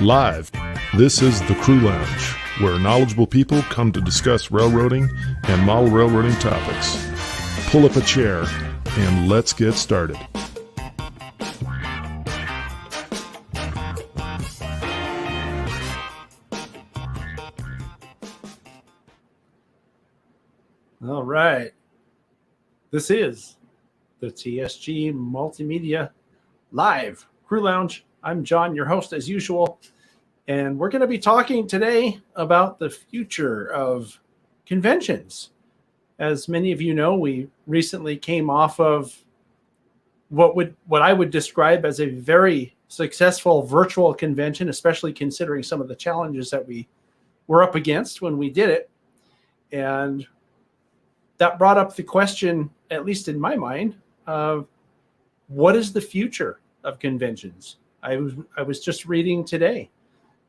Live, this is the Crew Lounge, where knowledgeable people come to discuss railroading and model railroading topics. Pull up a chair and let's get started. All right. This is the TSG Multimedia Live Crew Lounge. I'm John, your host as usual, and we're going to be talking today about the future of conventions. As many of you know, we recently came off of what I would describe as a very successful virtual convention, especially considering some of the challenges that we were up against when we did it. And that brought up the question, at least in my mind, of what is the future of conventions? I was just reading today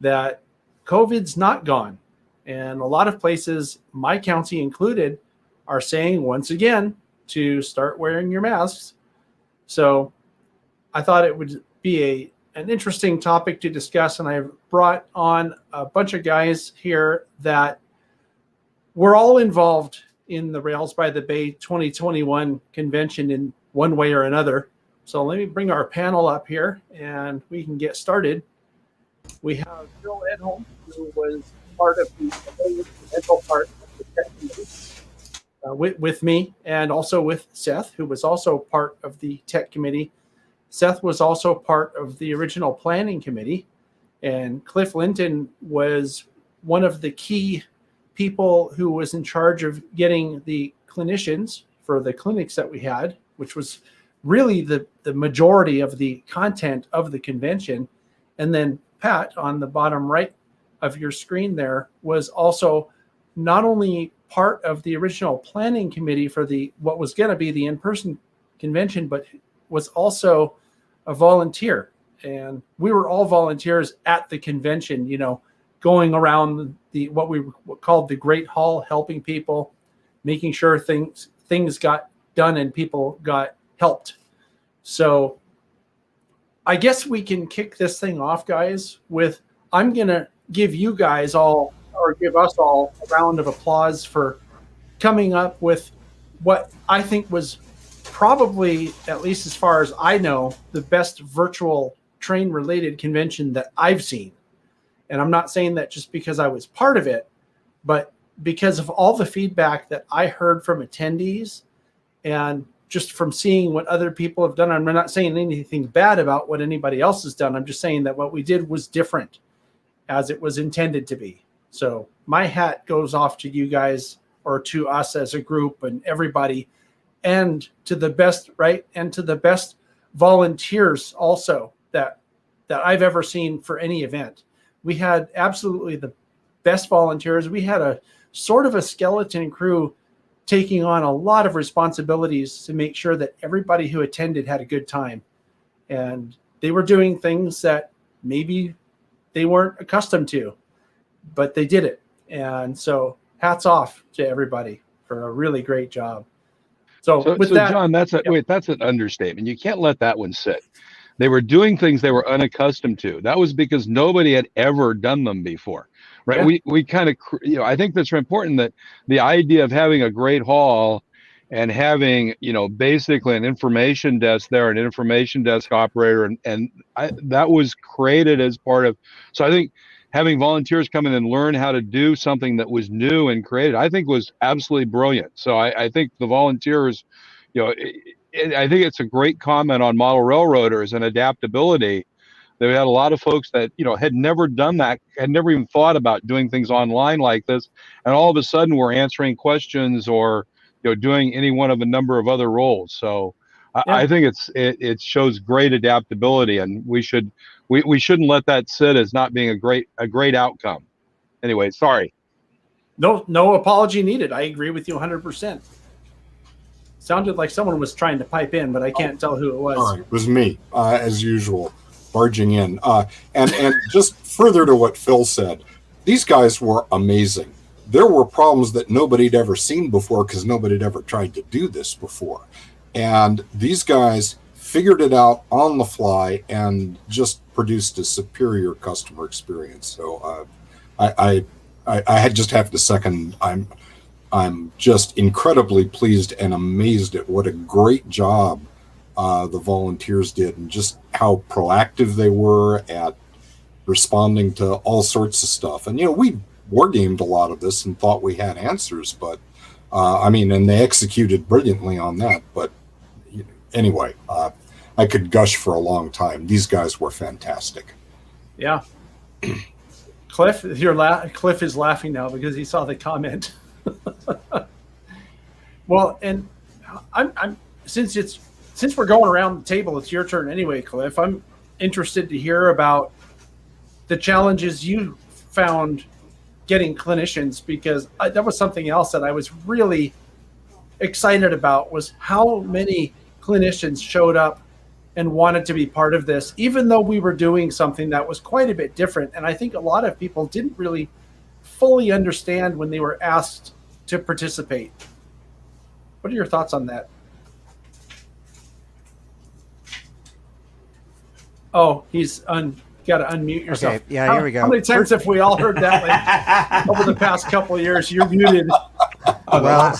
that COVID's not gone. And a lot of places, my county included, are saying once again to start wearing your masks. So I thought it would be an interesting topic to discuss. And I've brought on a bunch of guys here that were all involved in the Rails by the Bay 2021 convention in one way or another. So let me bring our panel up here and we can get started. We have Phil Edholm, who was part of the mental part of the tech committee with me, and also with Seth, who was also part of the tech committee. Seth was also part of the original planning committee, and Cliff Linton was one of the key people who was in charge of getting the clinicians for the clinics that we had, which was really the majority of the content of the convention. And then Pat, on the bottom right of your screen there, was also not only part of the original planning committee for what was going to be the in-person convention, but was also a volunteer. And we were all volunteers at the convention, going around what we called the Great Hall, helping people, making sure things got done and people got helped. So I guess we can kick this thing off, guys, with I'm going to give you guys all, or give us all, a round of applause for coming up with what I think was probably, at least as far as I know, the best virtual train-related convention that I've seen. And I'm not saying that just because I was part of it, but because of all the feedback that I heard from attendees and just from seeing what other people have done. I'm not saying anything bad about what anybody else has done. I'm just saying that what we did was different as it was intended to be. So my hat goes off to you guys, or to us as a group and everybody, and to the best, right? And to the best volunteers also that I've ever seen for any event. We had absolutely the best volunteers. We had a sort of a skeleton crew taking on a lot of responsibilities to make sure that everybody who attended had a good time. And they were doing things that maybe they weren't accustomed to, but they did it. And so hats off to everybody for a really great job. So with that, John, that's an understatement. You can't let that one sit. They were doing things they were unaccustomed to. That was because nobody had ever done them before, right? Yeah. We kind of, I think that's important, that the idea of having a great hall and having, basically an information desk there, an information desk operator, and that was created as part of, so I think having volunteers come in and learn how to do something that was new and created, I think was absolutely brilliant. So I think the volunteers, I think it's a great comment on model railroaders and adaptability. They had a lot of folks that, had never done that, had never even thought about doing things online like this. And all of a sudden we're answering questions or, doing any one of a number of other roles. So yeah. I think it shows great adaptability, and we shouldn't let that sit as not being a great outcome. Anyway, sorry. No apology needed. I agree with you 100%. Sounded like someone was trying to pipe in, but I can't tell who it was. All right, it was me, as usual, barging in. And just further to what Phil said, these guys were amazing. There were problems that nobody'd ever seen before because nobody had ever tried to do this before. And these guys figured it out on the fly and just produced a superior customer experience. So I just have to second. I'm just incredibly pleased and amazed at what a great job the volunteers did, and just how proactive they were at responding to all sorts of stuff. And we war gamed a lot of this and thought we had answers, but and they executed brilliantly on that. But anyway, I could gush for a long time. These guys were fantastic. Yeah. Cliff is laughing now because he saw the comment. Well, and I'm since we're going around the table, it's your turn anyway, Cliff. I'm interested to hear about the challenges you found getting clinicians, because that was something else that I was really excited about, was how many clinicians showed up and wanted to be part of this, even though we were doing something that was quite a bit different. And I think a lot of people didn't really fully understand when they were asked to participate. What are your thoughts on that? Oh, he's got to unmute yourself. Okay, yeah, here we go. How many times have we all heard that over the past couple of years? You're muted. Well,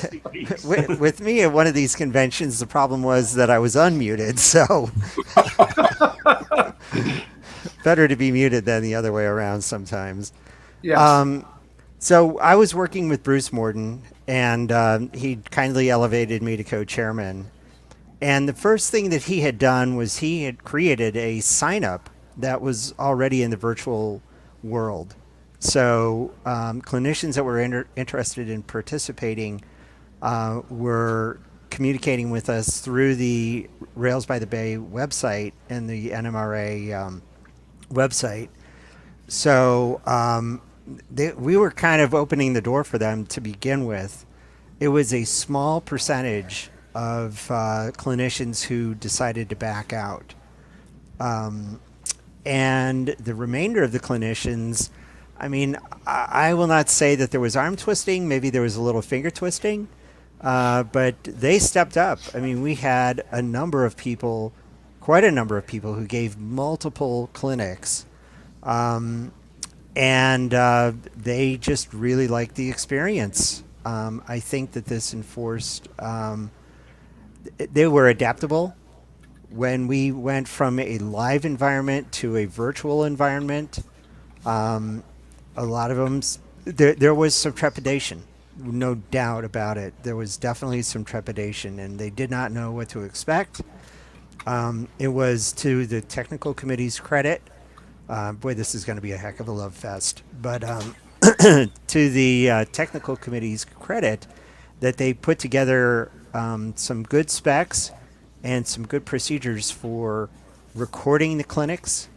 with me at one of these conventions, the problem was that I was unmuted, so better to be muted than the other way around sometimes. Yeah. So I was working with Bruce Morden, and he kindly elevated me to co-chairman. And the first thing that he had done was he had created a sign-up that was already in the virtual world. So clinicians that were interested in participating were communicating with us through the Rails by the Bay website and the NMRA website. So we were kind of opening the door for them to begin with. It was a small percentage of clinicians who decided to back out. And the remainder of the clinicians, I mean, I will not say that there was arm twisting. Maybe there was a little finger twisting, but they stepped up. I mean, we had quite a number of people who gave multiple clinics, and they just really liked the experience. I think that this enforced, they were adaptable. When we went from a live environment to a virtual environment, a lot of them, there was some trepidation, no doubt about it. There was definitely some trepidation, and they did not know what to expect. It was to the technical committee's credit. Boy, this is going to be a heck of a love fest. But to the technical committee's credit, that they put together some good specs and some good procedures for recording the clinics.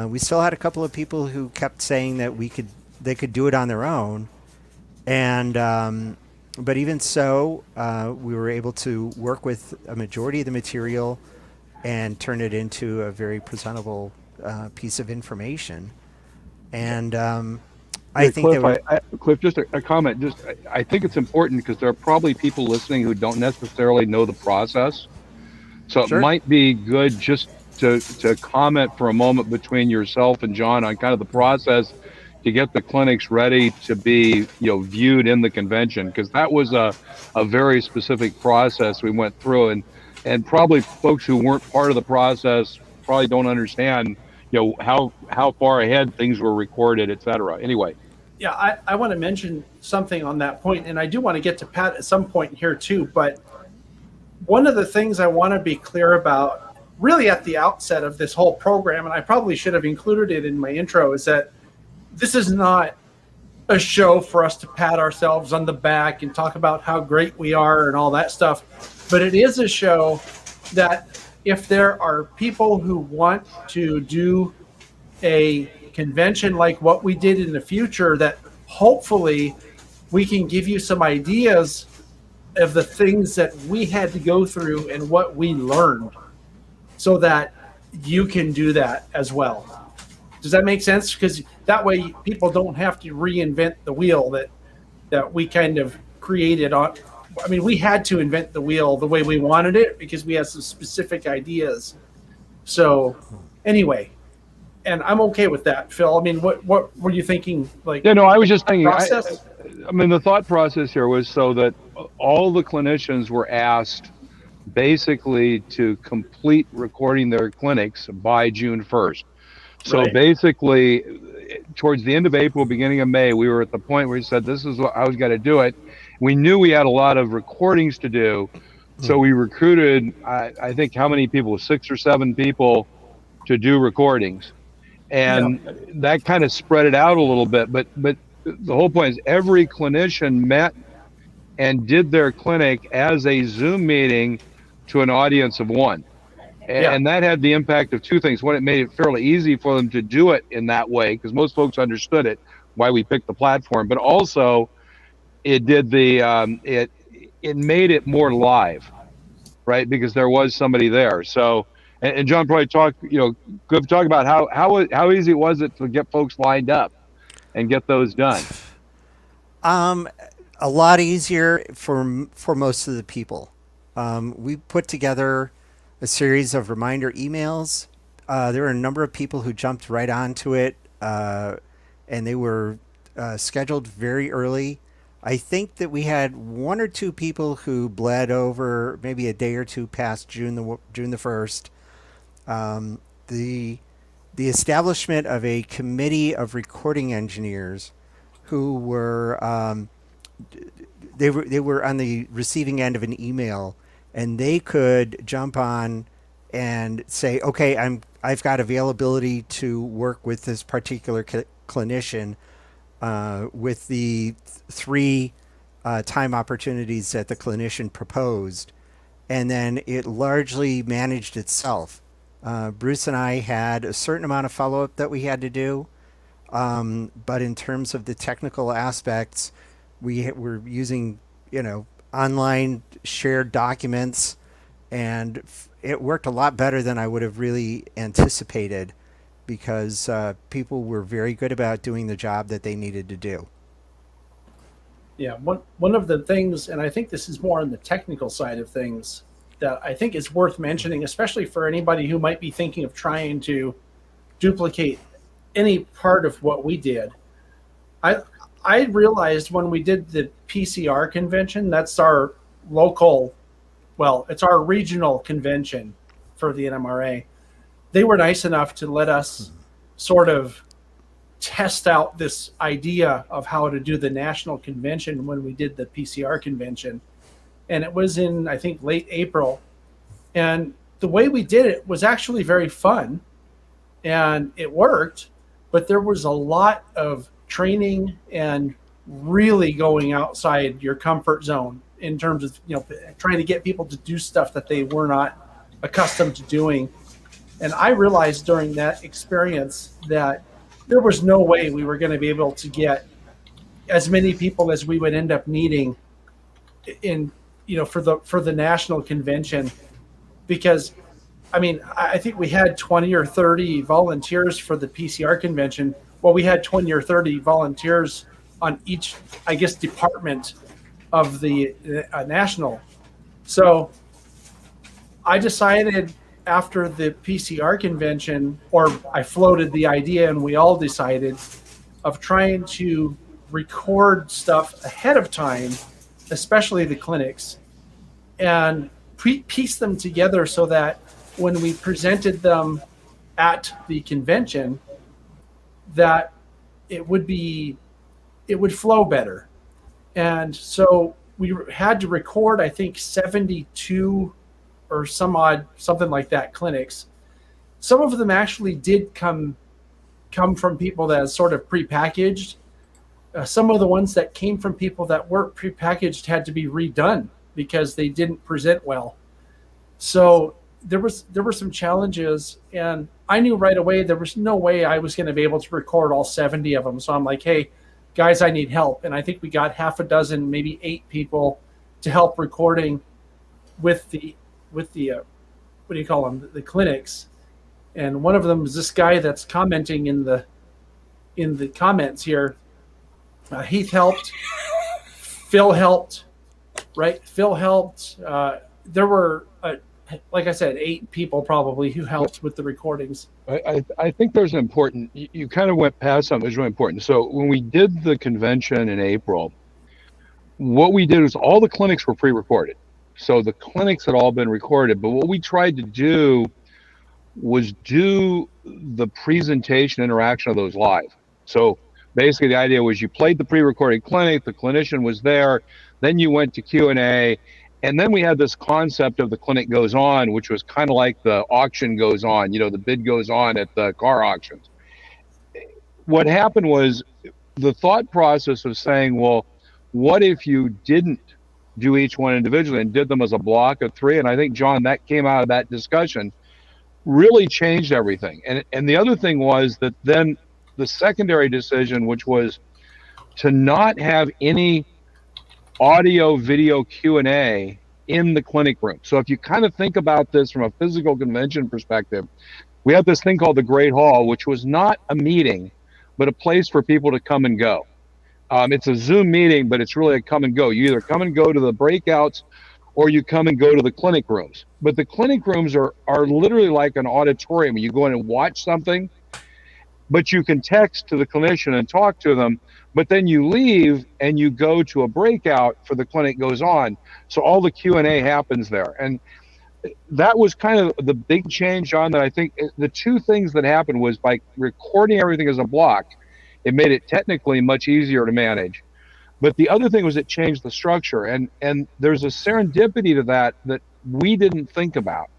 We still had a couple of people who kept saying that they could do it on their own, and but even so, we were able to work with a majority of the material and turn it into a very presentable piece of information. And I think Cliff, Cliff, just a comment. I think it's important because there are probably people listening who don't necessarily know the process. So Sure. It might be good just to comment for a moment between yourself and John on kind of the process to get the clinics ready to be viewed in the convention, because that was a very specific process we went through, and probably folks who weren't part of the process probably don't understand how far ahead things were recorded, et cetera. Anyway. Yeah, I want to mention something on that point, and I do want to get to Pat at some point here too, but one of the things I want to be clear about really at the outset of this whole program, and I probably should have included it in my intro, is that this is not a show for us to pat ourselves on the back and talk about how great we are and all that stuff, but it is a show that if there are people who want to do a convention like what we did in the future, that hopefully we can give you some ideas of the things that we had to go through and what we learned, so that you can do that as well. Does that make sense? Because that way people don't have to reinvent the wheel that we kind of created I mean, we had to invent the wheel the way we wanted it because we had some specific ideas. So anyway, and I'm okay with that, Phil. I mean, what were you thinking? Like, Yeah, no, I was just thinking, process? I mean, the thought process here was so that all the clinicians were asked basically to complete recording their clinics by June 1st. So Right. basically, towards the end of April, beginning of May, we were at the point where we said, this is what I was going to do it. We knew we had a lot of recordings to do. So we recruited, I think, how many people? 6 or 7 people to do recordings. And that kind of spread it out a little bit. But the whole point is every clinician met and did their clinic as a Zoom meeting to an audience of 1. And that had the impact of 2 things. One, it made it fairly easy for them to do it in that way because most folks understood it, why we picked the platform. But also, it did it made it more live, right? Because there was somebody there. So, and John probably talk about how easy was it to get folks lined up and get those done. A lot easier for most of the people. We put together a series of reminder emails. There were a number of people who jumped right onto it, and they were scheduled very early. I think that we had 1 or 2 people who bled over maybe a day or 2 past June the 1st. The establishment of a committee of recording engineers who were they were on the receiving end of an email, and they could jump on and say, okay, I've got availability to work with this particular clinician with the 3 time opportunities that the clinician proposed, and then it largely managed itself. Bruce and I had a certain amount of follow-up that we had to do, but in terms of the technical aspects, we were using, online shared documents, and it worked a lot better than I would have really anticipated because people were very good about doing the job that they needed to do. Yeah, one of the things, and I think this is more on the technical side of things, that I think is worth mentioning, especially for anybody who might be thinking of trying to duplicate any part of what we did. I realized when we did the PCR convention, that's our local, well, it's our regional convention for the NMRA. They were nice enough to let us sort of test out this idea of how to do the national convention when we did the PCR convention. And it was in, I think, late April. And the way we did it was actually very fun and it worked, but there was a lot of training and really going outside your comfort zone in terms of, trying to get people to do stuff that they were not accustomed to doing. And I realized during that experience that there was no way we were going to be able to get as many people as we would end up needing in, for the national convention, because I think we had 20 or 30 volunteers for the PCR convention. Well, we had 20 or 30 volunteers on each, I guess, department of the national. So I decided after the PCR convention, or I floated the idea and we all decided of trying to record stuff ahead of time, especially the clinics, and piece them together so that when we presented them at the convention, that it would flow better. And so we had to record, I think, 72 or something like that clinics. Some of them actually did come from people that sort of prepackaged. Some of the ones that came from people that weren't prepackaged had to be redone because they didn't present well. So there were some challenges, and I knew right away there was no way I was going to be able to record all 70 of them. So I'm like, hey, guys, I need help. And I think we got half a dozen, maybe 8 people to help recording with the what do you call them, the clinics. And one of them is this guy that's commenting in the comments here. Heath helped, Phil helped, right? Phil helped. There were, like I said, 8 people probably who helped with the recordings. I think there's an important, you kind of went past something that's really important. So when we did the convention in April, what we did was all the clinics were pre-recorded. So the clinics had all been recorded, but what we tried to do was do the presentation interaction of those live. So basically the idea was you played the pre-recorded clinic, the clinician was there, then you went to Q&A, and then we had this concept of the clinic goes on, which was kind of like the auction goes on, the bid goes on at the car auctions. What happened was the thought process of saying, well, what if you didn't do each one individually and did them as a block of 3? And I think, John, that came out of that discussion, really changed everything. And the other thing was that then the secondary decision, which was to not have any audio video Q&A in the clinic room. So if you kind of think about this from a physical convention perspective, we had this thing called the Great Hall, which was not a meeting, but a place for people to come and go. It's a Zoom meeting, but it's really a come and go. You either come and go to the breakouts or you come and go to the clinic rooms. But the clinic rooms are literally like an auditorium. You go in and watch something, but you can text to the clinician and talk to them, but then you leave and you go to a breakout for the clinic goes on. So all the Q&A happens there. And that was kind of the big change, John, that I think the two things that happened was by recording everything as a block, it made it technically much easier to manage. But the other thing was it changed the structure. And there's a serendipity to that we didn't think about.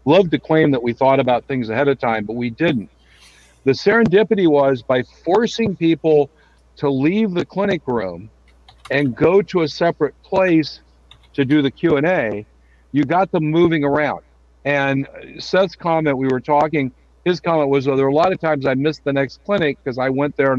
Love to claim that we thought about things ahead of time, but we didn't. The serendipity was by forcing people to leave the clinic room and go to a separate place to do the Q&A, you got them moving around. And Seth's comment, we were talking, his comment was, well, there were a lot of times I missed the next clinic because I went there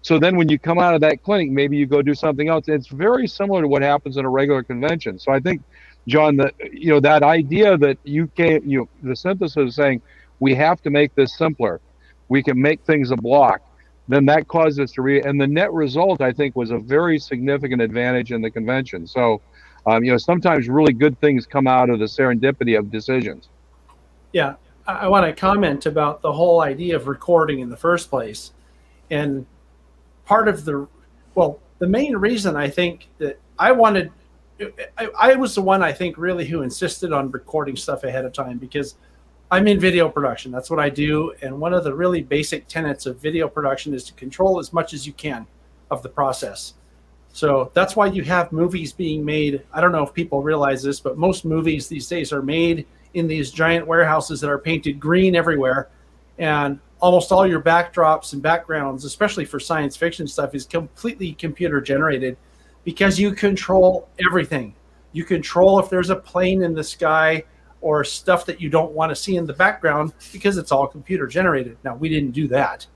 so then when you come out of that clinic, maybe you go do something else. It's very similar to what happens in a regular convention. So I think, John, that that idea that the synthesis of saying we have to make this simpler, we can make things a block, then that caused us to and the net result, I think, was a very significant advantage in the convention. So, sometimes really good things come out of the serendipity of decisions. Yeah, I want to comment about the whole idea of recording in the first place. And part of the main reason I think that I was the one, I think, really who insisted on recording stuff ahead of time, because I'm in video production. That's what I do. And one of the really basic tenets of video production is to control as much as you can of the process. So that's why you have movies being made. I don't know if people realize this, but most movies these days are made in these giant warehouses that are painted green everywhere. And almost all your backdrops and backgrounds, especially for science fiction stuff, is completely computer generated, because you control everything. You control if there's a plane in the sky or stuff that you don't want to see in the background, because it's all computer generated. Now, we didn't do that.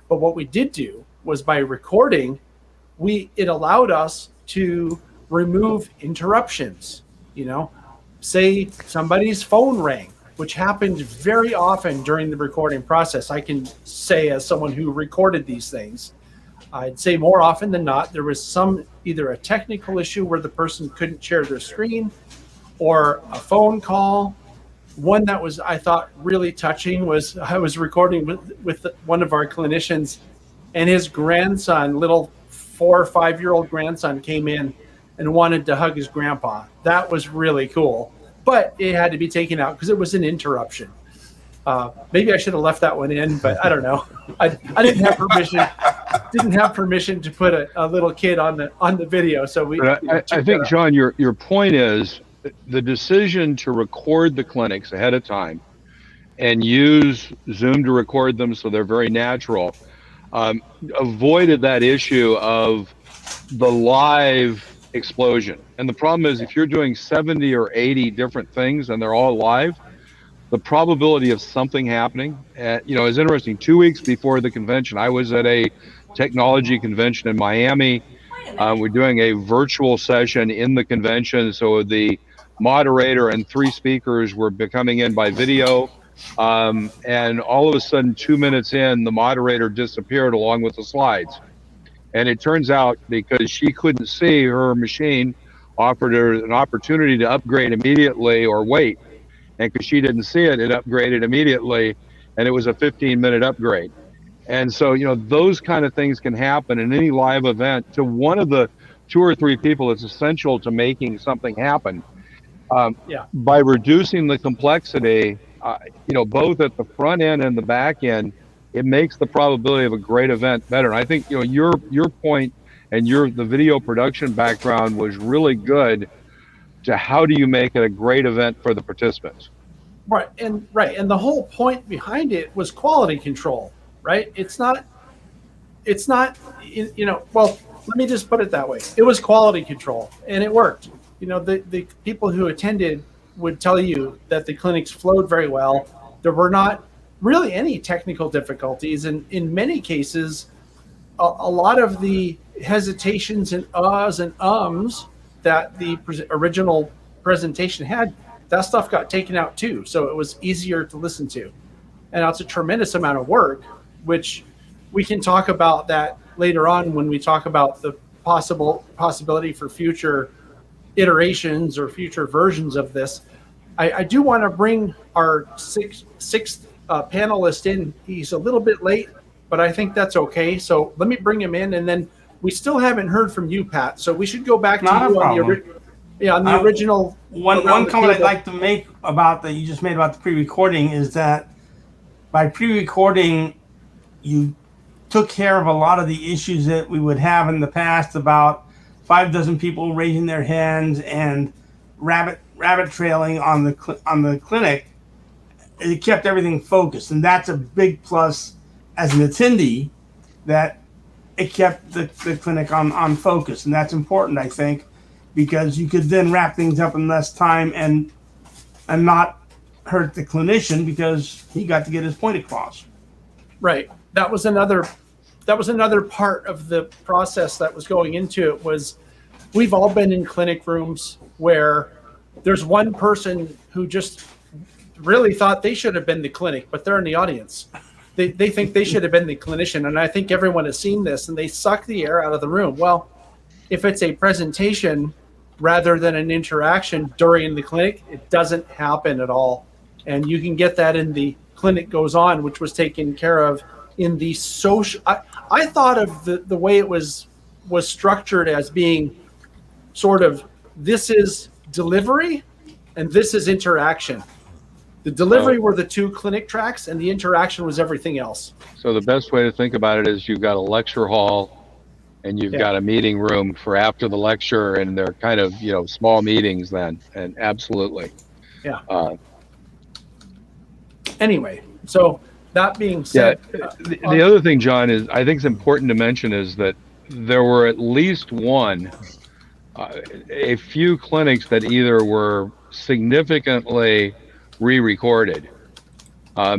But what we did do was, by recording, it allowed us to remove interruptions. Say somebody's phone rang, which happened very often during the recording process. I can say, as someone who recorded these things, I'd say more often than not, there was either a technical issue where the person couldn't share their screen, or a phone call. One that was, I thought, really touching was I was recording with one of our clinicians, and his grandson, little 4 or 5 year old grandson, came in and wanted to hug his grandpa. That was really cool, but it had to be taken out because it was an interruption. Maybe I should have left that one in, but I don't know. I didn't have permission. Didn't have permission to put a little kid on the video. So I think, John, your point is the decision to record the clinics ahead of time and use Zoom to record them so they're very natural, avoided that issue of the live explosion. And the problem is, if you're doing 70 or 80 different things and they're all live, the probability of something happening, is interesting. 2 weeks before the convention, I was at a technology convention in Miami. We're doing a virtual session in the convention. So the moderator and 3 speakers were coming in by video. And all of a sudden, 2 minutes in, the moderator disappeared along with the slides. And it turns out, because she couldn't see her machine, offered her an opportunity to upgrade immediately or wait. And because she didn't see it, it upgraded immediately, and it was a 15-minute upgrade. And so, those kind of things can happen in any live event to one of the 2 or 3 people that's essential to making something happen. By reducing the complexity, both at the front end and the back end, it makes the probability of a great event better. And I think, your point and the video production background was really good to how do you make it a great event for the participants. Right. And the whole point behind it was quality control, right? It's not, well, let me just put it that way. It was quality control and it worked. The people who attended would tell you that the clinics flowed very well. There were not really any technical difficulties. And in many cases, a lot of the hesitations and uhs and ums that the original presentation had, that stuff got taken out too. So it was easier to listen to. And that's a tremendous amount of work, which we can talk about that later on when we talk about the possibility for future iterations or future versions of this. I do want to bring our sixth panelist in. He's a little bit late, but I think that's okay. So let me bring him in, and then we still haven't heard from you, Pat. So we should go back to you on the original. One comment I'd like to make about that you just made about the pre-recording is that by pre-recording, you took care of a lot of the issues that we would have in the past about 5 people raising their hands and rabbit trailing on the clinic. It kept everything focused, and that's a big plus as an attendee, that it kept the clinic on focus, and that's important, I think, because you could then wrap things up in less time and not hurt the clinician because he got to get his point across. Right. That was another part of the process that was going into it. Was we've all been in clinic rooms where there's one person who just really thought they should have been the clinic, but they're in the audience. They think they should have been the clinician, and I think everyone has seen this, and they suck the air out of the room. Well, if it's a presentation rather than an interaction during the clinic, it doesn't happen at all. And you can get that in the Clinic Goes On, which was taken care of in the social. I thought of the way it was structured as being sort of, this is delivery and this is interaction. The delivery were the 2 clinic tracks, and the interaction was everything else. So the best way to think about it is you've got a lecture hall and you've got a meeting room for after the lecture, and they're kind of, small meetings then. And absolutely. Yeah. Anyway, so that being said, the other thing, John, is I think it's important to mention is that there were at least a few clinics that either were significantly re-recorded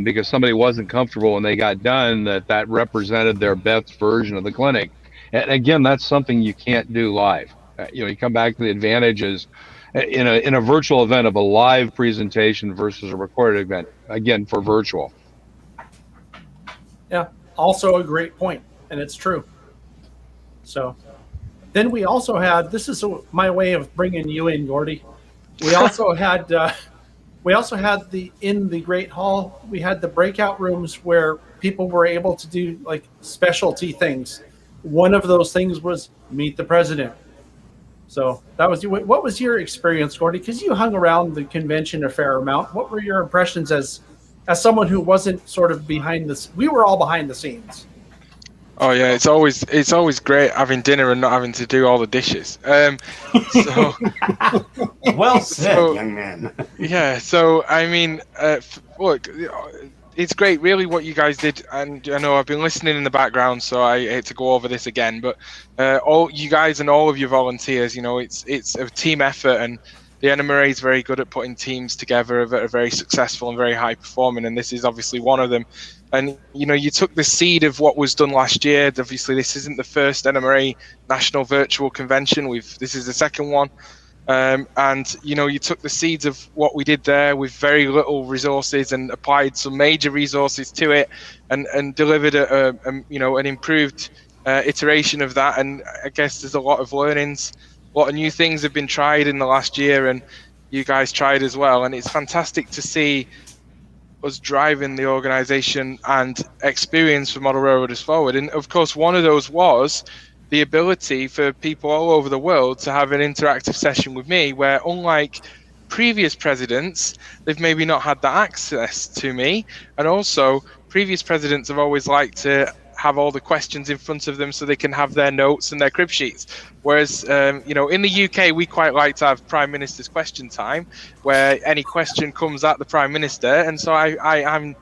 because somebody wasn't comfortable when they got done that represented their best version of the clinic. And again, that's something you can't do live. You come back to the advantages in a virtual event of a live presentation versus a recorded event, again, for virtual. Yeah, also a great point, and it's true. So then we also had, this is my way of bringing you in, Gordy. We also had in the Great Hall, we had the breakout rooms where people were able to do like specialty things. One of those things was meet the president. So that was what was your experience, Gordy? Because you hung around the convention a fair amount. What were your impressions as someone who wasn't sort of behind this? We were all behind the scenes. Oh yeah, it's always great having dinner and not having to do all the dishes. So well said, young man. Yeah, so I mean, look, it's great, really, what you guys did, and I know I've been listening in the background, so I hate to go over this again. But all you guys and all of your volunteers, it's a team effort, and the NMRA is very good at putting teams together that are very successful and very high performing, and this is obviously one of them. And you took the seed of what was done last year. Obviously, this isn't the first NMRA National Virtual Convention. This is the second one. And you took the seeds of what we did there with very little resources and applied some major resources to it, and delivered an improved iteration of that. And I guess there's a lot of learnings a lot of new things have been tried in the last year, and you guys tried as well. And it's fantastic to see us driving the organization and experience for model railroaders forward. And of course, one of those was the ability for people all over the world to have an interactive session with me, where unlike previous presidents, they've maybe not had that access to me. And also, previous presidents have always liked to have all the questions in front of them so they can have their notes and their crib sheets. Whereas, in the UK, we quite like to have Prime Minister's question time, where any question comes at the Prime Minister. And so I'm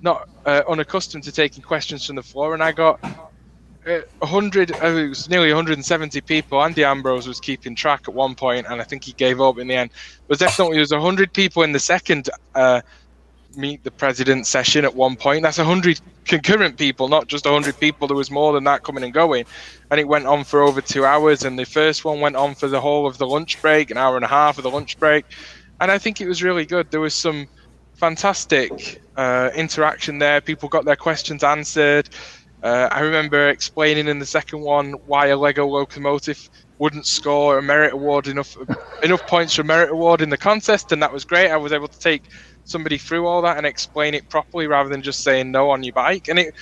not unaccustomed to taking questions from the floor. And I got 100, it was nearly 170 people. Andy Ambrose was keeping track at one point, and I think he gave up in the end. There was 100 people in the second Meet the President session at one point. That's 100 concurrent people, not just 100 people. There was more than that coming and going, and it went on for over 2 hours. And the first one went on for the whole of the lunch break, an hour and a half of the lunch break, and I think it was really good. There was some fantastic interaction there. People got their questions answered. I remember explaining in the second one why a Lego locomotive wouldn't score a merit award enough points for a merit award in the contest, and that was great. I was able to take somebody through all that and explain it properly rather than just saying no on your bike. And it,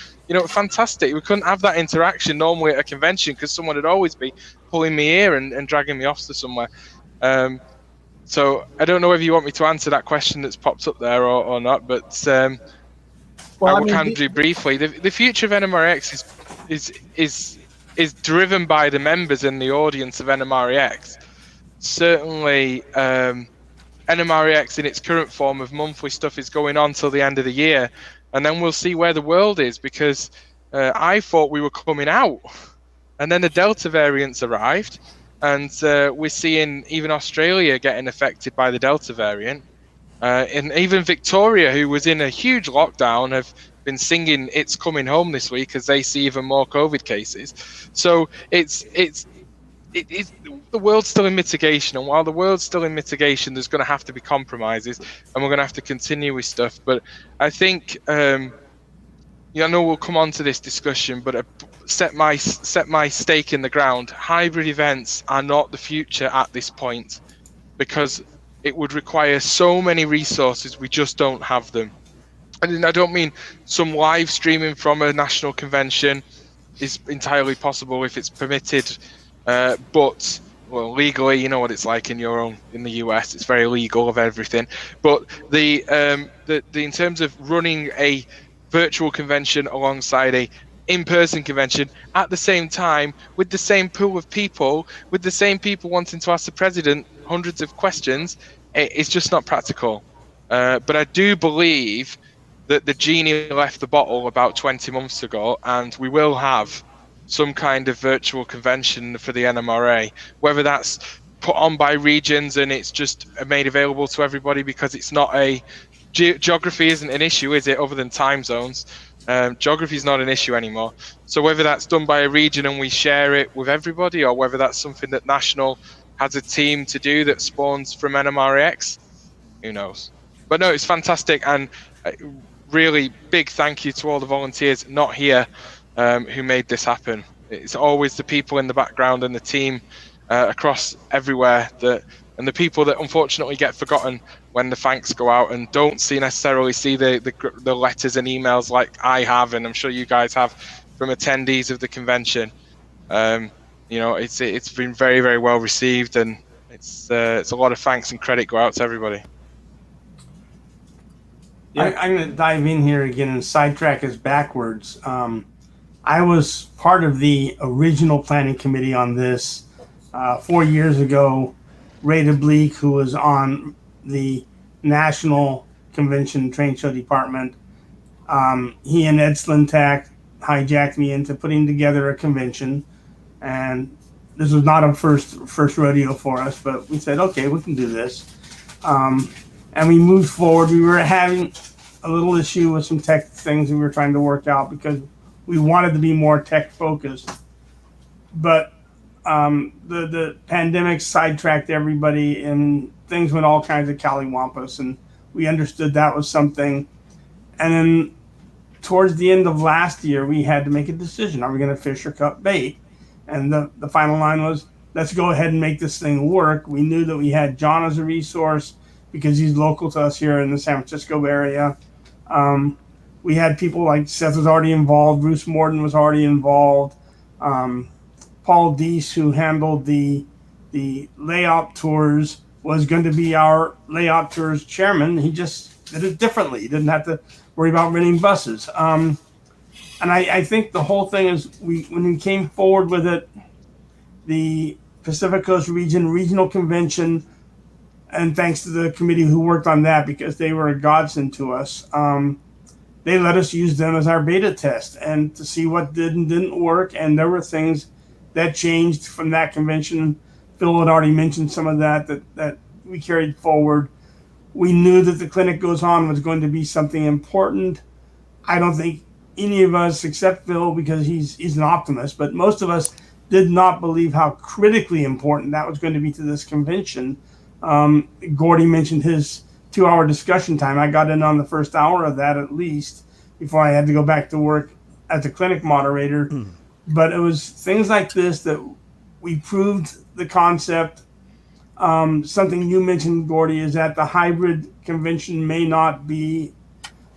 fantastic. We couldn't have that interaction normally at a convention because someone would always be pulling me ear and dragging me off to somewhere. So I don't know if you want me to answer that question that's popped up there or not, but I can do briefly. The future of NMRX is driven by the members and the audience of NMRX. Certainly, NMRX in its current form of monthly stuff is going on till the end of the year, and then we'll see where the world is, because I thought we were coming out, and then the Delta variants arrived, and we're seeing even Australia getting affected by the Delta variant. And even Victoria, who was in a huge lockdown, have been singing "It's Coming Home" this week as they see even more COVID cases. So it's the world's still in mitigation, and while the world's still in mitigation, there's going to have to be compromises, and we're going to have to continue with stuff. But I think, I know we'll come on to this discussion, but set my stake in the ground. Hybrid events are not the future at this point, because it would require so many resources. We just don't have them. And I don't mean some live streaming from a national convention is entirely possible if it's permitted, but legally, you know what it's like in the US, it's very legal of everything. But the in terms of running a virtual convention alongside a in-person convention at the same time, with the same pool of people, with the same people wanting to ask the president hundreds of questions, it's just not practical. But I do believe that the genie left the bottle about 20 months ago, and we will have some kind of virtual convention for the NMRA, whether that's put on by regions and it's just made available to everybody because it's not geography isn't an issue, is it, other than time zones? Geography is not an issue anymore. So whether that's done by a region and we share it with everybody, or whether that's something that National has a team to do that spawns from NMRX, who knows? But no, it's fantastic, and really big thank you to all the volunteers not here who made this happen. It's always the people in the background and the team across everywhere and the people that unfortunately get forgotten when the thanks go out and don't necessarily see the letters and emails like I have, and I'm sure you guys have, from attendees of the convention. It's been very, very well received, and it's a lot of thanks and credit go out to everybody. Yeah. I'm going to dive in here again and sidetrack us backwards. I was part of the original planning committee on this 4 years ago. Ray DeBleek, who was on the National Convention Train Show Department, he and Ed Slintak hijacked me into putting together a convention, and this was not a first rodeo for us, but we said, okay, we can do this. And we moved forward. We were having a little issue with some tech things we were trying to work out because we wanted to be more tech focused. But the pandemic sidetracked everybody, and things went all kinds of cattywampus, and we understood that was something. And then towards the end of last year, we had to make a decision. Are we going to fish or cut bait? And the final line was, let's go ahead and make this thing work. We knew that we had John as a resource because he's local to us here in the San Francisco area. We had people like Seth was already involved, Bruce Morton was already involved, Paul Deese, who handled the layout tours, was going to be our layout tours chairman. He just did it differently. He didn't have to worry about renting buses. And I think the whole thing is when we came forward with it, the Pacific Coast Regional Convention, and thanks to the committee who worked on that because they were a godsend to us. They let us use them as our beta test and to see what did and didn't work. And there were things that changed from that convention. Phil had already mentioned some of that we carried forward. We knew that the Clinic Goes On was going to be something important. I don't think any of us, except Phil, because he's an optimist, but most of us did not believe how critically important that was going to be to this convention. Gordy mentioned his 2-hour discussion time. I got in on the first hour of that at least before I had to go back to work as a clinic moderator. But it was things like this that we proved the concept. Something you mentioned, Gordy, is that the hybrid convention may not be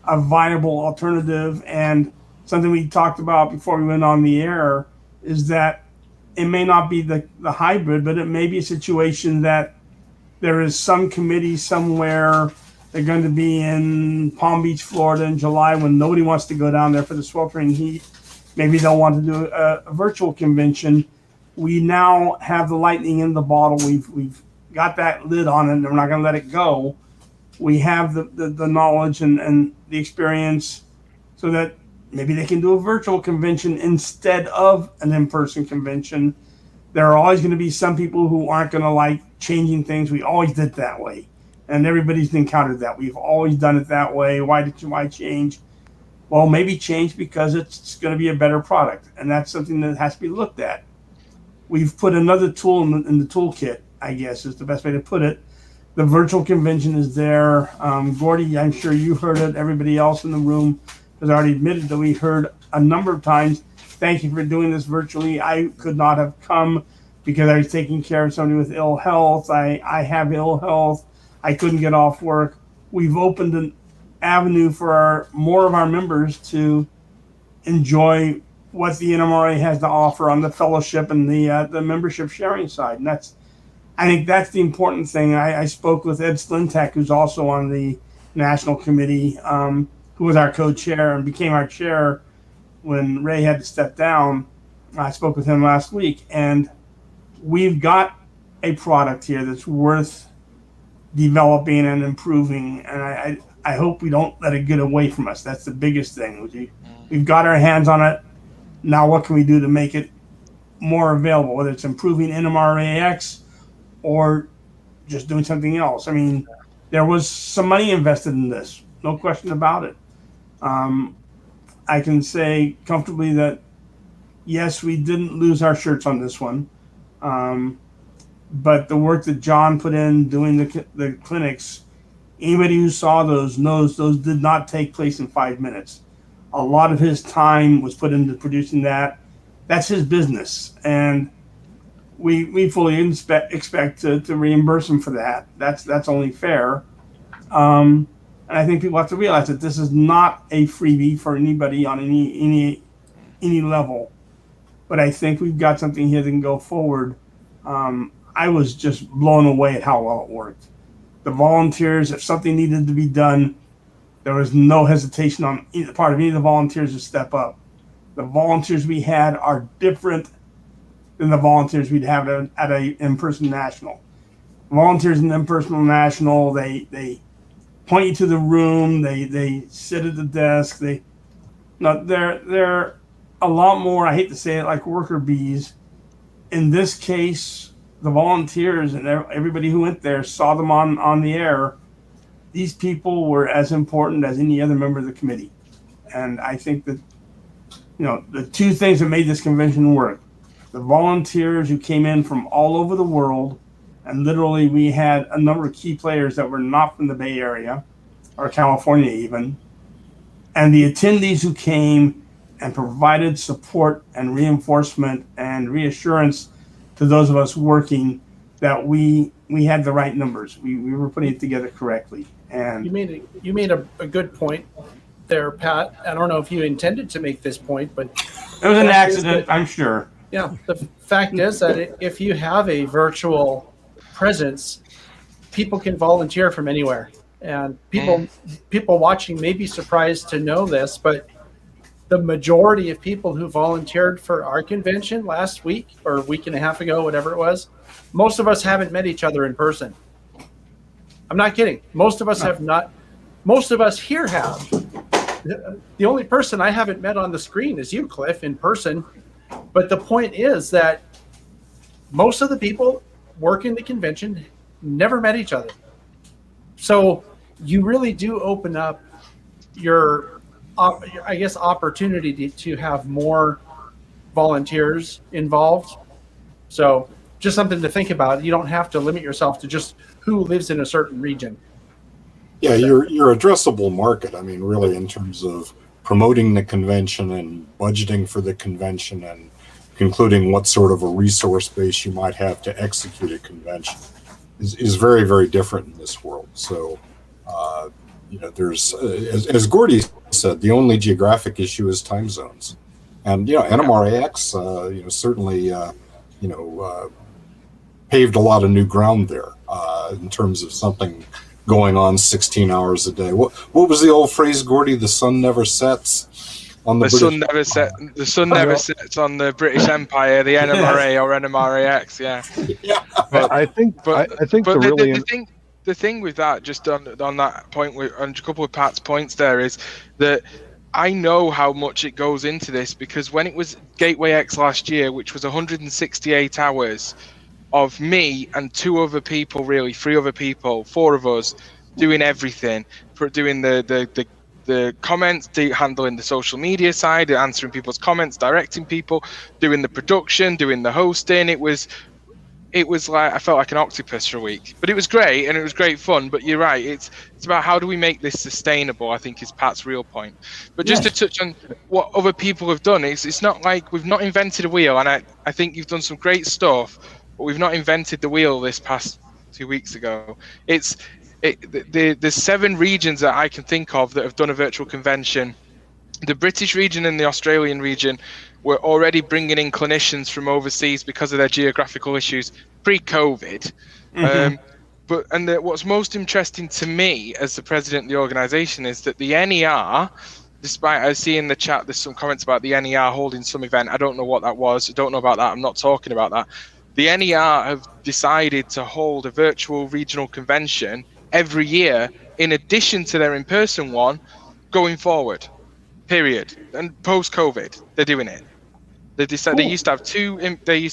a viable alternative. And something we talked about before we went on the air is that it may not be the hybrid, but it may be a situation that there is some committee somewhere. They're going to be in Palm Beach, Florida in July when nobody wants to go down there for the sweltering heat. Maybe they'll want to do a virtual convention. We now have the lightning in the bottle. We've got that lid on it, and we're not going to let it go. We have the knowledge and the experience so that maybe they can do a virtual convention instead of an in-person convention. There are always going to be some people who aren't going to like changing things. We always did that way, and everybody's encountered that. We've always done it that way. Why change? Well, maybe change because it's going to be a better product, and that's something that has to be looked at. We've put another tool in the toolkit, I guess is the best way to put it. The virtual convention is there. Gordy, I'm sure you heard it. Everybody else in the room has already admitted that we heard a number of times, thank you for doing this virtually. I could not have come because I was taking care of somebody with ill health. I have ill health. I couldn't get off work. We've opened an avenue for more of our members to enjoy what the NMRA has to offer on the fellowship and the membership sharing side. And I think that's the important thing. I spoke with Ed Slintek, who's also on the national committee, who was our co-chair and became our chair when Ray had to step down. I spoke with him last week, and we've got a product here that's worth developing and improving. And I hope we don't let it get away from us. That's the biggest thing. We've got our hands on it. Now what can we do to make it more available, whether it's improving NMRAX or just doing something else? I mean, there was some money invested in this, no question about it. I can say comfortably that, yes, we didn't lose our shirts on this one. But the work that John put in doing the clinics, anybody who saw those knows those did not take place in 5 minutes. A lot of his time was put into producing that. That's his business. And we fully expect to reimburse him for that. That's only fair. And I think people have to realize that this is not a freebie for anybody on any level. But I think we've got something here that can go forward. I was just blown away at how well it worked. The volunteers, if something needed to be done, there was no hesitation on either part of any of the volunteers to step up. The volunteers we had are different than the volunteers we'd have at a in-person national. Volunteers in the in-person national, they point you to the room, they sit at the desk, they're a lot more, I hate to say it, like worker bees. In this case, the volunteers and everybody who went there saw them on the air. These people were as important as any other member of the committee. And I think that, the two things that made this convention work, the volunteers who came in from all over the world, and literally we had a number of key players that were not from the Bay Area or California even, and the attendees who came and provided support and reinforcement and reassurance to those of us working that we had the right numbers. We were putting it together correctly. And you made a good point there, Pat. I don't know if you intended to make this point, but it was an accident, I'm sure. Yeah, the fact is that if you have a virtual presence, people can volunteer from anywhere, and people watching may be surprised to know this, but the majority of people who volunteered for our convention last week or a week and a half ago, whatever it was, most of us haven't met each other in person. I'm not kidding. Most of us have not. Most of us here have. The only person I haven't met on the screen is you, Cliff, in person. But the point is that most of the people working the convention never met each other. So you really do open up your, I guess, opportunity to have more volunteers involved. So just something to think about. You don't have to limit yourself to just who lives in a certain region. Yeah, your addressable market, I mean, really in terms of promoting the convention and budgeting for the convention and concluding what sort of a resource base you might have to execute a convention is very, very different in this world. So, there's, as Gordy said, the only geographic issue is time zones. And, NMRAX, certainly, paved a lot of new ground there in terms of something going on 16 hours a day. What was the old phrase, Gordy? The sun never sets on the sun never set. The sun never sets on the British Empire, the NMRA or NMRAX. Yeah. But I think the thing with that, just on that point, on a couple of Pat's points there, is that I know how much it goes into this, because when it was Gateway X last year, which was 168 hours of me and three other people, four of us doing everything, for doing the comments, handling the social media side, answering people's comments, directing people, doing the production, doing the hosting. It was like I felt like an octopus for a week, but it was great and it was great fun. But you're right, it's about how do we make this sustainable, I think, is Pat's real point. But just to touch on what other people have done, it's not like we've not invented a wheel, and I think you've done some great stuff, but we've not invented the wheel this past 2 weeks ago. There's 7 regions that I can think of that have done a virtual convention. The British region and the Australian region were already bringing in clinicians from overseas because of their geographical issues pre-COVID. What's most interesting to me as the president of the organization is that the NER, despite I see in the chat there's some comments about the NER holding some event. I don't know what that was. I don't know about that. I'm not talking about that. The NER have decided to hold a virtual regional convention every year in addition to their in-person one going forward, period. And post-COVID, they're doing it. They decided They used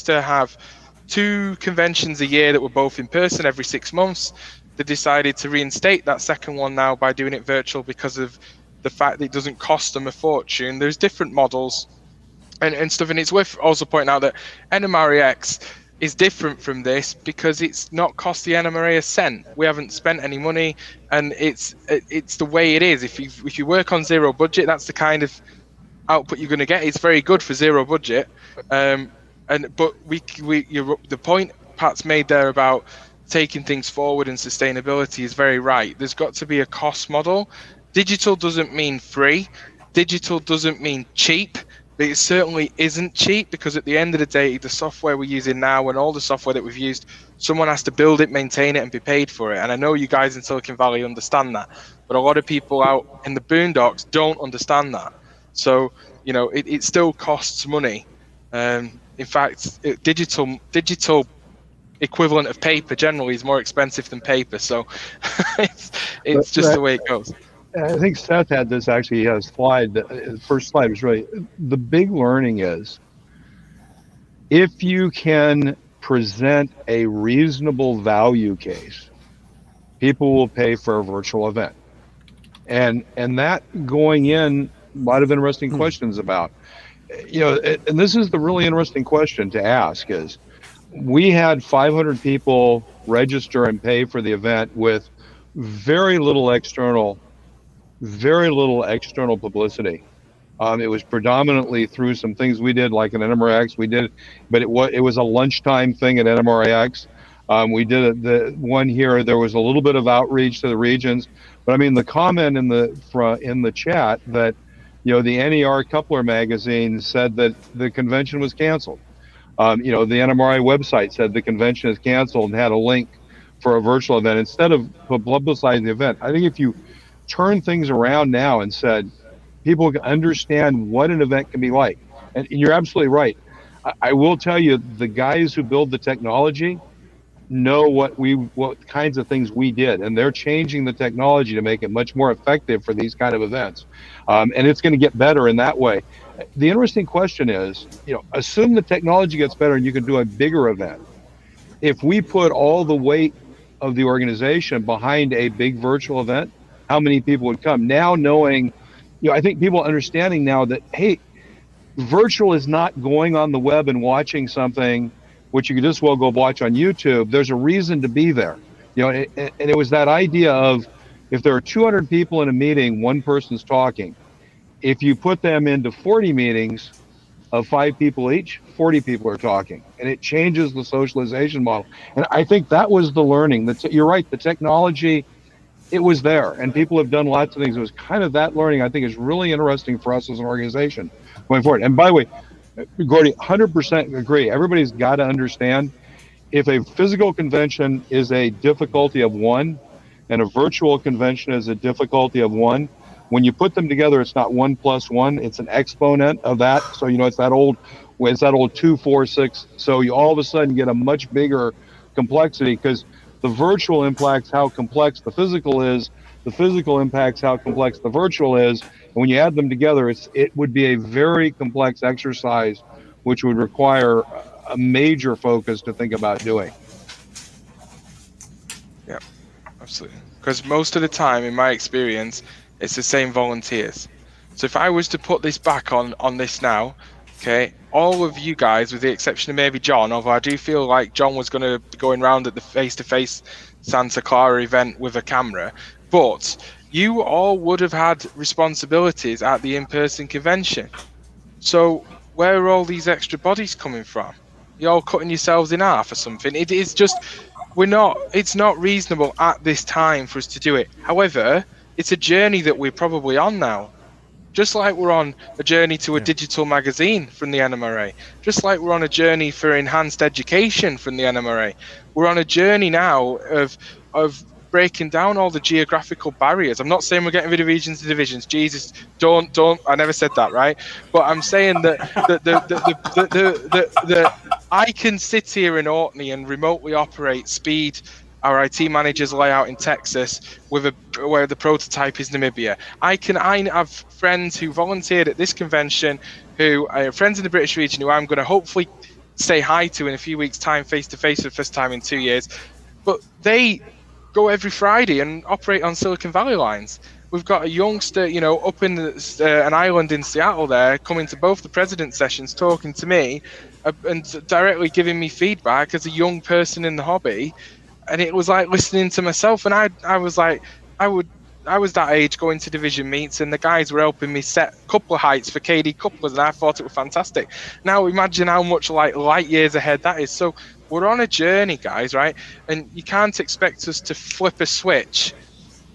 to have two conventions a year that were both in person every 6 months. They decided to reinstate that second one now by doing it virtual because of the fact that it doesn't cost them a fortune. There's different models and stuff, and it's worth also pointing out that NMRAX is different from this because it's not cost the NMRA a cent. We haven't spent any money, and it's the way it is. If you work on zero budget, that's the kind of output you're going to get. It's very good for zero budget, but the point Pat's made there about taking things forward and sustainability is very right. There's got to be a cost model. Digital doesn't mean free. Digital doesn't mean cheap. But it certainly isn't cheap, because at the end of the day, the software we're using now and all the software that we've used, someone has to build it, maintain it, and be paid for it. And I know you guys in Silicon Valley understand that, but a lot of people out in the boondocks don't understand that. So, it still costs money. In fact, digital equivalent of paper generally is more expensive than paper. So it's just the way it goes. I think Seth had this actually. He had a slide. The first slide was really the big learning is if you can present a reasonable value case, people will pay for a virtual event. And that going in, a lot of interesting questions about, and this is the really interesting question to ask is, we had 500 people register and pay for the event with very little external publicity. It was predominantly through some things we did, like an NMRAX. We did, but it was a lunchtime thing at NMRAX. We did the one here. There was a little bit of outreach to the regions, but I mean, the comment in the chat that, you know, the NER Coupler magazine said that the convention was canceled. You know, the NMRA website said the convention is canceled and had a link for a virtual event instead of publicizing the event. I think if you turn things around now and said, people can understand what an event can be like. And you're absolutely right. I will tell you, the guys who build the technology know what kinds of things we did, and they're changing the technology to make it much more effective for these kind of events. And it's going to get better in that way. The interesting question is, you know, assume the technology gets better and you can do a bigger event. If we put all the weight of the organization behind a big virtual event, how many people would come? Now knowing, you know, I think people understanding now that, hey, virtual is not going on the web and watching something which you could just well go watch on YouTube. There's a reason to be there. You know, and it was that idea of, if there are 200 people in a meeting, one person's talking. If you put them into 40 meetings of 5 people each, 40 people are talking, and it changes the socialization model. And I think that was the learning. You're right, the technology, it was there, and people have done lots of things. It was kind of that learning I think is really interesting for us as an organization going forward. And by the way, Gordy, 100% agree. Everybody's got to understand, if a physical convention is a difficulty of 1 and a virtual convention is a difficulty of 1, when you put them together, it's not 1 + 1, it's an exponent of that. So, you know, it's that old 2, 4, 6. So you all of a sudden get a much bigger complexity, because the virtual impacts how complex the physical is. The physical impacts how complex the virtual is. And when you add them together, it would be a very complex exercise, which would require a major focus to think about doing. Yeah, absolutely. Because most of the time, in my experience, it's the same volunteers. So if I was to put this back on this now, okay, all of you guys, with the exception of maybe John, although I do feel like John was going to be going around at the face-to-face Santa Clara event with a camera, but you all would have had responsibilities at the in-person convention. So where are all these extra bodies coming from? You're all cutting yourselves in half or something. It is just, it's not reasonable at this time for us to do it. However, it's a journey that we're probably on now. Just like we're on a journey to a digital magazine from the NMRA, just like we're on a journey for enhanced education from the NMRA, we're on a journey now of breaking down all the geographical barriers. I'm not saying we're getting rid of regions and divisions. Jesus, don't. I never said that, right? But I'm saying that I can sit here in Orkney and remotely operate Speed, our IT manager's layout in Texas, where the prototype is Namibia. I have friends who volunteered at this convention, who are friends in the British region, who I'm going to hopefully say hi to in a few weeks' time, face to face for the first time in 2 years. But they go every Friday and operate on Silicon Valley lines. We've got a youngster, you know, up in an island in Seattle there, coming to both the president sessions, talking to me, and directly giving me feedback as a young person in the hobby. And it was like listening to myself, and I was like, I was that age going to division meets, and the guys were helping me set coupler heights for KD couplers, and I thought it was fantastic. Now imagine how much like light years ahead that is. So we're on a journey, guys, right? And you can't expect us to flip a switch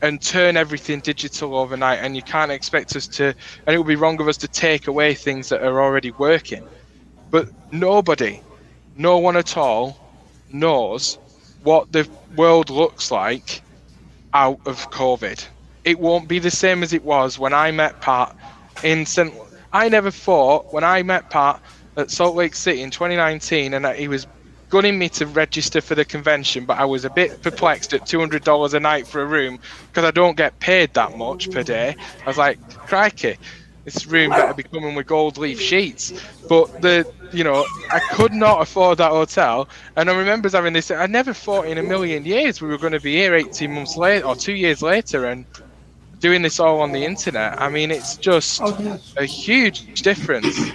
and turn everything digital overnight, and you can't expect us to, and it would be wrong of us to take away things that are already working. But no one at all knows what the world looks like out of COVID. It won't be the same as it was when I met Pat I never thought when I met Pat at Salt Lake City in 2019, and he was gunning me to register for the convention, but I was a bit perplexed at $200 a night for a room, because I don't get paid that much per day. I was like, crikey, this room better be coming with gold leaf sheets. But I could not afford that hotel. And I remember having this, I never thought in a million years we were going to be here 18 months later or 2 years later and doing this all on the internet. I mean, it's just a huge difference.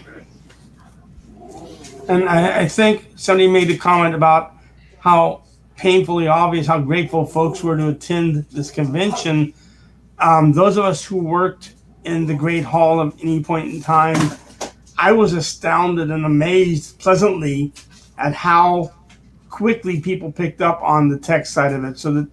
And I think somebody made a comment about how painfully obvious how grateful folks were to attend this convention. Those of us who worked in the Great Hall at any point in time, I was astounded and amazed pleasantly at how quickly people picked up on the tech side of it. So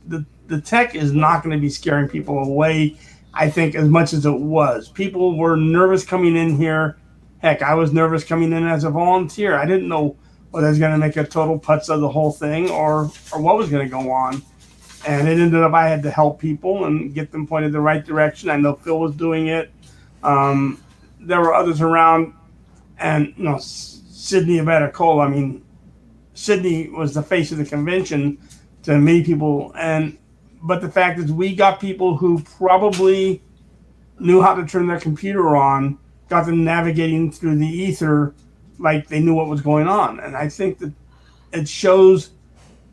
the tech is not going to be scaring people away, I think, as much as it was. People were nervous coming in here. Heck, I was nervous coming in as a volunteer. I didn't know whether I was going to make a total putz of the whole thing or what was going to go on. And it ended up I had to help people and get them pointed the right direction. I know Phil was doing it. There were others around. And, Sydney Abedicola, I mean, Sydney was the face of the convention to many people. But the fact is we got people who probably knew how to turn their computer on, got them navigating through the ether like they knew what was going on. And I think that it shows,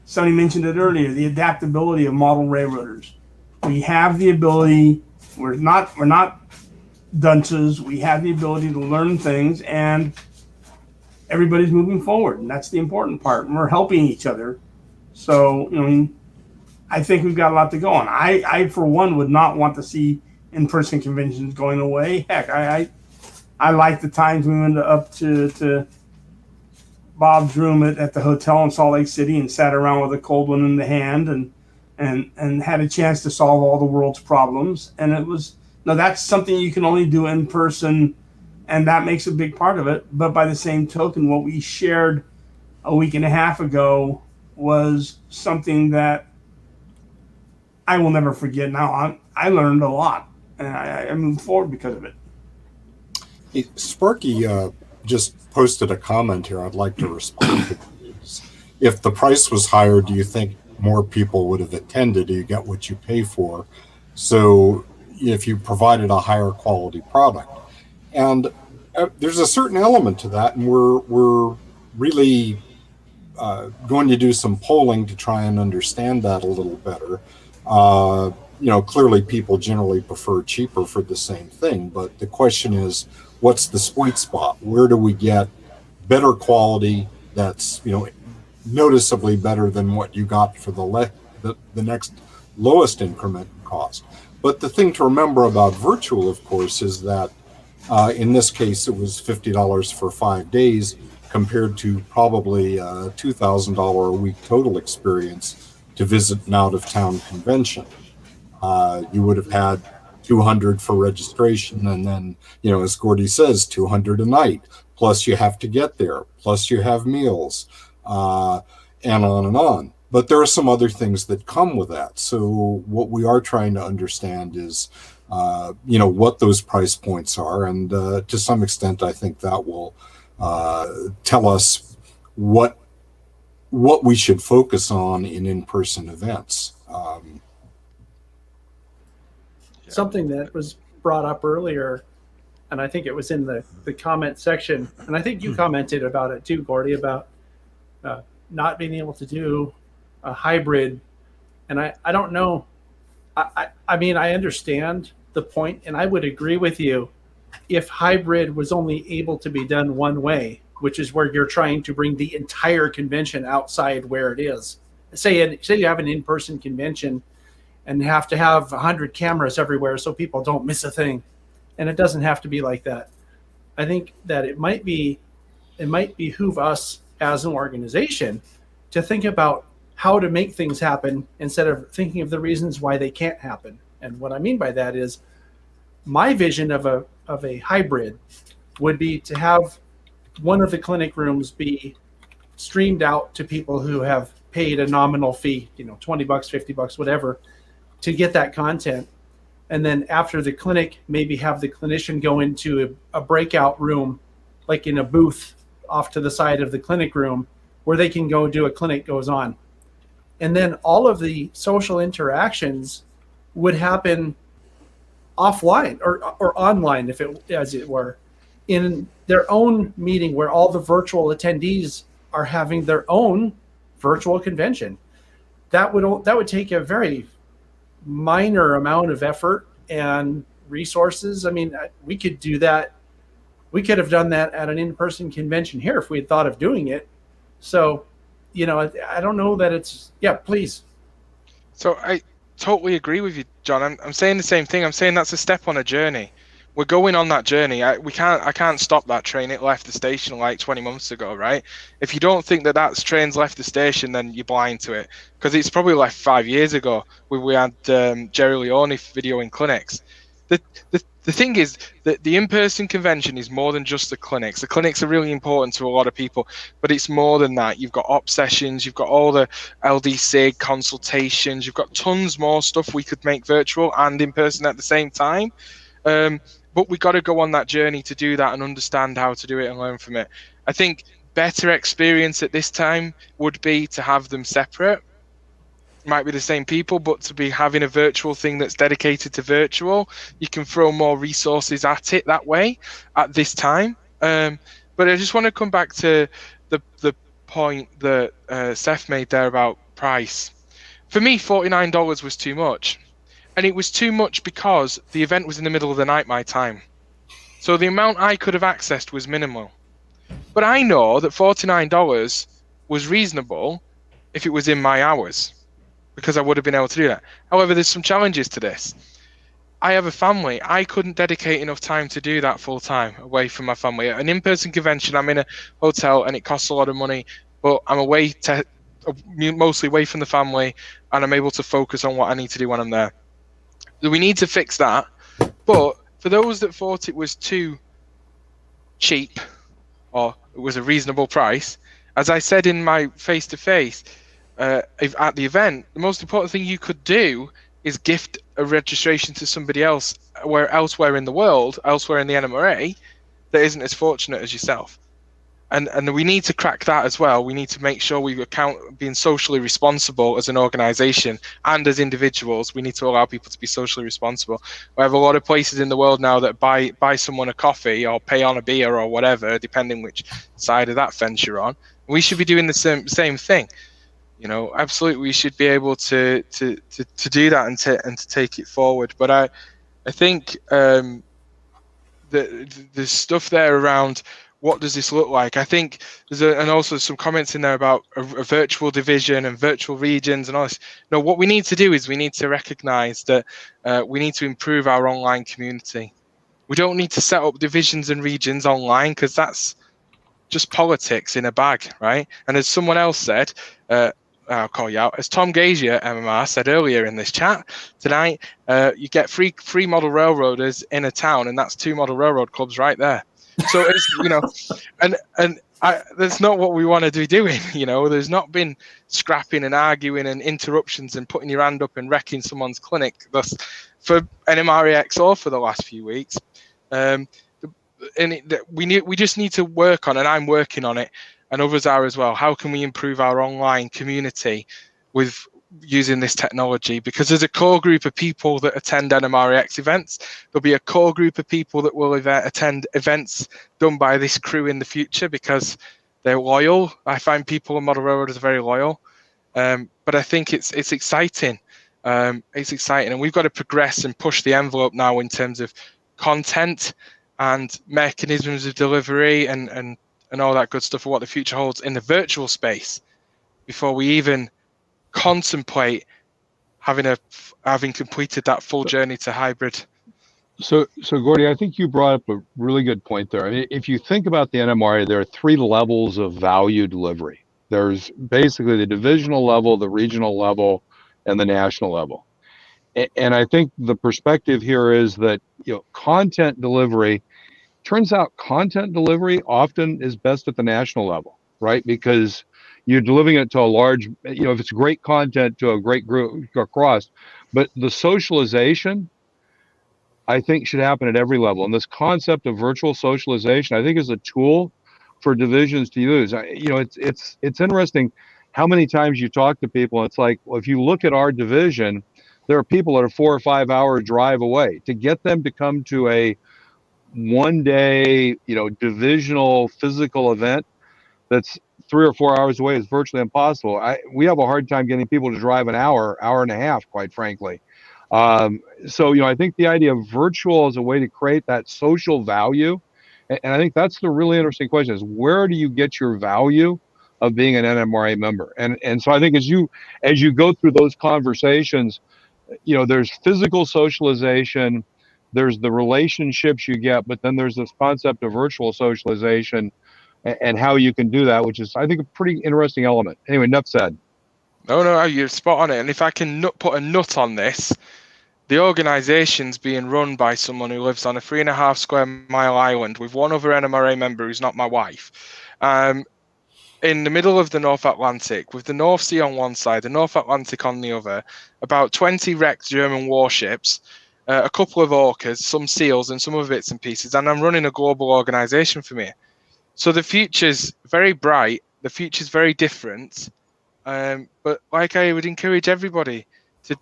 somebody mentioned it earlier, the adaptability of model railroaders. We have the ability, we're not dunces, we have the ability to learn things, and everybody's moving forward, and that's the important part. And we're helping each other. So, I think we've got a lot to go on. I for one, would not want to see in-person conventions going away. Heck, I like the times we went up to Bob's room at the hotel in Salt Lake City and sat around with a cold one in the hand and had a chance to solve all the world's problems. And it was, that's something you can only do in person, and that makes a big part of it. But by the same token, what we shared a week and a half ago was something that I will never forget. Now, I learned a lot, and I moved forward because of it. Hey, Sparky just posted a comment here I'd like to respond to. If the price was higher, do you think more people would have attended? Do you get what you pay for? So if you provided a higher quality product. And there's a certain element to that, and we're really going to do some polling to try and understand that a little better. Clearly people generally prefer cheaper for the same thing, but the question is, what's the sweet spot? Where do we get better quality that's, noticeably better than what you got for the next lowest increment in cost? But the thing to remember about virtual, of course, is that in this case, it was $50 for 5 days compared to probably a $2,000 a week total experience to visit an out-of-town convention. You would have had $200 for registration, and then, as Gordy says, $200 a night. Plus you have to get there. Plus you have meals, and on and on. But there are some other things that come with that. So what we are trying to understand is, what those price points are, and to some extent, I think that will tell us what we should focus on in in-person events. Something that was brought up earlier, and I think it was in the comment section, and I think you commented about it too, Gordy, about not being able to do a hybrid. And I don't know. I mean, I understand the point, and I would agree with you if hybrid was only able to be done one way, which is where you're trying to bring the entire convention outside where it is. Say you have an in-person convention and have to have 100 cameras everywhere so people don't miss a thing. And it doesn't have to be like that. I think that it might behoove us as an organization to think about how to make things happen instead of thinking of the reasons why they can't happen. And what I mean by that is my vision of a hybrid would be to have one of the clinic rooms be streamed out to people who have paid a nominal fee, $20, $50, whatever, to get that content. And then after the clinic, maybe have the clinician go into a breakout room, like in a booth off to the side of the clinic room, where they can go do a clinic goes on. And then all of the social interactions would happen offline or online, if it as it were, in their own meeting where all the virtual attendees are having their own virtual convention. That would take a very minor amount of effort and resources. I mean, we could do that. We could have done that at an in-person convention here if we had thought of doing it. So, I don't know that it's, yeah, please. So I totally agree with you, John. I'm saying the same thing. I'm saying that's a step on a journey. We're going on that journey. I can't stop that train. It left the station like 20 months ago, right? If you don't think that train's left the station, then you're blind to it, because it's probably left 5 years ago when we had Jerry Leone videoing clinics. The thing is that the in-person convention is more than just the clinics. The clinics are really important to a lot of people, but it's more than that. You've got op sessions, you've got all the LDC consultations, you've got tons more stuff we could make virtual and in person at the same time. But we got to go on that journey to do that and understand how to do it and learn from it. I think better experience at this time would be to have them separate. Might be the same people, but to be having a virtual thing that's dedicated to virtual, you can throw more resources at it that way at this time. But I just want to come back to the point that Seth made there about price. For me, $49 was too much. And it was too much because the event was in the middle of the night, my time. So the amount I could have accessed was minimal. But I know that $49 was reasonable if it was in my hours, because I would have been able to do that. However, there's some challenges to this. I have a family. I couldn't dedicate enough time to do that full time away from my family. At an in-person convention, I'm in a hotel and it costs a lot of money, but I'm mostly away from the family, and I'm able to focus on what I need to do when I'm there. We need to fix that. But for those that thought it was too cheap, or it was a reasonable price, as I said in my face-to-face at the event, the most important thing you could do is gift a registration to somebody else elsewhere in the world, elsewhere in the NMRA, that isn't as fortunate as yourself. And we need to crack that as well. We need to make sure we account being socially responsible as an organization and as individuals. We need to allow people to be socially responsible. We have a lot of places in the world now that buy someone a coffee or pay on a beer or whatever, depending which side of that fence you're on. We should be doing the same thing. You know, absolutely, we should be able to do that and to take it forward. But I think the stuff there around what does this look like? I think there's and also some comments in there about a virtual division and virtual regions and all this. No, what we need to do is we need to recognize that we need to improve our online community. We don't need to set up divisions and regions online, because that's just politics in a bag, right? And as someone else said, I'll call you out, as Tom Gazier, MMR, said earlier in this chat tonight, you get free model railroaders in a town, and that's 2 model railroad clubs right there. So it's, you know, and that's not what we want to be doing. You know, there's not been scrapping and arguing and interruptions and putting your hand up and wrecking someone's clinic. That's for NMRA XR for the last few weeks. We just need to work on, and I'm working on it, and others are as well. How can we improve our online community with using this technology? Because there's a core group of people that attend NMRAX events. There'll be a core group of people that will attend events done by this crew in the future because they're loyal. I find people on Model Railroaders are very loyal. But I think it's exciting. It's exciting, and we've got to progress and push the envelope now in terms of content and mechanisms of delivery and all that good stuff for what the future holds in the virtual space before we even contemplate having completed that full journey to hybrid. So Gordy, I think you brought up a really good point there. I mean, if you think about the NMRA, there are 3 levels of value delivery. There's basically the divisional level, the regional level, and the national level. And I think the perspective here is that, you know, content delivery, turns out content delivery often is best at the national level, right? Because you're delivering it to a large, you know, if it's great content to a great group across, but the socialization, I think, should happen at every level. And this concept of virtual socialization, I think, is a tool for divisions to use. You know, it's interesting how many times you talk to people, and it's like, well, if you look at our division, there are people that are 4 or 5 hour drive away. To get them to come to a one-day, you know, divisional physical event that's 3 or 4 hours away is virtually impossible. We have a hard time getting people to drive an hour and a half, quite frankly. So, you know, I think the idea of virtual as a way to create that social value, and I think that's the really interesting question, is where do you get your value of being an NMRA member? And so I think as you go through those conversations, you know, there's physical socialization, there's the relationships you get, but then there's this concept of virtual socialization and how you can do that, which is, I think, a pretty interesting element. Anyway, enough said. No, you're spot on it. And if I can put a nut on this, the organisation's being run by someone who lives on a 3.5 square mile island with one other NMRA member who's not my wife, in the middle of the North Atlantic, with the North Sea on one side, the North Atlantic on the other, about 20 wrecked German warships, a couple of orcas, some seals, and some other bits and pieces. And I'm running a global organisation from here. So the future's very bright. The future's very different. But like I would encourage everybody to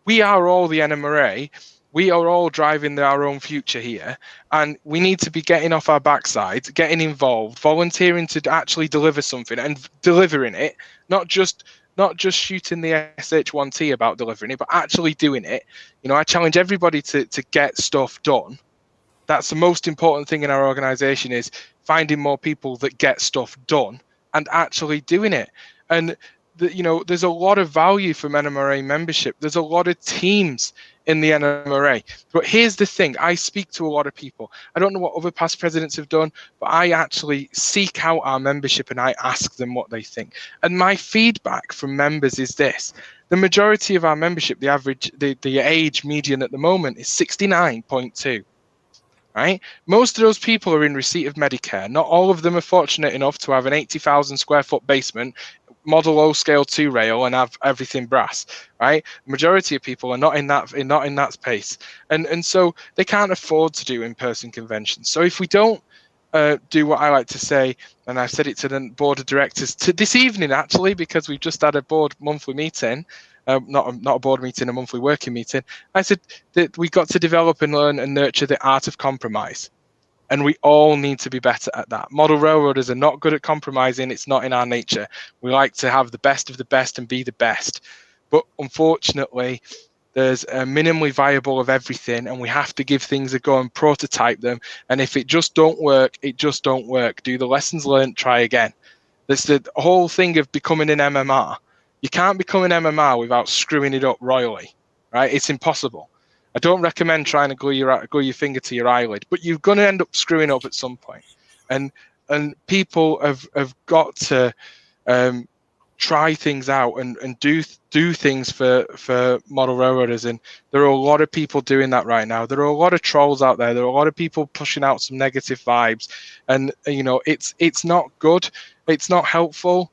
we are all the NMRA. We are all driving our own future here, and we need to be getting off our backsides, getting involved, volunteering to actually deliver something and delivering it, not just shooting the SH1T about delivering it, but actually doing it. You know, I challenge everybody to get stuff done. That's the most important thing in our organization, is finding more people that get stuff done and actually doing it. And there's a lot of value from NMRA membership. There's a lot of teams in the NMRA. But here's the thing. I speak to a lot of people. I don't know what other past presidents have done, but I actually seek out our membership and I ask them what they think. And my feedback from members is this. The majority of our membership, the age median at the moment is 69.2. Right? Most of those people are in receipt of Medicare. Not all of them are fortunate enough to have an 80,000 square foot basement, Model O scale 2 rail, and have everything brass. Right? The majority of people are not in that space, and so they can't afford to do in-person conventions. So if we don't do what I like to say, and I've said it to the board of directors this evening actually, because we've just had a board monthly meeting. Not a board meeting, a monthly working meeting. I said that we got to develop and learn and nurture the art of compromise. And we all need to be better at that. Model railroaders are not good at compromising. It's not in our nature. We like to have the best of the best and be the best. But unfortunately, there's a minimally viable of everything, and we have to give things a go and prototype them. And if it just don't work, it just don't work. Do the lessons learned, try again. That's the whole thing of becoming an MMR. You can't become an MMR without screwing it up royally, right? It's impossible. I don't recommend trying to glue your finger to your eyelid, but you're going to end up screwing up at some point. And people have got to try things out and do things for model railroaders. And there are a lot of people doing that right now. There are a lot of trolls out there. There are a lot of people pushing out some negative vibes, and it's not good. It's not helpful.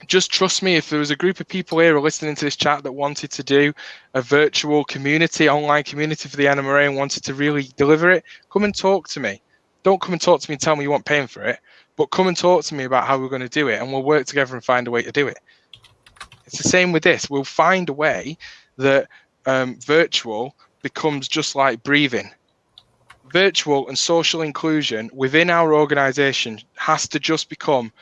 Just trust me, if there was a group of people here listening to this chat that wanted to do a virtual community, online community for the NMRA and wanted to really deliver it, come and talk to me. Don't come and talk to me and tell me you want paying for it, but come and talk to me about how we're going to do it, and we'll work together and find a way to do it. It's the same with this. We'll find a way that virtual becomes just like breathing. Virtual and social inclusion within our organization has to just become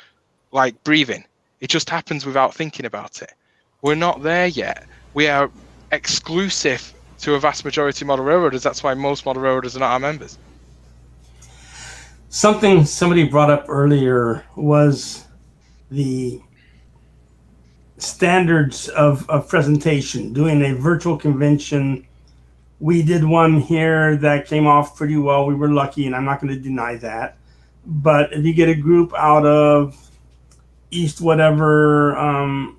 like breathing. It just happens without thinking about it. We're not there yet. We are exclusive to a vast majority of model railroaders. That's why most model railroaders are not our members. Something somebody brought up earlier was the standards of presentation, doing a virtual convention. We did one here that came off pretty well. We were lucky, and I'm not going to deny that. But if you get a group out of East whatever, I'm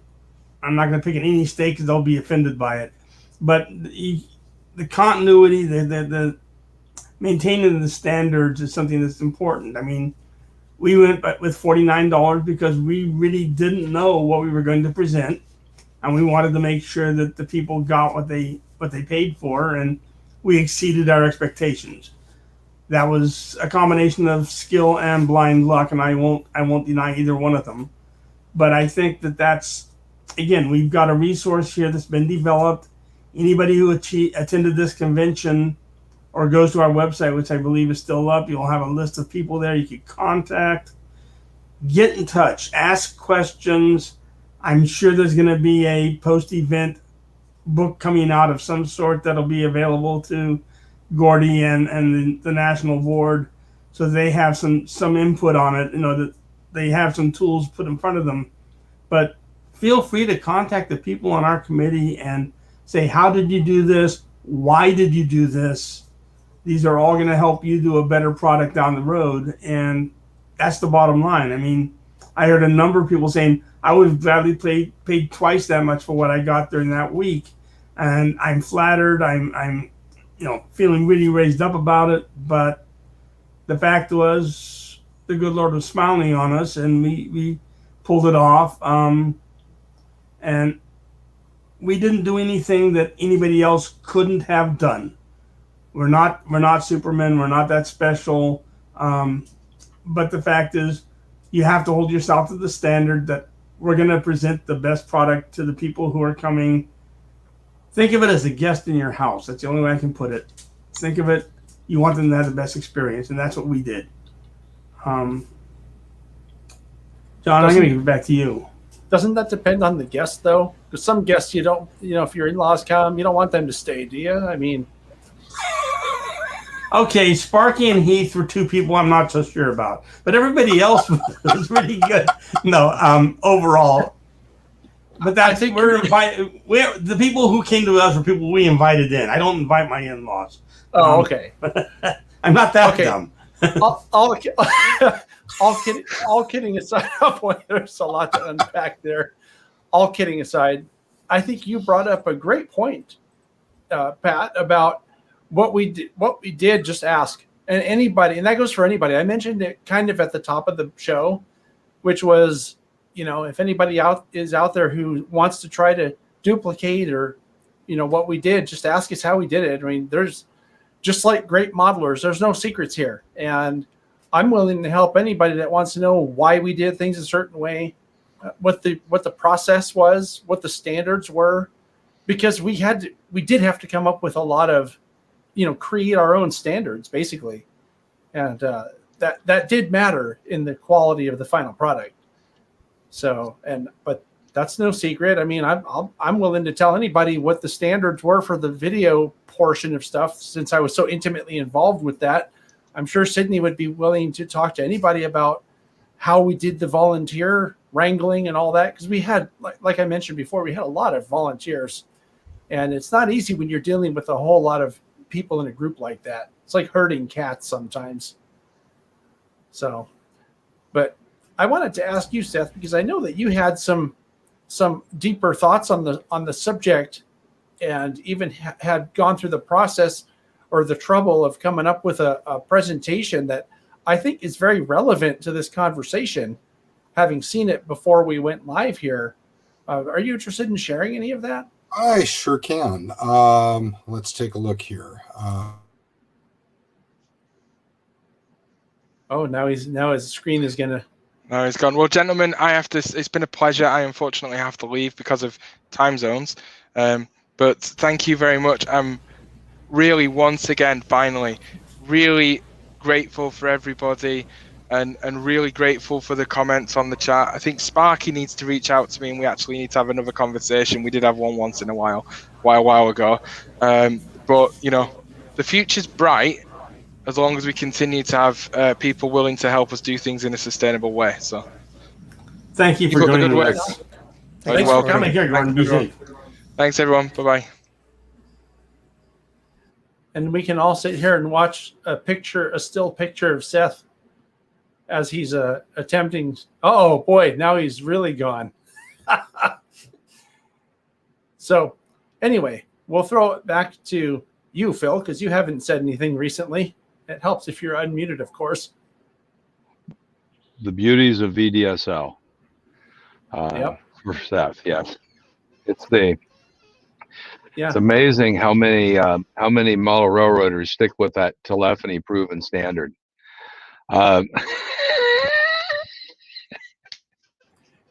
not going to pick any state because they'll be offended by it. But the continuity, the maintaining the standards is something that's important. I mean, we went with $49 because we really didn't know what we were going to present, and we wanted to make sure that the people got what they paid for, and we exceeded our expectations. That was a combination of skill and blind luck, and I won't deny either one of them. But I think that's, again, we've got a resource here that's been developed. Anybody who attended this convention or goes to our website, which I believe is still up, you'll have a list of people there you can contact. Get in touch. Ask questions. I'm sure there's going to be a post-event book coming out of some sort that'll be available to Gordy and the national board, so they have some input on it, that they have some tools put in front of them. But feel free to contact the people on our committee and say, how did you do this? Why did you do this? These are all going to help you do a better product down the road. And that's the bottom line. I mean, I heard a number of people saying, I would have gladly paid twice that much for what I got during that week. And I'm flattered. I'm feeling really raised up about it. But the fact was, the good Lord was smiling on us, and we pulled it off. And we didn't do anything that anybody else couldn't have done. We're not Superman. We're not that special. But the fact is, you have to hold yourself to the standard that we're going to present the best product to the people who are coming. Think of it as a guest in your house. That's the only way I can put it. Think of it, you want them to have the best experience, and that's what we did. John, I'm going to give it back to you. Doesn't that depend on the guest, though? Because some guests, you don't, if your in-laws come, you don't want them to stay, do you? I mean... Okay, Sparky and Heath were two people I'm not so sure about, but everybody else was really good. No, overall, but that's we're invited. The people who came to us were people we invited in. I don't invite my in-laws. Oh, okay. I'm not that dumb. all kidding aside, boy, there's a lot to unpack there. All kidding aside, I think you brought up a great point, Pat, about what we did. Just ask, and anybody, and that goes for anybody. I mentioned it kind of at the top of the show, which was, if anybody is out there who wants to try to duplicate or, what we did, just ask us how we did it. I mean, there's just like great modelers, there's no secrets here, and I'm willing to help anybody that wants to know why we did things a certain way, what the process was, what the standards were, because we did have to come up with a lot of, create our own standards basically. And that did matter in the quality of the final product. So, but that's no secret. I mean, I'm willing to tell anybody what the standards were for the video portion of stuff, since I was so intimately involved with that. I'm sure Sydney would be willing to talk to anybody about how we did the volunteer wrangling and all that. Because we had, like I mentioned before, we had a lot of volunteers, and it's not easy when you're dealing with a whole lot of people in a group like that. It's like herding cats sometimes. So, but I wanted to ask you, Seth, because I know that you had some deeper thoughts on the subject, and even had gone through the process or the trouble of coming up with a presentation that I think is very relevant to this conversation, having seen it before we went live here. Are you interested in sharing any of that? I sure can. Let's take a look here. Now his screen is gonna. No, he's gone. Well, gentlemen, it's been a pleasure. I unfortunately have to leave because of time zones. But thank you very much. I'm really, once again, finally, really grateful for everybody, and really grateful for the comments on the chat. I think Sparky needs to reach out to me, and we actually need to have another conversation. We did have one once in a while ago. But the future's bright as long as we continue to have people willing to help us do things in a sustainable way. So thank you for joining us. Thanks for coming here, Gordon. Be safe. Thanks, everyone. Bye-bye. And we can all sit here and watch a still picture of Seth as he's attempting. Oh boy, now he's really gone. So anyway, we'll throw it back to you, Phil, because you haven't said anything recently. It helps if you're unmuted, of course. The beauties of VDSL. Yep. For Seth, yes. Yeah. It's amazing how many model railroaders stick with that telephony proven standard.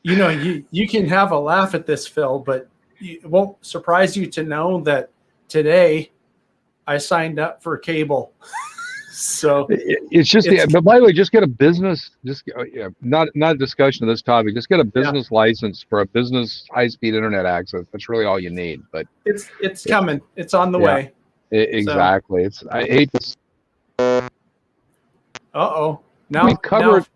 You can have a laugh at this, Phil, but it won't surprise you to know that today I signed up for cable. So but by the way, just get a business, not a discussion of this topic, just get a business license for a business high-speed internet access. That's really all you need. But it's coming. It's on the way. Exactly. So. I hate this. Uh-oh. Now we covered.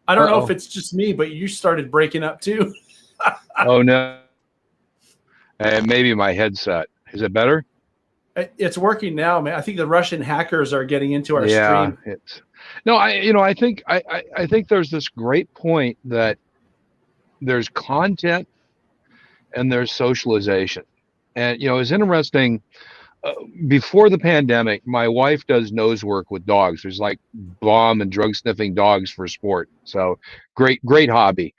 I don't know if it's just me, but you started breaking up too. Oh no. And maybe my headset. Is it better? It's working now, man. I think the Russian hackers are getting into our stream. It's no, I think I think there's this great point that there's content and there's socialization. And it's interesting. Before the pandemic, my wife does nose work with dogs. There's like bomb and drug sniffing dogs for sport. So great hobby.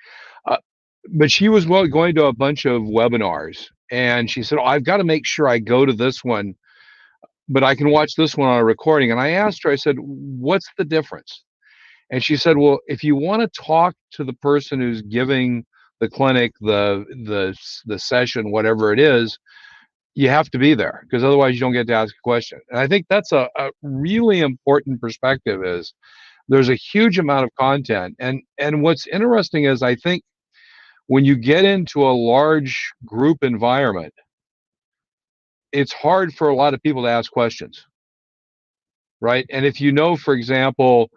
But she was going to a bunch of webinars, and she said, "Oh, I've got to make sure I go to this one, but I can watch this one on a recording." And I asked her, I said, "What's the difference?" And she said, "Well, if you want to talk to the person who's giving the clinic, the session, whatever it is, you have to be there, because otherwise you don't get to ask a question." And I think that's a really important perspective. Is there's a huge amount of content, and what's interesting is, I think when you get into a large group environment, it's hard for a lot of people to ask questions, right? And if for example,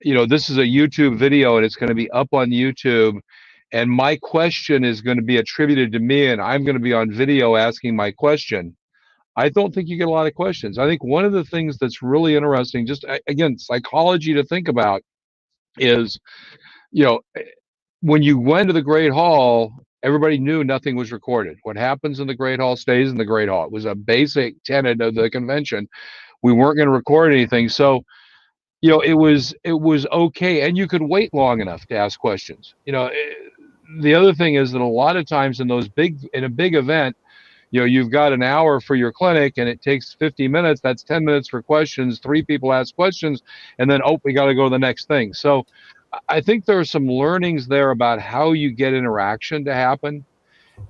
this is a YouTube video and it's going to be up on YouTube, and my question is going to be attributed to me, and I'm going to be on video asking my question, I don't think you get a lot of questions. I think one of the things that's really interesting, just again, psychology to think about, is, when you went to the Great Hall, everybody knew nothing was recorded. What happens in the Great Hall stays in the Great Hall. It was a basic tenet of the convention. We weren't going to record anything. So, it was okay. And you could wait long enough to ask questions. The other thing is that a lot of times in a big event, you've got an hour for your clinic and it takes 50 minutes. That's 10 minutes for questions. 3 people ask questions, and then, we got to go to the next thing. So I think there are some learnings there about how you get interaction to happen,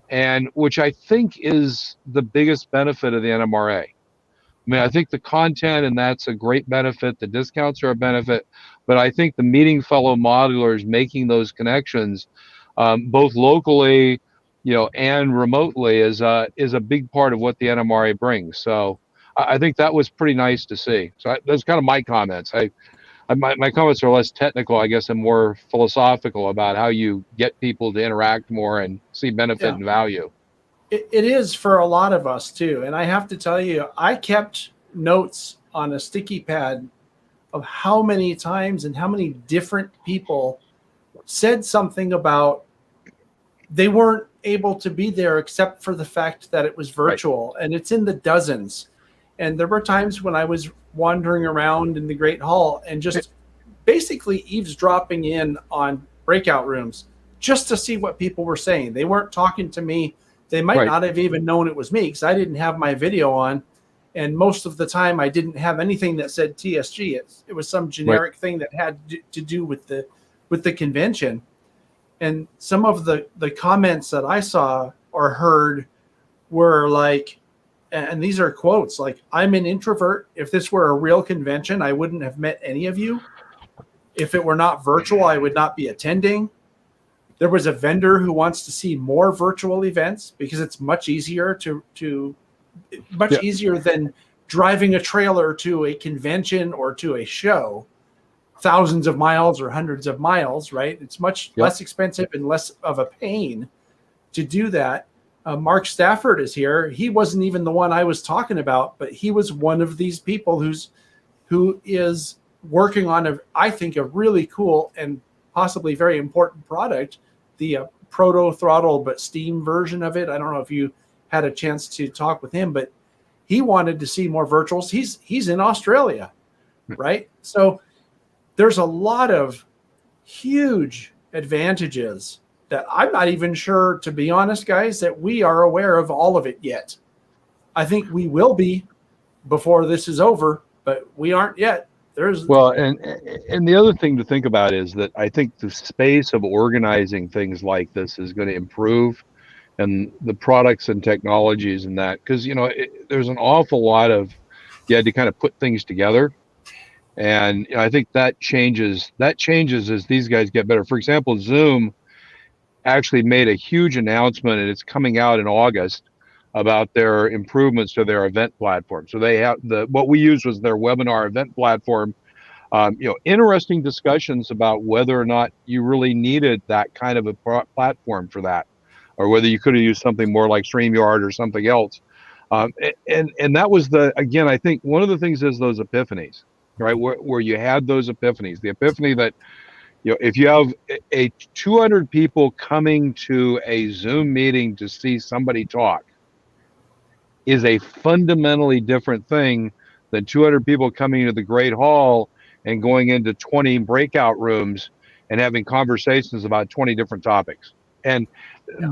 and which I think is the biggest benefit of the NMRA. I mean, I think the content, and that's a great benefit. The discounts are a benefit, but I think the meeting fellow modelers, making those connections, both locally, and remotely, is a big part of what the NMRA brings. So I think that was pretty nice to see. So that's kind of my comments. My comments are less technical, I guess, and more philosophical about how you get people to interact more and see benefit and value. It is for a lot of us too. And I have to tell you, I kept notes on a sticky pad of how many times and how many different people said something about they weren't able to be there except for the fact that it was virtual. Right. And it's in the dozens. And there were times when I was wandering around in the Great Hall and just basically eavesdropping in on breakout rooms just to see what people were saying. They weren't talking to me. They might not have even known it was me, because I didn't have my video on. And most of the time I didn't have anything that said TSG. It was some generic thing that had to do with the convention. And some of the comments that I saw or heard were like, and these are quotes, like, "I'm an introvert. If this were a real convention, I wouldn't have met any of you. If it were not virtual, I would not be attending. There was a vendor who wants to see more virtual events because it's much easier easier than driving a trailer to a convention or to a show, thousands of miles or hundreds of miles, right? It's much less expensive and less of a pain to do that." Mark Stafford is here. He wasn't even the one I was talking about, but he was one of these people who is working on I think a really cool and possibly very important product, the proto throttle but steam version of it. I don't know if you had a chance to talk with him, but he wanted to see more virtuals. He's in Australia, right? So there's a lot of huge advantages that I'm not even sure, to be honest, guys, that we are aware of all of it yet. I think we will be before this is over, but we aren't yet. Well, and the other thing to think about is that I think the space of organizing things like this is going to improve, and the products and technologies and that, because there's an awful lot of, you had to kind of put things together, and I think that changes as these guys get better. For example, Zoom actually made a huge announcement, and it's coming out in August, about their improvements to their event platform. So they have what we used was their webinar event platform. Interesting discussions about whether or not you really needed that kind of a platform for that, or whether you could have used something more like StreamYard or something else. And that was again, I think one of the things is those epiphanies, right? Where you had those epiphanies, the epiphany that, if you have a 200 people coming to a Zoom meeting to see somebody talk is a fundamentally different thing than 200 people coming to the Great Hall and going into 20 breakout rooms and having conversations about 20 different topics. And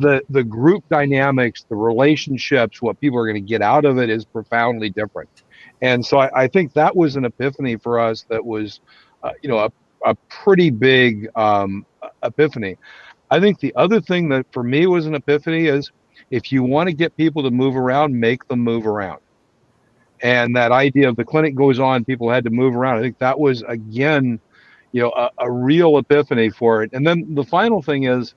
the group dynamics, the relationships, what people are going to get out of it is profoundly different. And so I think that was an epiphany for us that was, a pretty big epiphany. I think the other thing that for me was an epiphany is if you want to get people to move around, make them move around. And that idea of the clinic goes on, people had to move around. I think that was, again, a real epiphany for it. And then the final thing is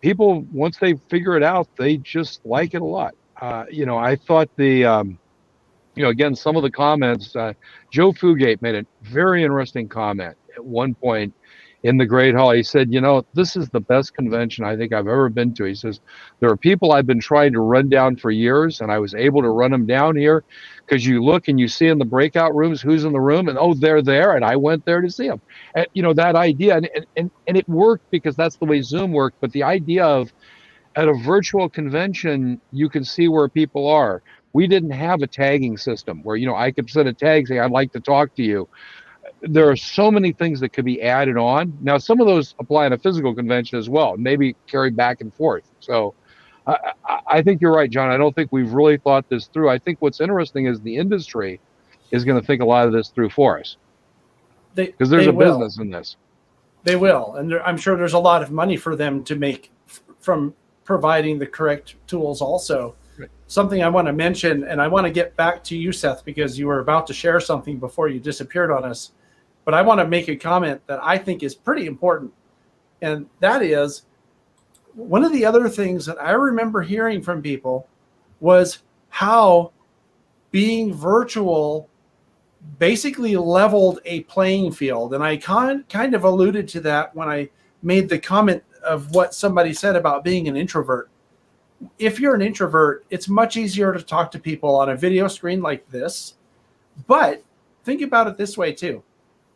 people, once they figure it out, they just like it a lot. I thought again, some of the comments, Joe Fugate made a very interesting comment at one point in the Great Hall. He said, this is the best convention I think I've ever been to. He says, there are people I've been trying to run down for years, and I was able to run them down here because you look and you see in the breakout rooms who's in the room, and oh, they're there, and I went there to see them. And, that idea, and it worked because that's the way Zoom worked, but the idea of at a virtual convention, you can see where people are. We didn't have a tagging system where, I could send a tag saying, I'd like to talk to you. There are so many things that could be added on. Now, some of those apply in a physical convention as well, maybe carried back and forth. So I think you're right, John. I don't think we've really thought this through. I think what's interesting is the industry is going to think a lot of this through for us. Because there's a business in this. They will. And I'm sure there's a lot of money for them to make from providing the correct tools also. Something I want to mention, and I want to get back to you, Seth, because you were about to share something before you disappeared on us. But I want to make a comment that I think is pretty important. And that is, one of the other things that I remember hearing from people was how being virtual basically leveled a playing field. And I kind of alluded to that when I made the comment of what somebody said about being an introvert. If you're an introvert, it's much easier to talk to people on a video screen like this. But think about it this way too.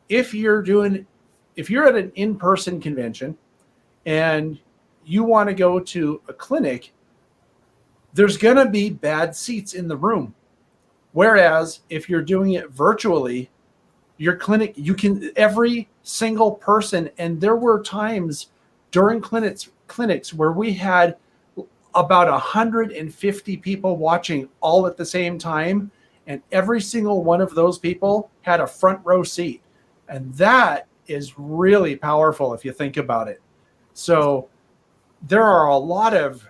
If you're at an in-person convention and you want to go to a clinic, there's going to be bad seats in the room. Whereas if you're doing it virtually, your clinic, every single person, and there were times during clinics where we had about 150 people watching all at the same time, and every single one of those people had a front row seat. And that is really powerful if you think about it. So there are a lot of,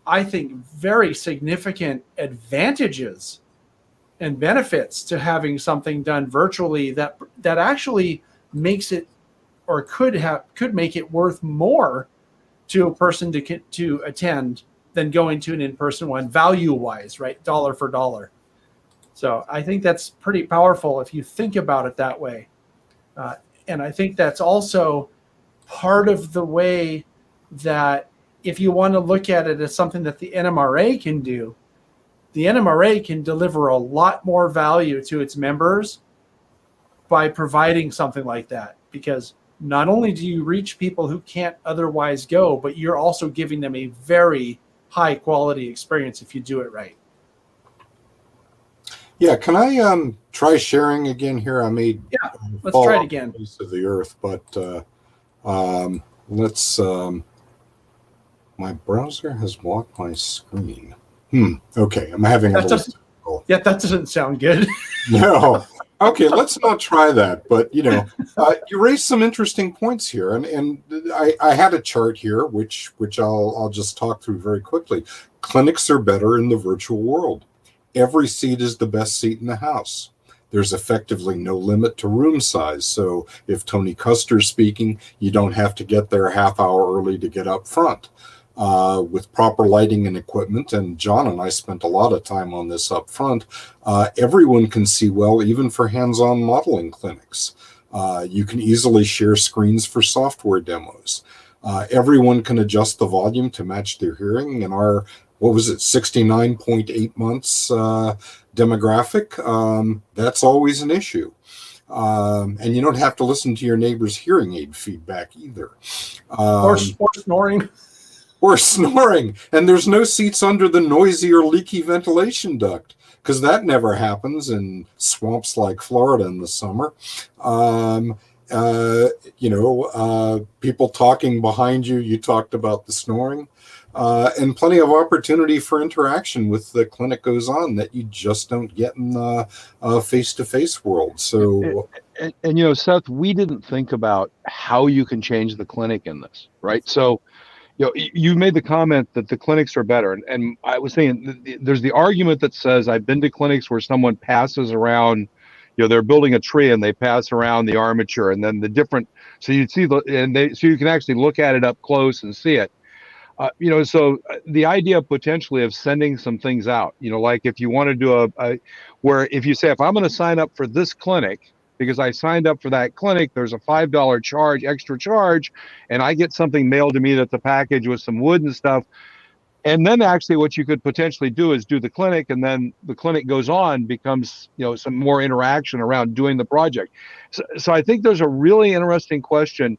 I think, very significant advantages and benefits to having something done virtually that actually makes it, or could make it worth more to a person to attend than going to an in-person one, value-wise, right? Dollar for dollar. So I think that's pretty powerful if you think about it that way. And I think that's also part of the way that if you want to look at it as something that the NMRA can do, the NMRA can deliver a lot more value to its members by providing something like that. Because not only do you reach people who can't otherwise go, but you're also giving them a very high quality experience if you do it right. Yeah, can I try sharing again here? I made let's try it again. Piece of the earth, but let's. My browser has blocked my screen. Okay, I'm having a little. That doesn't sound good. No. Okay, let's not try that. But you raised some interesting points here, and I had a chart here, which I'll just talk through very quickly. Clinics are better in the virtual world. Every seat is the best seat in the house. There's effectively no limit to room size. So if Tony Custer's speaking, you don't have to get there a half hour early to get up front. With proper lighting and equipment, and John and I spent a lot of time on this up front, everyone can see well, even for hands-on modeling clinics. You can easily share screens for software demos. Everyone can adjust the volume to match their hearing. And our, what was it, 69.8 months demographic, that's always an issue. And you don't have to listen to your neighbor's hearing aid feedback either. Or snoring. Or snoring. And there's no seats under the noisy or leaky ventilation duct, because that never happens in swamps like Florida in the summer. People talking behind you. You talked about the snoring. And plenty of opportunity for interaction with the clinic goes on that you just don't get in the face-to-face world. So, and Seth, we didn't think about how you can change the clinic in this, right? So, you made the comment that the clinics are better, and I was saying there's the argument that says I've been to clinics where someone passes around. They're building a tree and they pass around the armature, and then the different. So you see so you can actually look at it up close and see it. So the idea potentially of sending some things out, like if you want to do where if you say, if I'm going to sign up for this clinic, because I signed up for that clinic, there's a $5 extra charge, and I get something mailed to me that's a package with some wood and stuff. And then actually what you could potentially do is do the clinic, and then the clinic goes on, becomes, some more interaction around doing the project. So I think there's a really interesting question.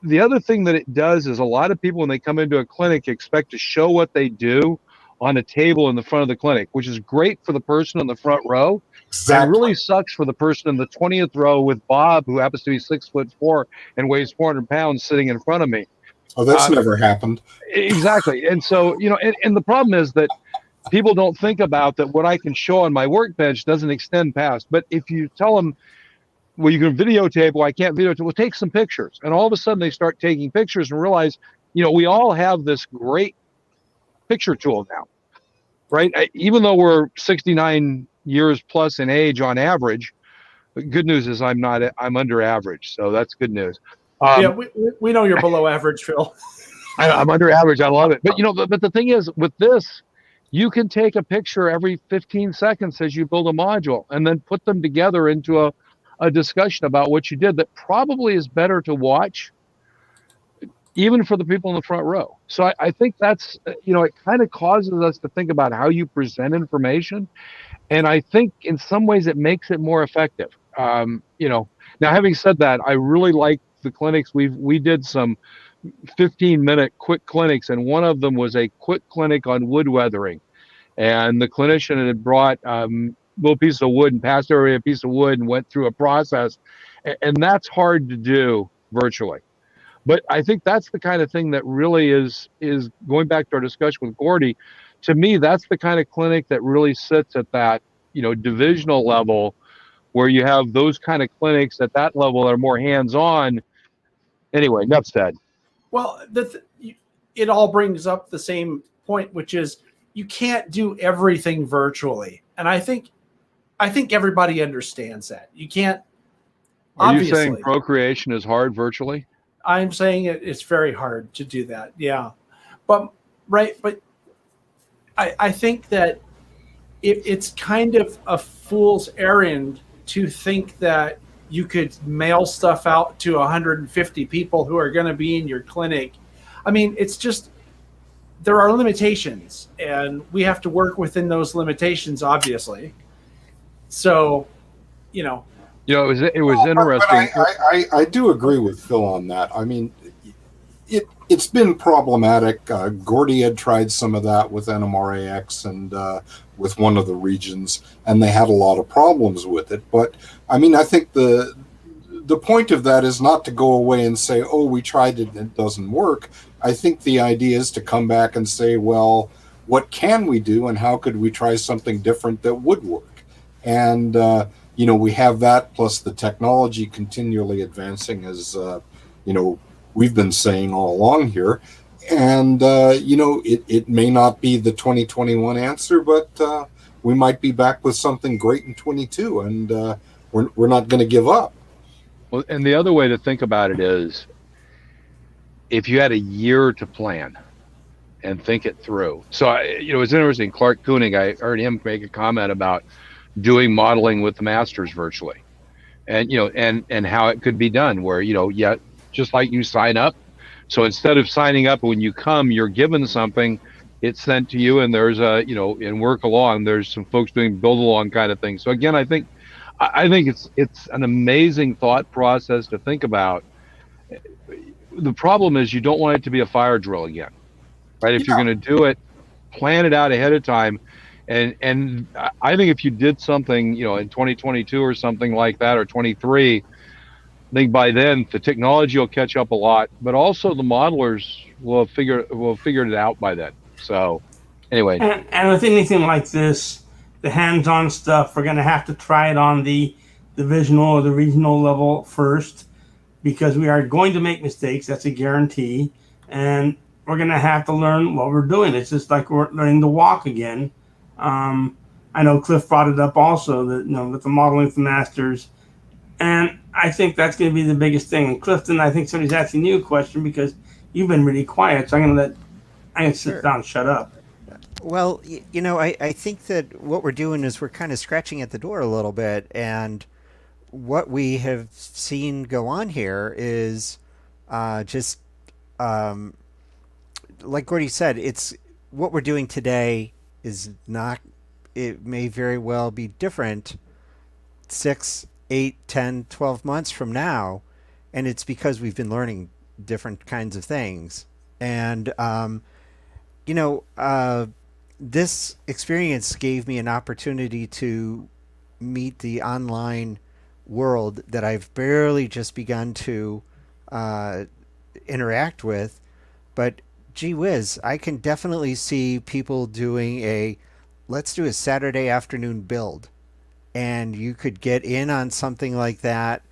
The other thing that it does is a lot of people, when they come into a clinic, expect to show what they do on a table in the front of the clinic, which is great for the person in the front row. exactly. And really sucks for the person in the 20th row with Bob, who happens to be 6'4" and weighs 400 pounds, sitting in front of me. Oh, that's never happened. Exactly. And so, and the problem is that people don't think about that what I can show on my workbench doesn't extend past. But if you tell them, well, you can videotape, well, I can't videotape, well, take some pictures. And all of a sudden they start taking pictures and realize, we all have this great picture tool now, right? Even though we're 69 years plus in age on average, the good news is I'm under average. So that's good news. Yeah, we know you're below average, Phil. I'm under average. I love it. But, but the thing is, with this, you can take a picture every 15 seconds as you build a module and then put them together into a discussion about what you did that probably is better to watch, even for the people in the front row. So I think that's, it kind of causes us to think about how you present information. And I think in some ways it makes it more effective. Now, having said that, I really like the clinics. We did some 15-minute quick clinics, and one of them was a quick clinic on wood weathering. And the clinician had brought little piece of wood and passed over a piece of wood and went through a process. And that's hard to do virtually. But I think that's the kind of thing that really is going back to our discussion with Gordy. To me, that's the kind of clinic that really sits at that, divisional level, where you have those kind of clinics at that level that are more hands-on. Anyway, enough said. Well, it all brings up the same point, which is you can't do everything virtually. And I think everybody understands that. You can't. Are you saying procreation is hard virtually? I'm saying it's very hard to do that. Yeah. But I think that it's kind of a fool's errand to think that you could mail stuff out to 150 people who are going to be in your clinic. I mean, it's just, there are limitations, and we have to work within those limitations, obviously. So, it was interesting. I do agree with Phil on that. I mean, it's been problematic. Gordy had tried some of that with NMRAX and with one of the regions, and they had a lot of problems with it. But I mean, I think the point of that is not to go away and say, oh, we tried it and it doesn't work. I think the idea is to come back and say, well, what can we do, and how could we try something different that would work? And we have that, plus the technology continually advancing, as we've been saying all along here. And it may not be the 2021 answer, but we might be back with something great in 22, and we're not going to give up. Well, and the other way to think about it is, if you had a year to plan and think it through. So it's interesting. Clark Koenig, I heard him make a comment about doing modeling with the masters virtually, and and how it could be done, where just like you sign up So instead of signing up, when you come, you're given something, it's sent to you, and there's a, in Work Along, there's some folks doing build along kind of thing. So again, I think it's an amazing thought process to think about. The problem is you don't want it to be a fire drill again, right? If you're going to do it, plan it out ahead of time. And I think if you did something, in 2022 or something like that, or 23, I think by then the technology will catch up a lot, but also the modelers will have figured it out by then. So anyway. And with anything like this, the hands-on stuff, we're going to have to try it on the divisional or the regional level first, because we are going to make mistakes. That's a guarantee. And we're going to have to learn what we're doing. It's just like we're learning to walk again. I know Cliff brought it up also, that with the modeling with the masters. And I think that's going to be the biggest thing. And Clifton, I think somebody's asking you a question because you've been really quiet. So I'm going to sit down and shut up. Well, I think that what we're doing is we're kind of scratching at the door a little bit, and what we have seen go on here is just like Gordy said, it's what we're doing today is not, it may very well be different 6, 8, 10, 12 months from now, and it's because we've been learning different kinds of things. And this experience gave me an opportunity to meet the online world that I've barely just begun to interact with. But gee whiz, I can definitely see people doing let's do a Saturday afternoon build. And you could get in on something like that.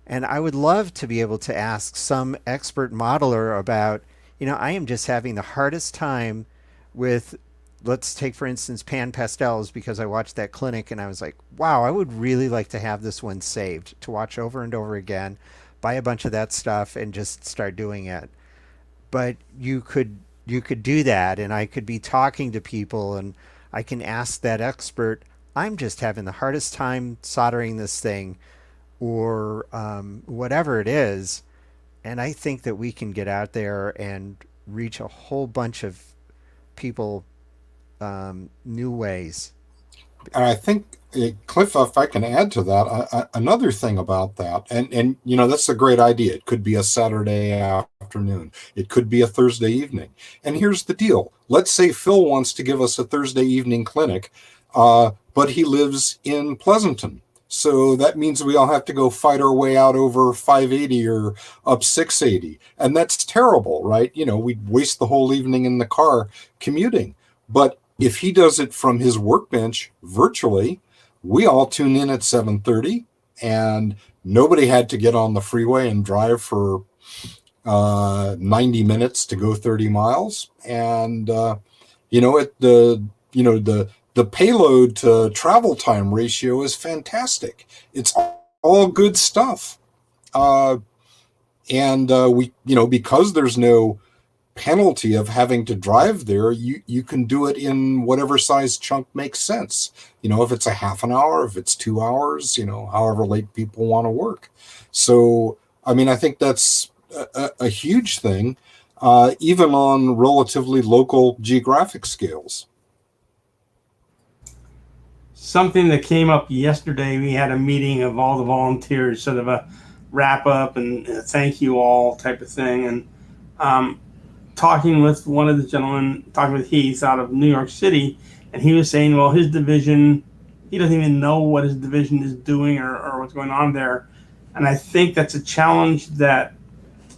And I would love to be able to ask some expert modeler about, I am just having the hardest time with, let's take, for instance, pan pastels, because I watched that clinic and I was like, wow, I would really like to have this one saved to watch over and over again, buy a bunch of that stuff and just start doing it. But you could do that, and I could be talking to people and I can ask that expert, I'm just having the hardest time soldering this thing, or whatever it is. And I think that we can get out there and reach a whole bunch of people new ways. And I think, Cliff, if I can add to that, another thing about that, and that's a great idea. It could be a Saturday afternoon. It could be a Thursday evening. And here's the deal. Let's say Phil wants to give us a Thursday evening clinic, but he lives in Pleasanton. So that means we all have to go fight our way out over 580 or up 680. And that's terrible, right? We'd waste the whole evening in the car commuting. But if he does it from his workbench virtually, we all tune in at 7:30, and nobody had to get on the freeway and drive for 90 minutes to go 30 miles. And the payload to travel time ratio is fantastic. It's all good stuff. Because there's no penalty of having to drive there, you can do it in whatever size chunk makes sense. If it's a half an hour, if it's 2 hours, however late people want to work. So, I think that's a huge thing, even on relatively local geographic scales. Something that came up yesterday, we had a meeting of all the volunteers, sort of a wrap up and thank you all type of thing. And talking with one of the gentlemen, talking with Heath out of New York City, and he was saying, well, his division, he doesn't even know what his division is doing or what's going on there. And I think that's a challenge that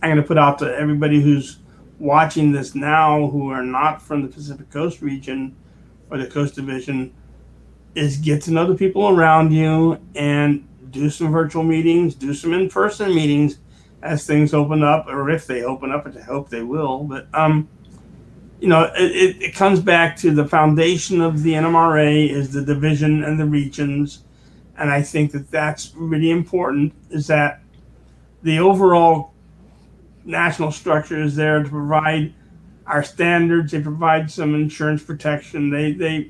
I'm going to put out to everybody who's watching this now, who are not from the Pacific Coast region or the Coast Division, is get to know the people around you and do some virtual meetings, do some in-person meetings as things open up, or if they open up, which I hope they will. But it comes back to the foundation of the NMRA is the division and the regions, and I think that that's really important. Is that the overall national structure is there to provide our standards. They provide some insurance protection. They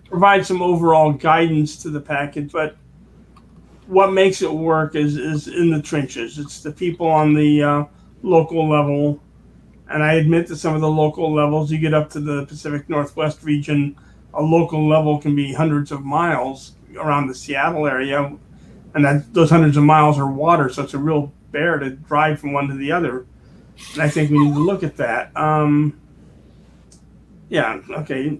provide some overall guidance to the package, but what makes it work is in the trenches. It's the people on the local level And I admit that some of the local levels, you get up to the Pacific Northwest region, a local level can be hundreds of miles around the Seattle area, and those hundreds of miles are water, so it's a real bear to drive from one to the other. And I think we need to look at that. Yeah, okay.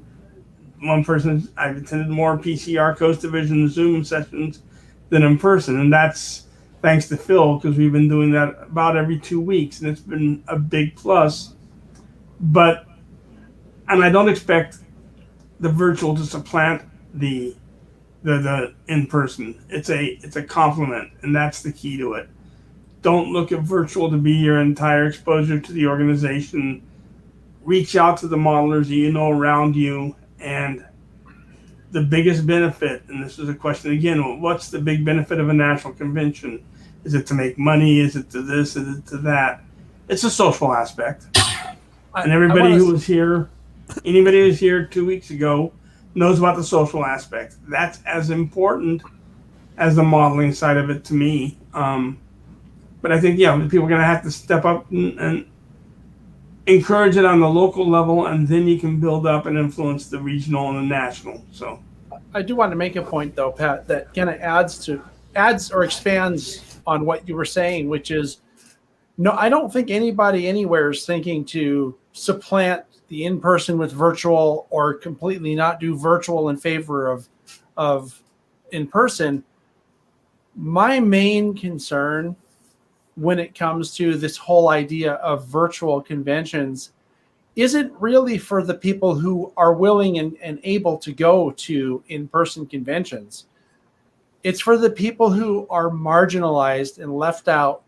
One person, I've attended more PCR Coast Division Zoom sessions than in person, and that's thanks to Phil, because we've been doing that about every 2 weeks, and it's been a big plus. But, and I don't expect the virtual to supplant the in person. It's a complement, and that's the key to it. Don't look at virtual to be your entire exposure to the organization. Reach out to the modelers that you know around you, and the biggest benefit, and this is a question again, what's the big benefit of a national convention? Is it to make money? Is it to this? Is it to that? It's a social aspect. And everybody who was here, anybody who was here 2 weeks ago knows about the social aspect. That's as important as the modeling side of it to me. But I think, yeah, people are going to have to step up and encourage it on the local level, and then you can build up and influence the regional and the national. So I do want to make a point, though, Pat, that kind of adds or expands on what you were saying, which is, no, I don't think anybody anywhere is thinking to supplant the in-person with virtual or completely not do virtual in favor of in-person. My main concern when it comes to this whole idea of virtual conventions isn't really for the people who are willing and able to go to in-person conventions. It's for the people who are marginalized and left out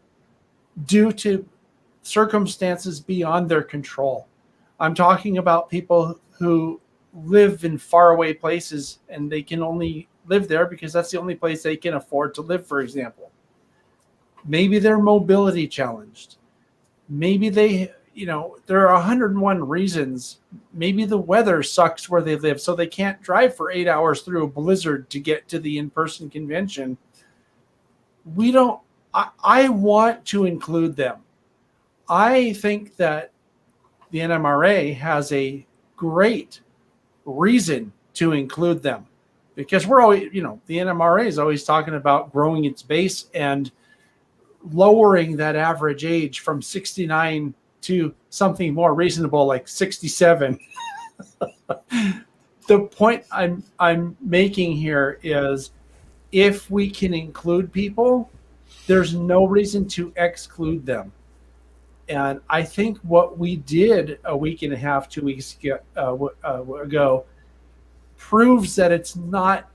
due to circumstances beyond their control. I'm talking about people who live in faraway places and they can only live there because that's the only place they can afford to live, for example. Maybe they're mobility challenged. Maybe there are 101 reasons. Maybe the weather sucks where they live, so they can't drive for 8 hours through a blizzard to get to the in-person convention. I want to include them. I think that the NMRA has a great reason to include them because we're always, the NMRA is always talking about growing its base and lowering that average age from 69 to something more reasonable like 67. The point I'm making here is if we can include people, there's no reason to exclude them. And I think what we did a week and a half, 2 weeks ago proves that it's not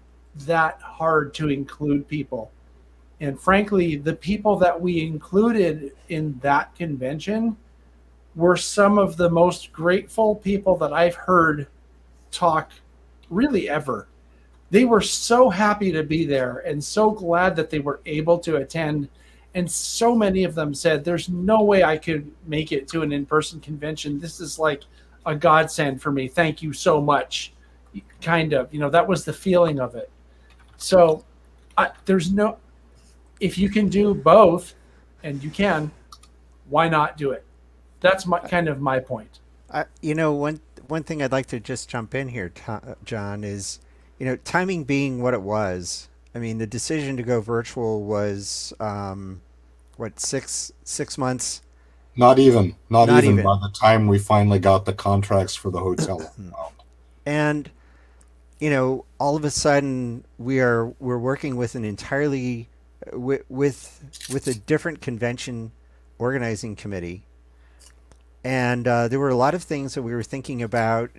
that hard to include people. And frankly, the people that we included in that convention were some of the most grateful people that I've heard talk really ever. They were so happy to be there and so glad that they were able to attend. And so many of them said, there's no way I could make it to an in-person convention. This is like a godsend for me. Thank you so much. Kind of, that was the feeling of it. So if you can do both, and you can, why not do it? That's my point. One thing I'd like to just jump in here, John, is, timing being what it was. I mean, the decision to go virtual was, 6 months? Not even by the time we finally got the contracts for the hotel. And, all of a sudden we're working with an entirely with a different convention organizing committee. And there were a lot of things that we were thinking about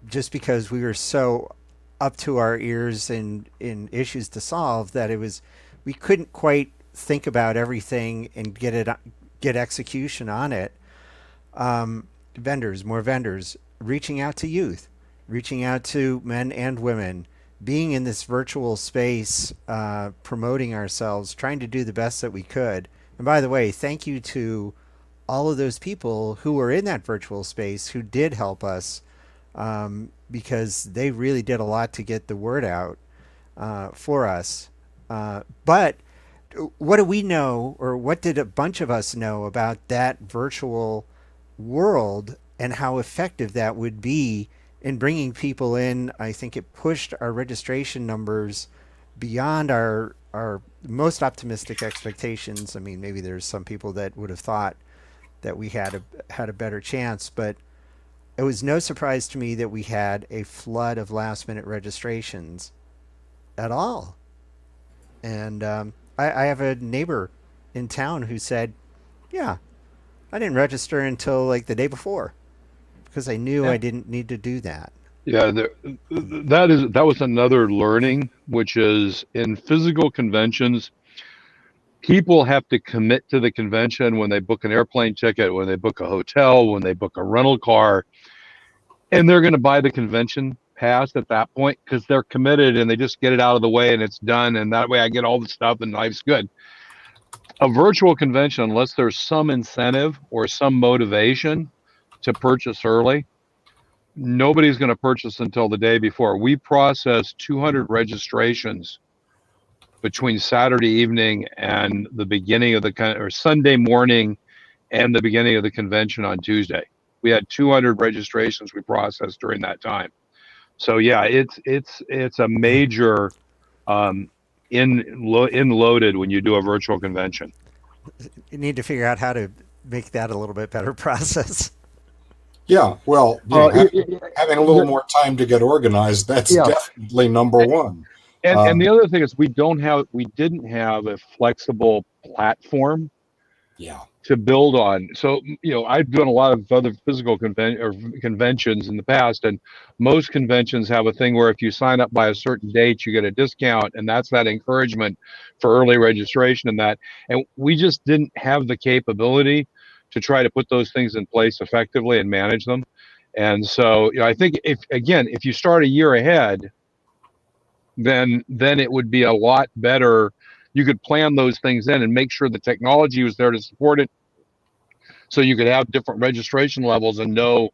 just because we were so up to our ears in issues to solve that we couldn't quite think about everything and get execution on it. More vendors, reaching out to youth, reaching out to men and women, being in this virtual space, promoting ourselves, trying to do the best that we could. And by the way, thank you to all of those people who were in that virtual space who did help us, because they really did a lot to get the word out for us. But what do we know, or what did a bunch of us know about that virtual world and how effective that would be in bringing people in. I think it pushed our registration numbers beyond our most optimistic expectations. I mean, maybe there's some people that would have thought that we had a better chance, but it was no surprise to me that we had a flood of last minute registrations at all. And I have a neighbor in town who said, yeah, I didn't register until like the day before because I knew I didn't need to do that. Yeah, that was another learning, which is in physical conventions, people have to commit to the convention when they book an airplane ticket, when they book a hotel, when they book a rental car, and they're going to buy the convention pass at that point because they're committed and they just get it out of the way and it's done. And that way I get all the stuff and life's good. A virtual convention, unless there's some incentive or some motivation to purchase early, nobody's going to purchase until the day before. We processed 200 registrations between Saturday evening and the beginning of or Sunday morning and the beginning of the convention on Tuesday. We had 200 registrations we processed during that time. So yeah, it's a major loaded when you do a virtual convention. You need to figure out how to make that a little bit better process. Yeah, well, having a little more time to get organized, that's definitely number one. And the other thing is we didn't have a flexible platform to build on. So, I've done a lot of other physical conventions in the past, and most conventions have a thing where if you sign up by a certain date, you get a discount, and that's that encouragement for early registration and that. And we just didn't have the capability to try to put those things in place effectively and manage them. And so, I think if you start a year ahead, then it would be a lot better. You could plan those things in and make sure the technology was there to support it, so you could have different registration levels and know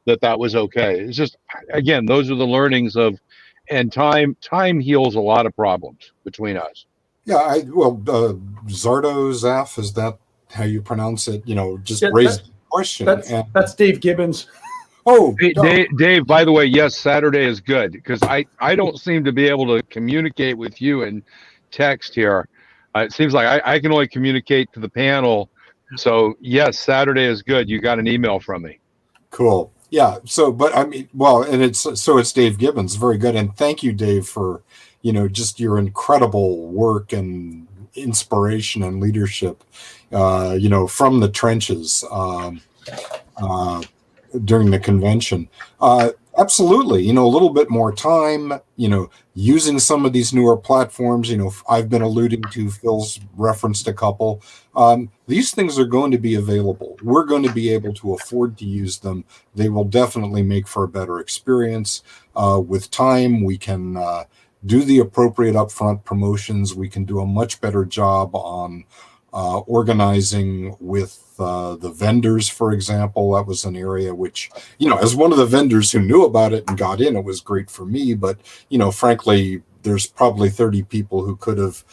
that was okay. It's just, again, those are the learnings of, and time heals a lot of problems between us. Yeah, Zardo Zaf, is that how you pronounce it? Raise the question. That's Dave Gibbons. Oh, Dave, by the way, yes, Saturday is good because I don't seem to be able to communicate with you in text here. It seems like I can only communicate to the panel. So yes, Saturday is good. You got an email from me. Cool. Yeah. So, but I mean, and it's Dave Gibbons. Very good. And thank you, Dave, for, just your incredible work and inspiration and leadership, from the trenches, during the convention. Absolutely. A little bit more time, using some of these newer platforms. I've been alluding to, Phil's referenced a couple. These things are going to be available. We're going to be able to afford to use them. They will definitely make for a better experience. With time, we can do the appropriate upfront promotions. We can do a much better job on organizing with the vendors, for example. That was an area which, as one of the vendors who knew about it and got in, it was great for me. But, frankly, there's probably 30 people who could have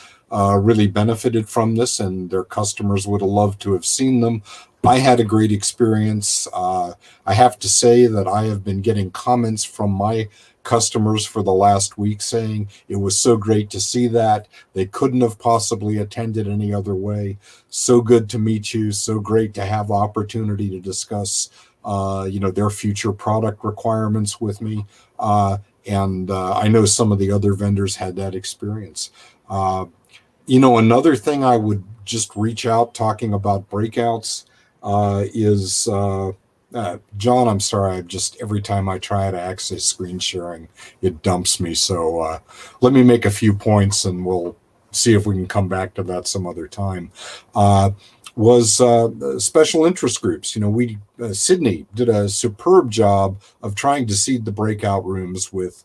really benefited from this, and their customers would have loved to have seen them. I had a great experience. I have to say that I have been getting comments from my customers for the last week saying it was so great to see that. They couldn't have possibly attended any other way. So good to meet you. So great to have the opportunity to discuss, their future product requirements with me. And I know some of the other vendors had that experience. Another thing I would just reach out talking about breakouts is John, I'm sorry. Every time I try to access screen sharing, it dumps me. So let me make a few points and we'll see if we can come back to that some other time. Special interest groups. Sydney did a superb job of trying to seed the breakout rooms with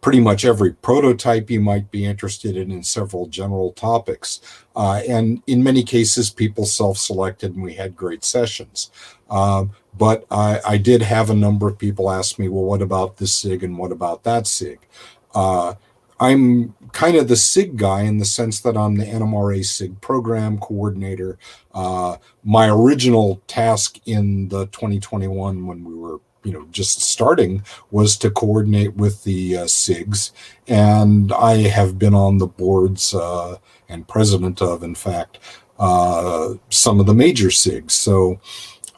pretty much every prototype you might be interested in several general topics. And in many cases, people self-selected and we had great sessions. But I did have a number of people ask me, well, what about this SIG and what about that SIG? I'm kind of the SIG guy in the sense that I'm the NMRA SIG program coordinator. My original task in the 2021, when we were just starting, was to coordinate with the SIGs, and I have been on the boards and president of, in fact, some of the major SIGs. So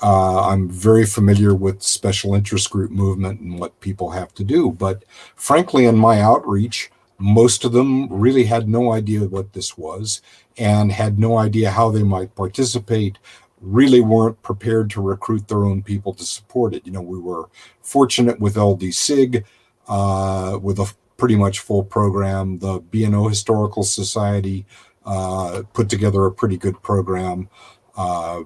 I'm very familiar with special interest group movement and what people have to do. But frankly, in my outreach, most of them really had no idea what this was and had no idea how they might participate, really weren't prepared to recruit their own people to support it. We were fortunate with LD-SIG, with a pretty much full program. The B&O Historical Society put together a pretty good program. A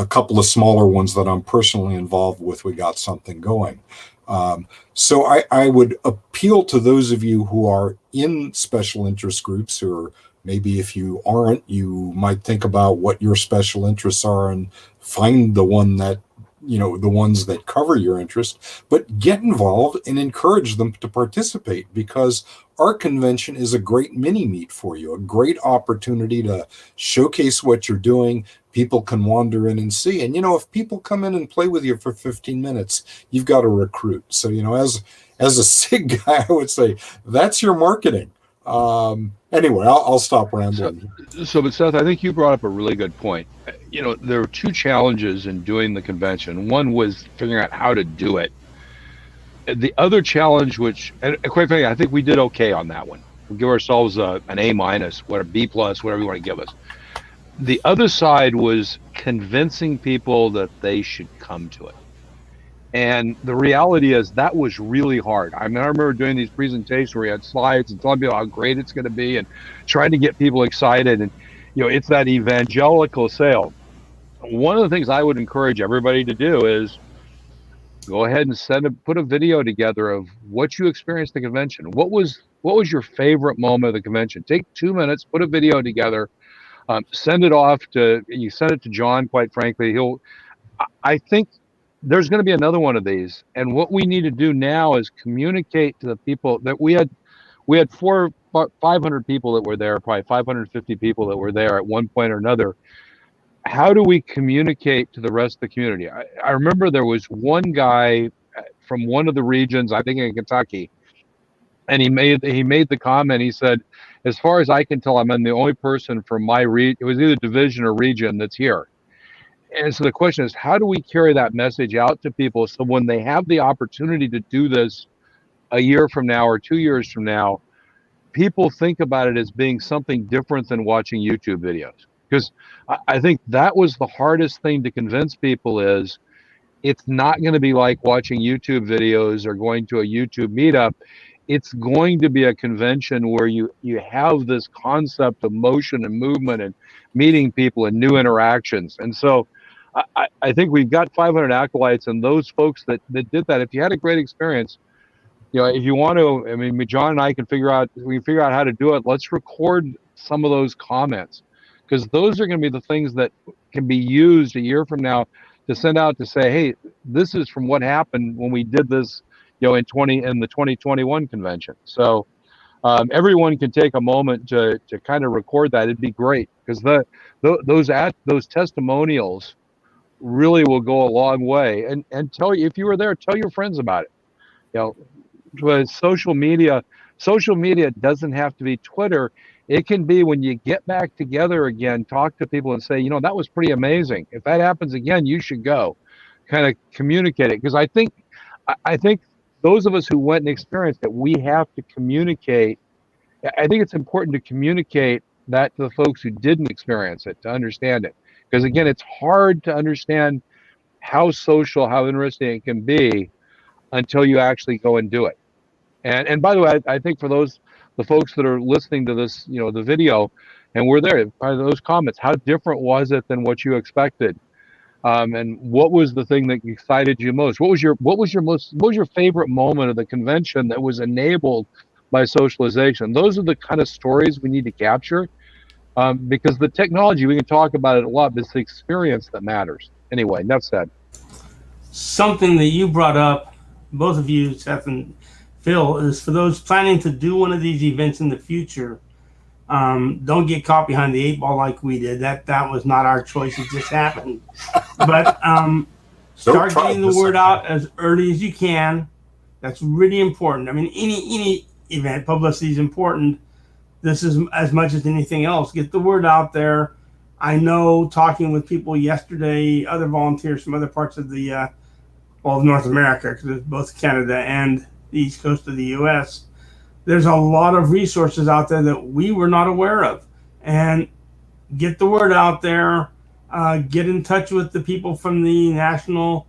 couple of smaller ones that I'm personally involved with, we got something going. So I would appeal to those of you who are in special interest groups, or maybe if you aren't, you might think about what your special interests are and find the one that, the ones that cover your interest, but get involved and encourage them to participate, because our convention is a great mini meet for you, a great opportunity to showcase what you're doing. People can wander in and see. And, if people come in and play with you for 15 minutes, you've got to recruit. So, as a SIG guy, I would say that's your marketing. Anyway, I'll stop rambling. But Seth, I think you brought up a really good point. There were two challenges in doing the convention. One was figuring out how to do it. The other challenge, and quite frankly, I think we did okay on that one. We'll give ourselves an A-, what a B+, whatever you want to give us. The other side was convincing people that they should come to it. And the reality is that was really hard. I remember doing these presentations where we had slides and telling people how great it's going to be and trying to get people excited. And, it's that evangelical sale. One of the things I would encourage everybody to do is go ahead and put a video together of what you experienced at the convention. What was your favorite moment of the convention? Take 2 minutes, put a video together, send it off you send it to John, quite frankly. I think there's going to be another one of these. And what we need to do now is communicate to the people that we had 500 people that were there, probably 550 people that were there at one point or another. How do we communicate to the rest of the community? I remember there was one guy from one of the regions, I think in Kentucky, and he made the comment. He said, as far as I can tell, I'm the only person from my region. It was either division or region that's here. And so the question is, how do we carry that message out to people so when they have the opportunity to do this a year from now or 2 years from now, people think about it as being something different than watching YouTube videos? Because I think that was the hardest thing to convince people is it's not going to be like watching YouTube videos or going to a YouTube meetup. It's going to be a convention where you have this concept of motion and movement and meeting people and new interactions. And so I think we've got 500 acolytes, and those folks that did that, if you had a great experience, if you want to, John and I can figure out how to do it. Let's record some of those comments, because those are going to be the things that can be used a year from now to send out to say, hey, this is from what happened when we did this, in the 2021 convention. So everyone can take a moment to kind of record that. It'd be great, because those testimonials really will go a long way. And if you were there, tell your friends about it. With social media doesn't have to be Twitter. It can be when you get back together again, talk to people and say, that was pretty amazing. If that happens again, you should go. Kind of communicate it, because I think those of us who went and experienced it, we have to communicate. I think it's important to communicate that to the folks who didn't experience it, to understand it. Because again, it's hard to understand how interesting it can be until you actually go and do it. And by the way, I think for the folks that are listening to this, the video, and we're there, by those comments, how different was it than what you expected? And what was the thing that excited you most? What was your favorite moment of the convention that was enabled by socialization? Those are the kind of stories we need to capture, because the technology, we can talk about it a lot, but it's the experience that matters. Anyway, enough said. Something that you brought up, both of you, Seth and Phil, is for those planning to do one of these events in the future, don't get caught behind the 8 ball like we did. That was not our choice. It just happened. But start getting the word out as early as you can. That's really important. I mean, any event, publicity is important. This is as much as anything else. Get the word out there. I know, talking with people yesterday, other volunteers from other parts of the North America, because it's both Canada and the East Coast of the U.S., there's a lot of resources out there that we were not aware of. And get the word out there. Get in touch with the people from the National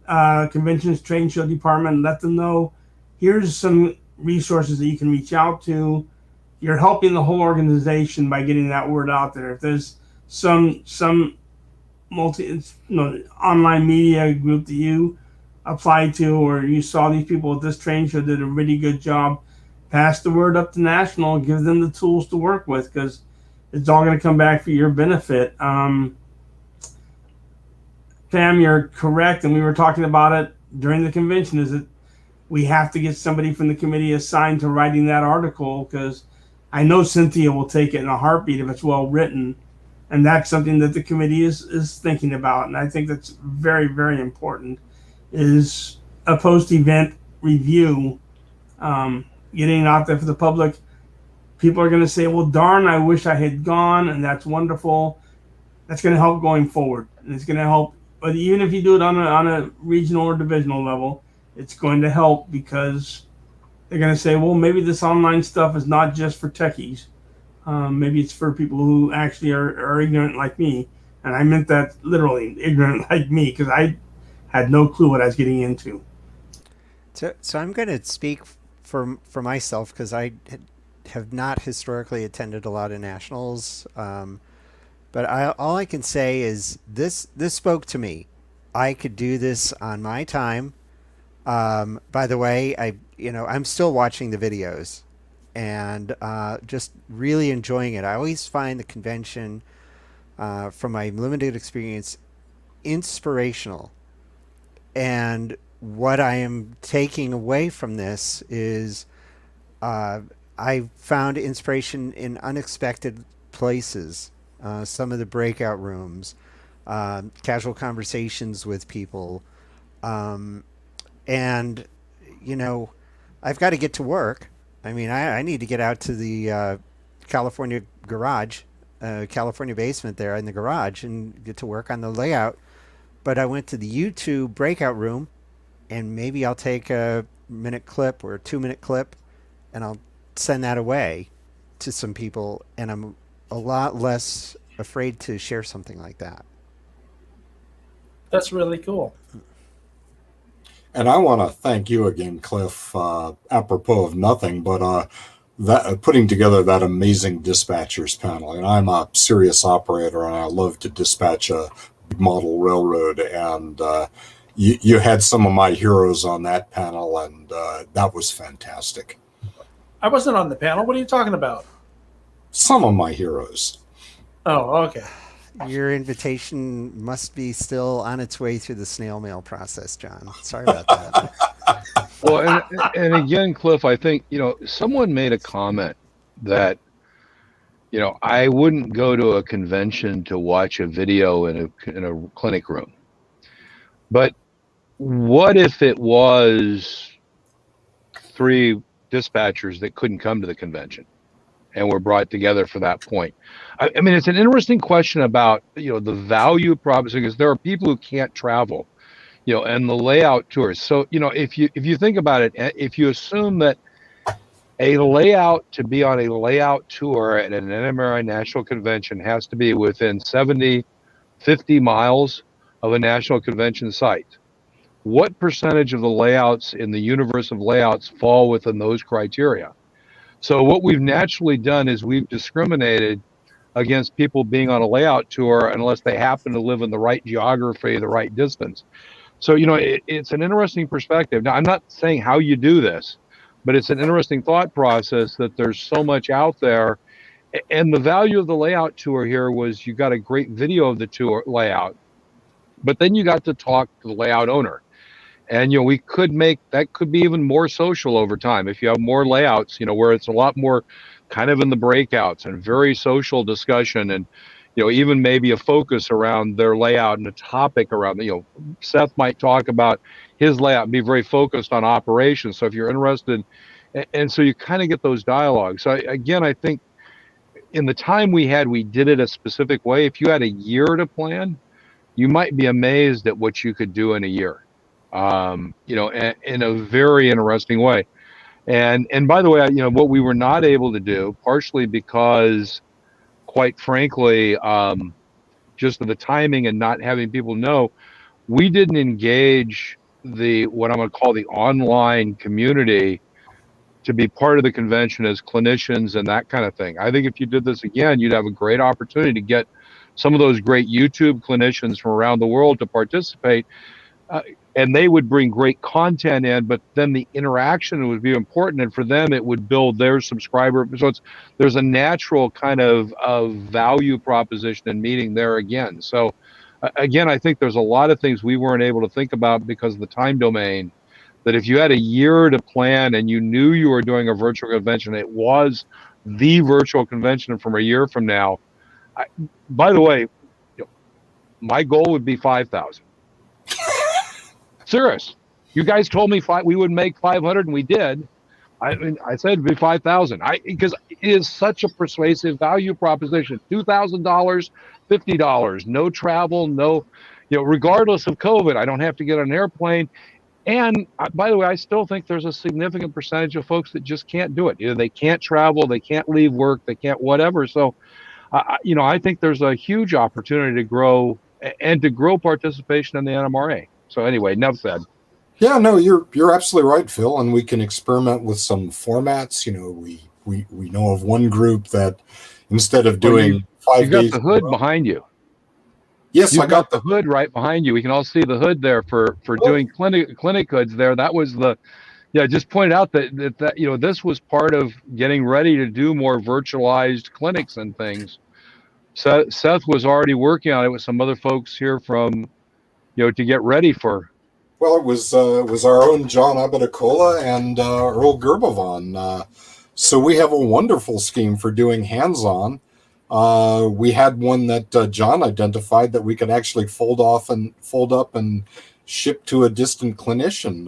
Conventions Trade Show Department. Let them know, here's some resources that you can reach out to. You're helping the whole organization by getting that word out there. If there's some online media group that you apply to, or you saw these people at this trade show did a really good job, pass the word up to national, give them the tools to work with, because it's all going to come back for your benefit. Pam, you're correct, and we were talking about it during the convention, is that we have to get somebody from the committee assigned to writing that article, because I know Cynthia will take it in a heartbeat if it's well written. And that's something that the committee is thinking about. And I think that's very, very important, is a post-event review, getting out there for the public. People are going to say, well, darn, I wish I had gone, and that's wonderful. That's going to help going forward. And it's going to help, but even if you do it on a regional or divisional level, it's going to help, because they're going to say, well, maybe this online stuff is not just for techies. Maybe it's for people who actually are ignorant like me. And I meant that literally, ignorant like me, because I had no clue what I was getting into. So I'm going to speak for myself, because I have not historically attended a lot of nationals. But all I can say is this spoke to me. I could do this on my time. By the way, I'm still watching the videos and just really enjoying it. I always find the convention, from my limited experience, inspirational. And what I am taking away from this is I found inspiration in unexpected places. Some of the breakout rooms, casual conversations with people. And, I've got to get to work. I mean, I need to get out to the California garage, California basement there in the garage, and get to work on the layout. But I went to the YouTube breakout room, and maybe I'll take a minute clip or a 2-minute clip, and I'll send that away to some people, and I'm a lot less afraid to share something like that. That's really cool. And I want to thank you again, Cliff, apropos of nothing, but that putting together that amazing dispatchers panel. And I'm a serious operator, and I love to dispatch a big model railroad. And you had some of my heroes on that panel, and that was fantastic. I wasn't on the panel. What are you talking about? Some of my heroes. Oh, okay. Your invitation must be still on its way through the snail mail process, John. Sorry about that. Well, and again, Cliff, I think, someone made a comment that, I wouldn't go to a convention to watch a video in a clinic room. But what if it was 3 dispatchers that couldn't come to the convention and were brought together for that point? I mean, it's an interesting question about, the value proposition, because there are people who can't travel, and the layout tours. So, if you think about it, if you assume that a layout to be on a layout tour at an NMRA national convention has to be within 50 miles of a national convention site, what percentage of the layouts in the universe of layouts fall within those criteria? So what we've naturally done is we've discriminated against people being on a layout tour unless they happen to live in the right geography, the right distance. So, it's an interesting perspective. Now, I'm not saying how you do this, but it's an interesting thought process that there's so much out there. And the value of the layout tour here was you got a great video of the tour layout, but then you got to talk to the layout owner. And, we could make that could be even more social over time if you have more layouts, where it's a lot more kind of in the breakouts and very social discussion, and, even maybe a focus around their layout and a topic around, Seth might talk about his layout and be very focused on operations. So if you're interested, and so you kind of get those dialogues. So again, I think in the time we had, we did it a specific way. If you had a year to plan, you might be amazed at what you could do in a year. In a very interesting way. And by the way, what we were not able to do, partially because, quite frankly, just the timing and not having people know, we didn't engage what I'm going to call the online community to be part of the convention as clinicians and that kind of thing. I think if you did this again, you'd have a great opportunity to get some of those great YouTube clinicians from around the world to participate. And they would bring great content in, but then the interaction would be important, and for them it would build their subscriber. So there's a natural kind of value proposition and meeting there again. So again, I think there's a lot of things we weren't able to think about because of the time domain, that if you had a year to plan and you knew you were doing a virtual convention, it was the virtual convention from a year from now. By the way, my goal would be 5,000. Serious. You guys told me we would make 500, and we did. I said it'd be 5,000. Because it is such a persuasive value proposition. $2,000, $50, no travel, no, regardless of COVID, I don't have to get on an airplane. And by the way, I still think there's a significant percentage of folks that just can't do it. Either they can't travel, they can't leave work, they can't whatever. So, I think there's a huge opportunity to grow participation in the NMRA. So anyway, enough said. Yeah, no, you're absolutely right, Phil. And we can experiment with some formats. We know of one group that instead of doing 5 days, you got the hood behind you. Yes, I got the hood right behind you. We can all see the hood there for doing clinic hoods there. That was just pointed out that this was part of getting ready to do more virtualized clinics and things. So Seth was already working on it with some other folks here from, to get ready for. Well, it was our own John Abedicola and Earl Gerbavon. So we have a wonderful scheme for doing hands-on. We had one that John identified that we could actually fold up and ship to a distant clinician.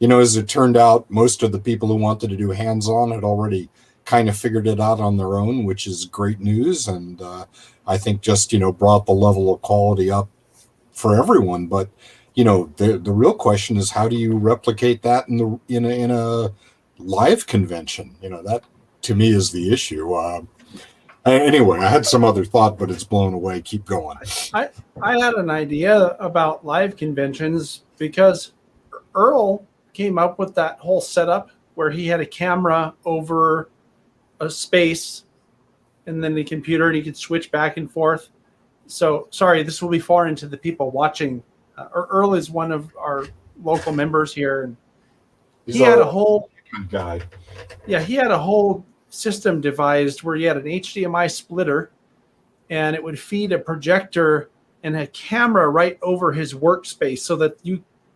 As it turned out, most of the people who wanted to do hands-on had already kind of figured it out on their own, which is great news. And I think just, brought the level of quality up for everyone. But, the real question is, how do you replicate that in a live convention? That to me is the issue. Anyway, I had some other thought, but it's blown away. Keep going. I had an idea about live conventions because Earl came up with that whole setup where he had a camera over a space and then the computer, and he could switch back and forth. So, sorry, this will be far into the people watching. Earl is one of our local members here, and he had a whole good guy. Yeah, he had a whole system devised where you had an HDMI splitter, and it would feed a projector and a camera right over his workspace, so that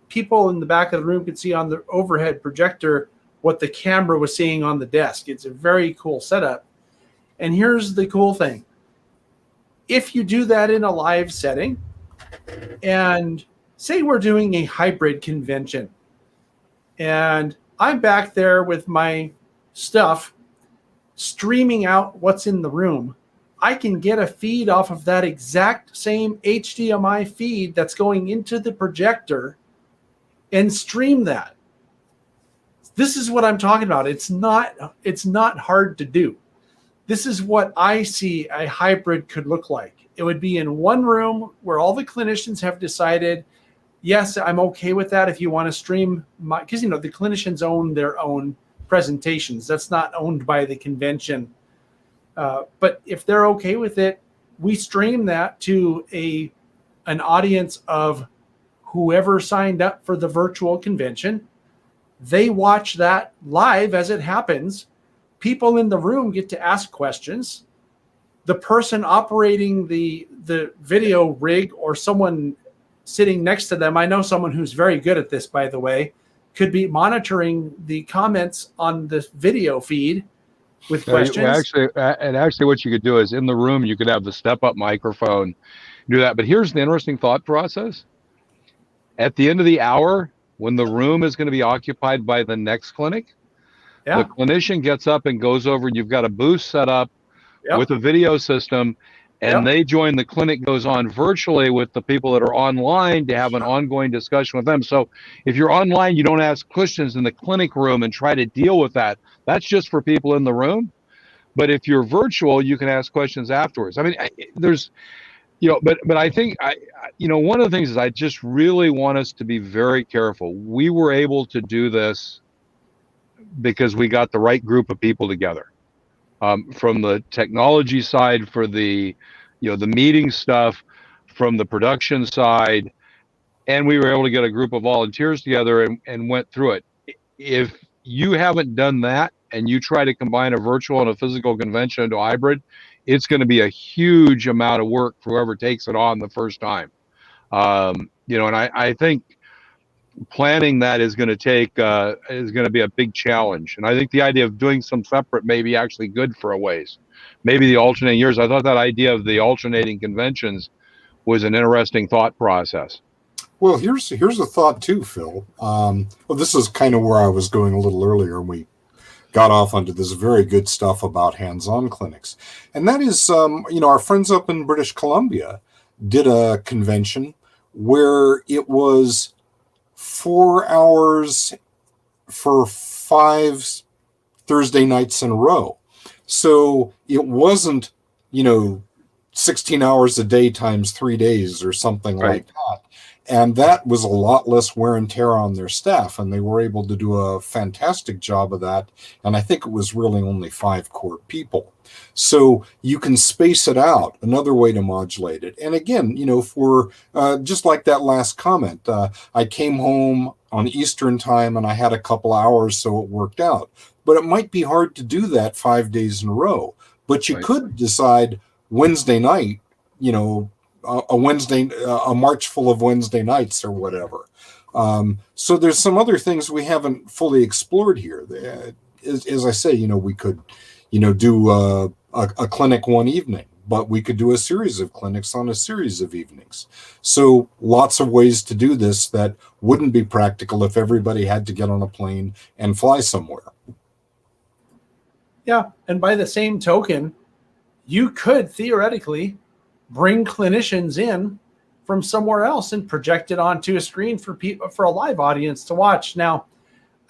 people in the back of the room could see on the overhead projector what the camera was seeing on the desk. It's a very cool setup. And here's the cool thing. If you do that in a live setting, and say we're doing a hybrid convention, and I'm back there with my stuff streaming out what's in the room, I can get a feed off of that exact same HDMI feed that's going into the projector and stream that. This is what I'm talking about. It's not hard to do. This is what I see a hybrid could look like. It would be in one room where all the clinicians have decided, yes, I'm okay with that if you want to stream because the clinicians own their own presentations. That's not owned by the convention. But if they're okay with it, we stream that to an audience of whoever signed up for the virtual convention. They watch that live as it happens. People in the room get to ask questions. The person operating the video rig or someone sitting next to them, I know someone who's very good at this, by the way, could be monitoring the comments on the video feed with questions. Actually, what you could do is in the room, you could have the step-up microphone, do that. But here's the interesting thought process. At the end of the hour, when the room is going to be occupied by the next clinic, the clinician gets up and goes over, and you've got a booth set up with a video system, and they join the clinic, goes on virtually with the people that are online to have an ongoing discussion with them. So if you're online, you don't ask questions in the clinic room and try to deal with that. That's just for people in the room. But if you're virtual, you can ask questions afterwards. I mean, there's, but I think, one of the things is I just really want us to be very careful. We were able to do this because we got the right group of people together. From the technology side, for the meeting stuff, from the production side, and we were able to get a group of volunteers together and went through it. If you haven't done that and you try to combine a virtual and a physical convention into a hybrid, it's going to be a huge amount of work for whoever takes it on the first time. And I think planning that is going to be a big challenge. And I think the idea of doing some separate may be actually good for a ways. Maybe the alternating years. I thought that idea of the alternating conventions was an interesting thought process. Well, here's a thought too, Phil. This is kind of where I was going a little earlier, and we got off onto this very good stuff about hands-on clinics. And that is, our friends up in British Columbia did a convention where it was 4 hours for 5 Thursday nights in a row. So it wasn't, 16 hours a day times 3 days or something like that. And that was a lot less wear and tear on their staff, and they were able to do a fantastic job of that. And I think it was really only 5 core people. So you can space it out, another way to modulate it. And again, for just like that last comment, I came home on Eastern time and I had a couple hours, so it worked out. But it might be hard to do that 5 days in a row. But you could decide Wednesday night, a March full of Wednesday nights or whatever. So there's some other things we haven't fully explored here. As I say, we could, do a clinic one evening, but we could do a series of clinics on a series of evenings. So lots of ways to do this that wouldn't be practical if everybody had to get on a plane and fly somewhere. Yeah, and by the same token, you could theoretically bring clinicians in from somewhere else and project it onto a screen for people, for a live audience to watch. Now,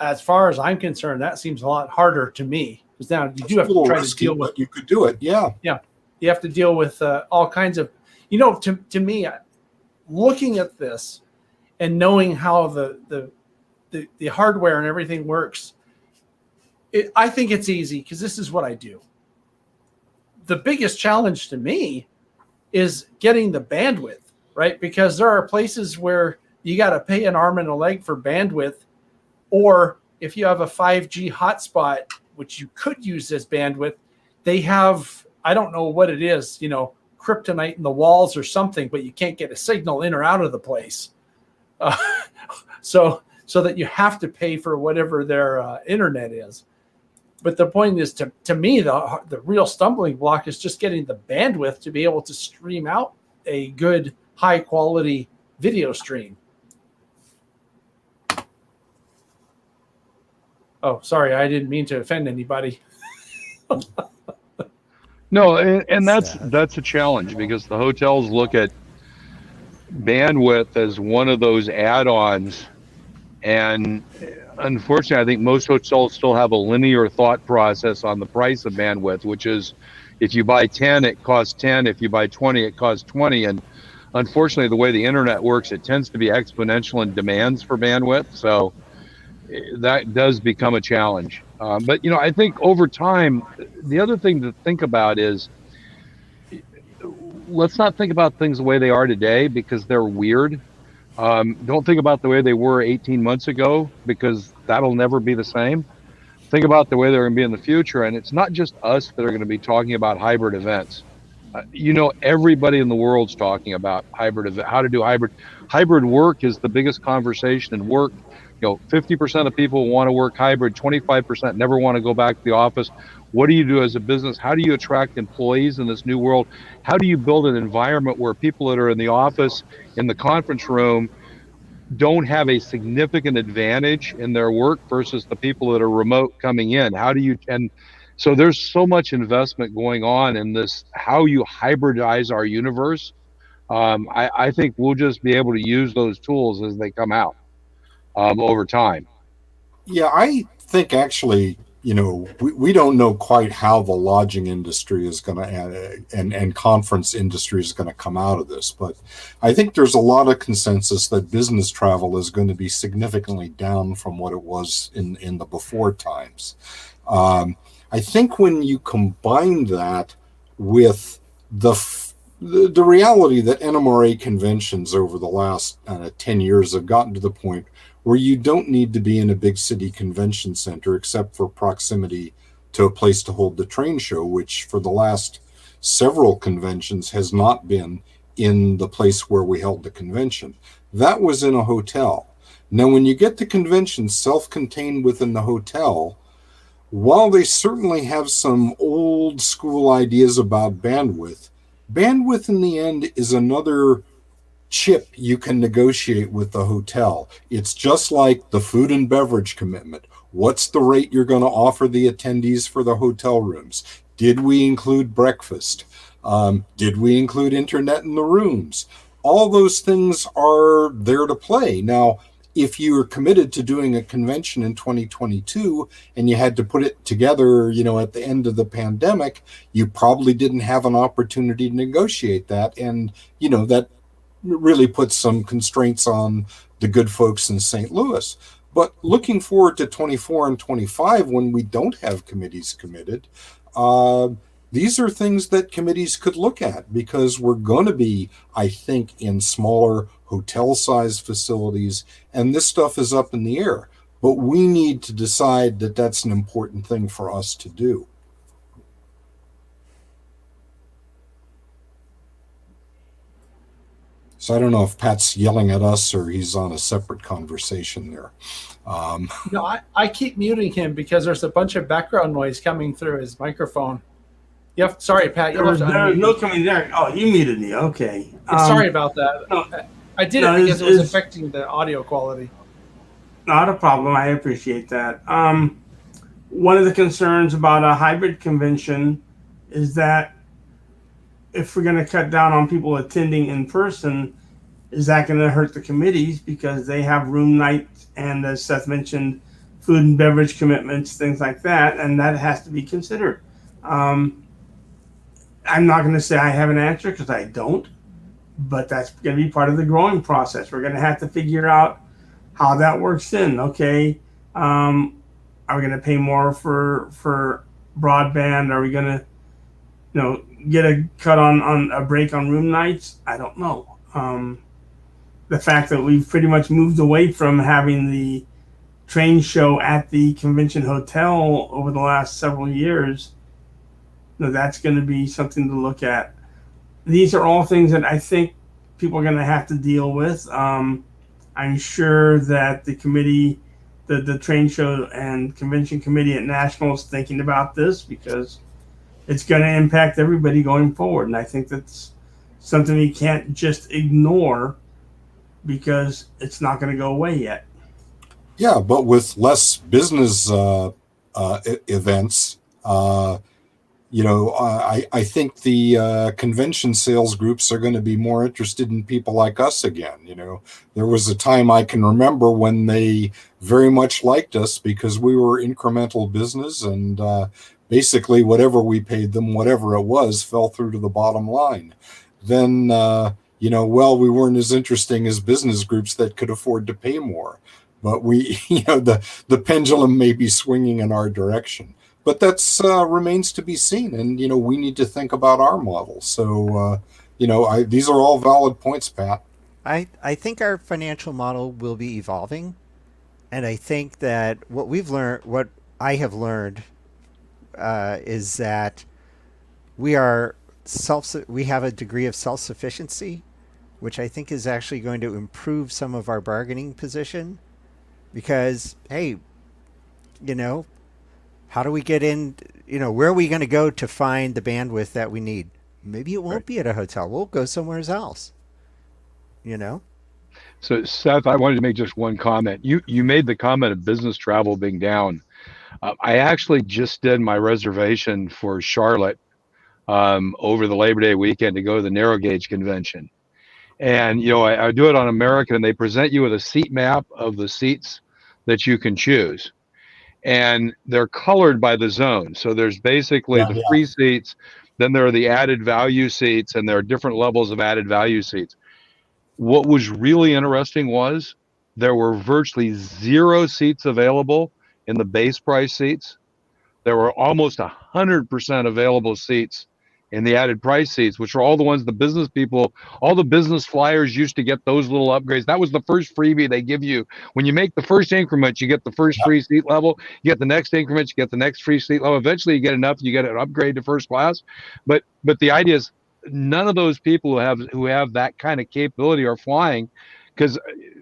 as far as I'm concerned, that seems a lot harder to me, because now you do have to try to deal with. You could do it, yeah. You have to deal with all kinds of, to me, looking at this and knowing how the hardware and everything works, I think it's easy because this is what I do. The biggest challenge to me is getting the bandwidth, right? Because there are places where you got to pay an arm and a leg for bandwidth, or if you have a 5G hotspot, which you could use as bandwidth, they have, I don't know what it is, kryptonite in the walls or something, but you can't get a signal in or out of the place. So that you have to pay for whatever their internet is. But the point is, to me, the real stumbling block is just getting the bandwidth to be able to stream out a good, high-quality video stream. Oh, sorry, I didn't mean to offend anybody. No, and that's a challenge, because the hotels look at bandwidth as one of those add-ons, and unfortunately, I think most hotels still have a linear thought process on the price of bandwidth, which is if you buy 10, it costs 10. If you buy 20, it costs 20. And unfortunately, the way the internet works, it tends to be exponential in demands for bandwidth. So that does become a challenge. But, I think over time, the other thing to think about is, let's not think about things the way they are today, because they're weird. Don't think about the way they were 18 months ago, because that'll never be the same. Think about the way they're going to be in the future. And it's not just us that are going to be talking about hybrid events. everybody in the world's talking about how to do hybrid work is the biggest conversation in work. 50% of people want to work hybrid, 25% never want to go back to the office. What do you do as a business? How do you attract employees in this new world? How do you build an environment where people that are in the office, in the conference room, don't have a significant advantage in their work versus the people that are remote coming in? And so there's so much investment going on in this, how you hybridize our universe. I think we'll just be able to use those tools as they come out over time. Yeah, I think actually, we don't know quite how the lodging industry is going to and conference industry is going to come out of this, but I think there's a lot of consensus that business travel is going to be significantly down from what it was in the before times. I think when you combine that with the reality that NMRA conventions over the last 10 years have gotten to the point where you don't need to be in a big city convention center except for proximity to a place to hold the train show, which for the last several conventions has not been in the place where we held the convention. That was in a hotel. Now, when you get the convention self-contained within the hotel, while they certainly have some old school ideas about bandwidth in the end is another chip you can negotiate with the hotel. It's just like the food and beverage commitment. What's the rate you're going to offer the attendees for the hotel rooms? Did we include breakfast? Did we include internet in the rooms? All those things are there to play. Now, if you were committed to doing a convention in 2022 and you had to put it together, at the end of the pandemic, you probably didn't have an opportunity to negotiate that. And, that really puts some constraints on the good folks in St. Louis. But looking forward to 24 and 25, when we don't have committees committed, these are things that committees could look at, because we're going to be, I think, in smaller hotel-sized facilities, and this stuff is up in the air. But we need to decide that that's an important thing for us to do. So I don't know if Pat's yelling at us or he's on a separate conversation there. No, I keep muting him because there's a bunch of background noise coming through his microphone. Sorry, Pat. There's no coming there. Oh, you muted me. Okay. Sorry about that. No, I did it because it was affecting the audio quality. Not a problem. I appreciate that. One of the concerns about a hybrid convention is that if we're going to cut down on people attending in person, is that going to hurt the committees because they have room nights and, as Seth mentioned, food and beverage commitments, things like that, and that has to be considered. I'm not going to say I have an answer because I don't, but that's going to be part of the growing process. We're going to have to figure out how that works in. Okay, are we going to pay more for broadband? Are we going to, get a cut on a break on room nights? I don't know. The fact that we've pretty much moved away from having the train show at the convention hotel over the last several years, that's going to be something to look at. These are all things that I think people are going to have to deal with. I'm sure that the committee, the train show and convention committee at National is thinking about this because it's going to impact everybody going forward. And I think that's something we can't just ignore because it's not going to go away yet. Yeah, but with less business events, I think the convention sales groups are going to be more interested in people like us again. There was a time I can remember when they very much liked us because we were incremental business, and basically whatever we paid them, whatever it was, fell through to the bottom line. Then, we weren't as interesting as business groups that could afford to pay more. But we, the pendulum may be swinging in our direction. But that's remains to be seen. And, we need to think about our model. So, these are all valid points, Pat. I think our financial model will be evolving. And I think that what I have learned is that we are we have a degree of self-sufficiency, which I think is actually going to improve some of our bargaining position. Because, hey, how do we get in? Where are we going to go to find the bandwidth that we need? Maybe it won't be at a hotel. We'll go somewhere else. So, Seth, I wanted to make just one comment. You made the comment of business travel being down. I actually just did my reservation for Charlotte over the Labor Day weekend to go to the narrow gauge convention. And, I do it on American, and they present you with a seat map of the seats that you can choose. And they're colored by the zone. So there's basically the free seats, then there are the added value seats, and there are different levels of added value seats. What was really interesting was there were virtually 0 seats available in the base price seats. There were almost 100% available seats in the added price seats, which are all the ones the business people, all the business flyers used to get those little upgrades. That was the first freebie they give you. When you make the first increment, you get the first free seat level. You get the next increment, you get the next free seat level. Eventually you get enough, you get an upgrade to first class. But the idea is none of those people who have that kind of capability are flying, because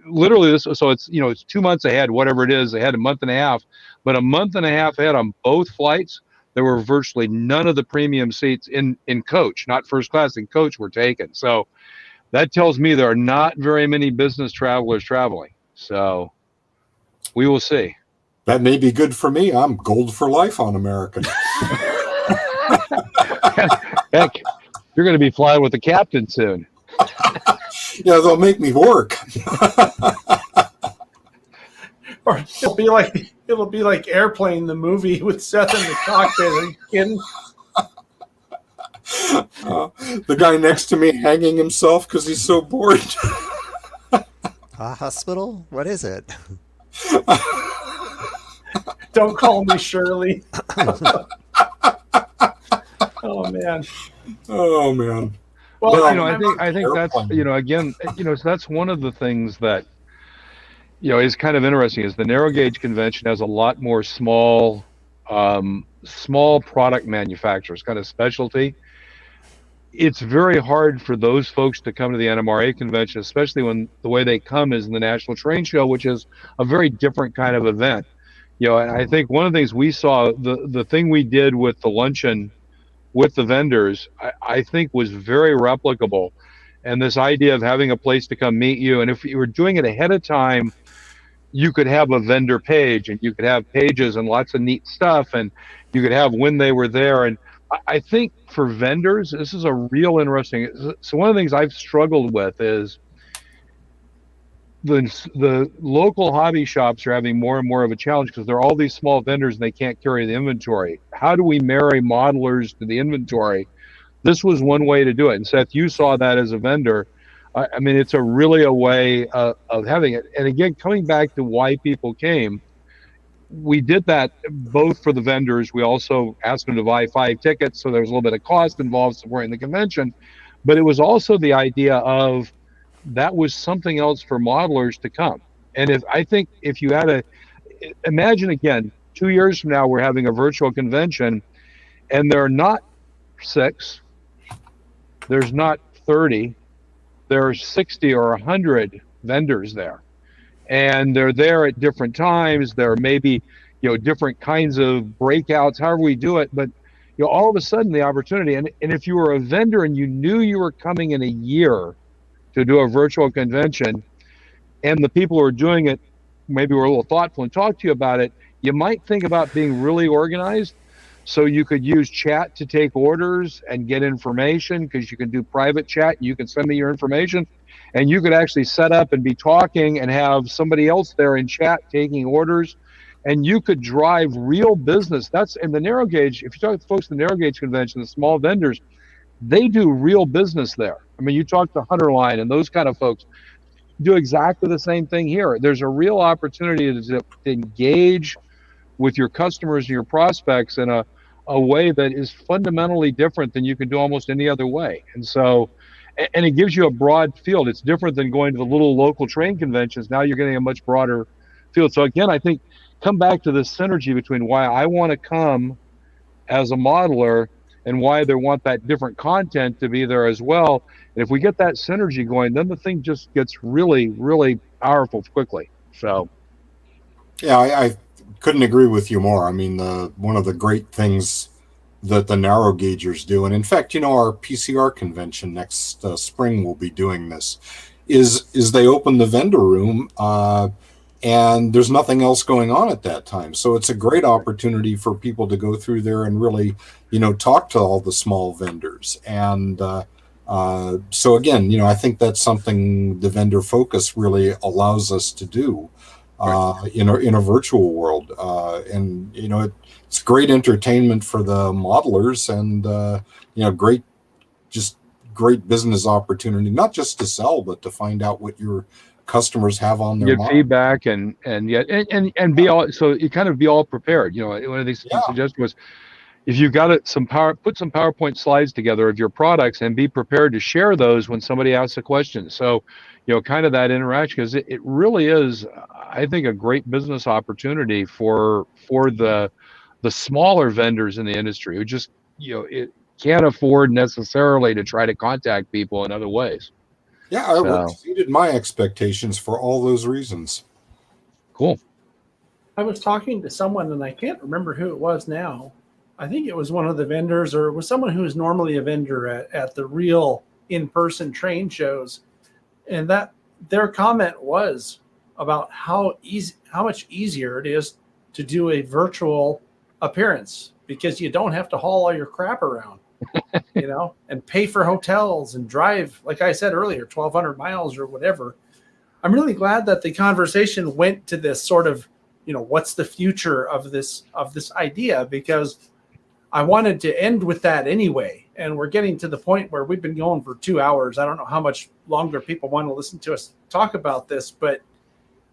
literally so it's 2 months ahead, whatever it is, ahead a month and a half. But a month and a half ahead on both flights, there were virtually none of the premium seats in coach, not first class, in coach, were taken. So that tells me there are not very many business travelers traveling. So we will see. That may be good for me. I'm gold for life on American. Heck, you're going to be flying with the captain soon. Yeah, they'll make me work. Or it'll be like Airplane, the movie with Seth in the cockpit. Are you kidding? The guy next to me hanging himself because he's so bored. A hospital? What is it? Don't call me Shirley. Oh man. Oh man. Well, I think that's again, so that's one of the things that is kind of interesting, is the narrow gauge convention has a lot more small product manufacturers, kind of specialty. It's very hard for those folks to come to the NMRA convention, especially when the way they come is in the National Train Show, which is a very different kind of event. And I think one of the things we saw, the thing we did with the luncheon with the vendors, I think was very replicable. And this idea of having a place to come meet you, and if you were doing it ahead of time, you could have a vendor page, and you could have pages and lots of neat stuff, and you could have when they were there. And I think for vendors, this is a real interesting. So one of the things I've struggled with is the local hobby shops are having more and more of a challenge, because there are all these small vendors and they can't carry the inventory. How do we marry modelers to the inventory? This was one way to do it. And Seth, you saw that as a vendor. I mean, it's really a way of having it. And again, coming back to why people came, we did that both for the vendors. We also asked them to buy 5 tickets, so there was a little bit of cost involved supporting the convention. But it was also the idea of that was something else for modelers to come. And I think if you had imagine again, 2 years from now, we're having a virtual convention, and there are not 6, there's not 30, there are 60 or 100 vendors there, and they're there at different times. There are maybe different kinds of breakouts, however we do it, but all of a sudden the opportunity, and if you were a vendor and you knew you were coming in a year to do a virtual convention, and the people who are doing it maybe were a little thoughtful and talked to you about it, you might think about being really organized. So you could use chat to take orders and get information, because you can do private chat. You can send me your information, and you could actually set up and be talking and have somebody else there in chat taking orders, and you could drive real business. That's in the narrow gauge. If you talk to folks in the narrow gauge convention, the small vendors, they do real business there. I mean, you talk to Hunterline and those kind of folks, do exactly the same thing here. There's a real opportunity to engage with your customers and your prospects in a way that is fundamentally different than you can do almost any other way. And so, and it gives you a broad field. It's different than going to the little local train conventions. Now you're getting a much broader field. So again, I think, come back to this synergy between why I want to come as a modeler, and why I want to come as a vendor. And I think that's the and why they want that different content to be there as well. And if we get that synergy going, then the thing just gets really, really powerful quickly. So, Yeah, I couldn't agree with you more. I mean, one of the great things that the narrow gaugers do, and in fact, our PCR convention next spring will be doing this, is they open the vendor room, and there's nothing else going on at that time. So it's a great opportunity for people to go through there and really, talk to all the small vendors. And so again, I think that's something the vendor focus really allows us to do in a virtual world. And it's great entertainment for the modelers, and great business opportunity, not just to sell, but to find out what your customers have on their get mind. feedback and be all, so you kind of be all prepared. One of these suggestions was, if you've got put some PowerPoint slides together of your products and be prepared to share those when somebody asks a question. So, kind of that interaction, because it really is, I think, a great business opportunity for the smaller vendors in the industry who just, it can't afford necessarily to try to contact people in other ways. Yeah, it exceeded my expectations for all those reasons. Cool. I was talking to someone, and I can't remember who it was now. I think it was one of the vendors, or it was someone who is normally a vendor at the real in-person train shows. And that their comment was about how much easier it is to do a virtual appearance, because you don't have to haul all your crap around, and pay for hotels and drive, like I said earlier, 1,200 miles or whatever. I'm really glad that the conversation went to this sort of, what's the future of this idea, because I wanted to end with that anyway. And we're getting to the point where we've been going for 2 hours. I don't know how much longer people want to listen to us talk about this, but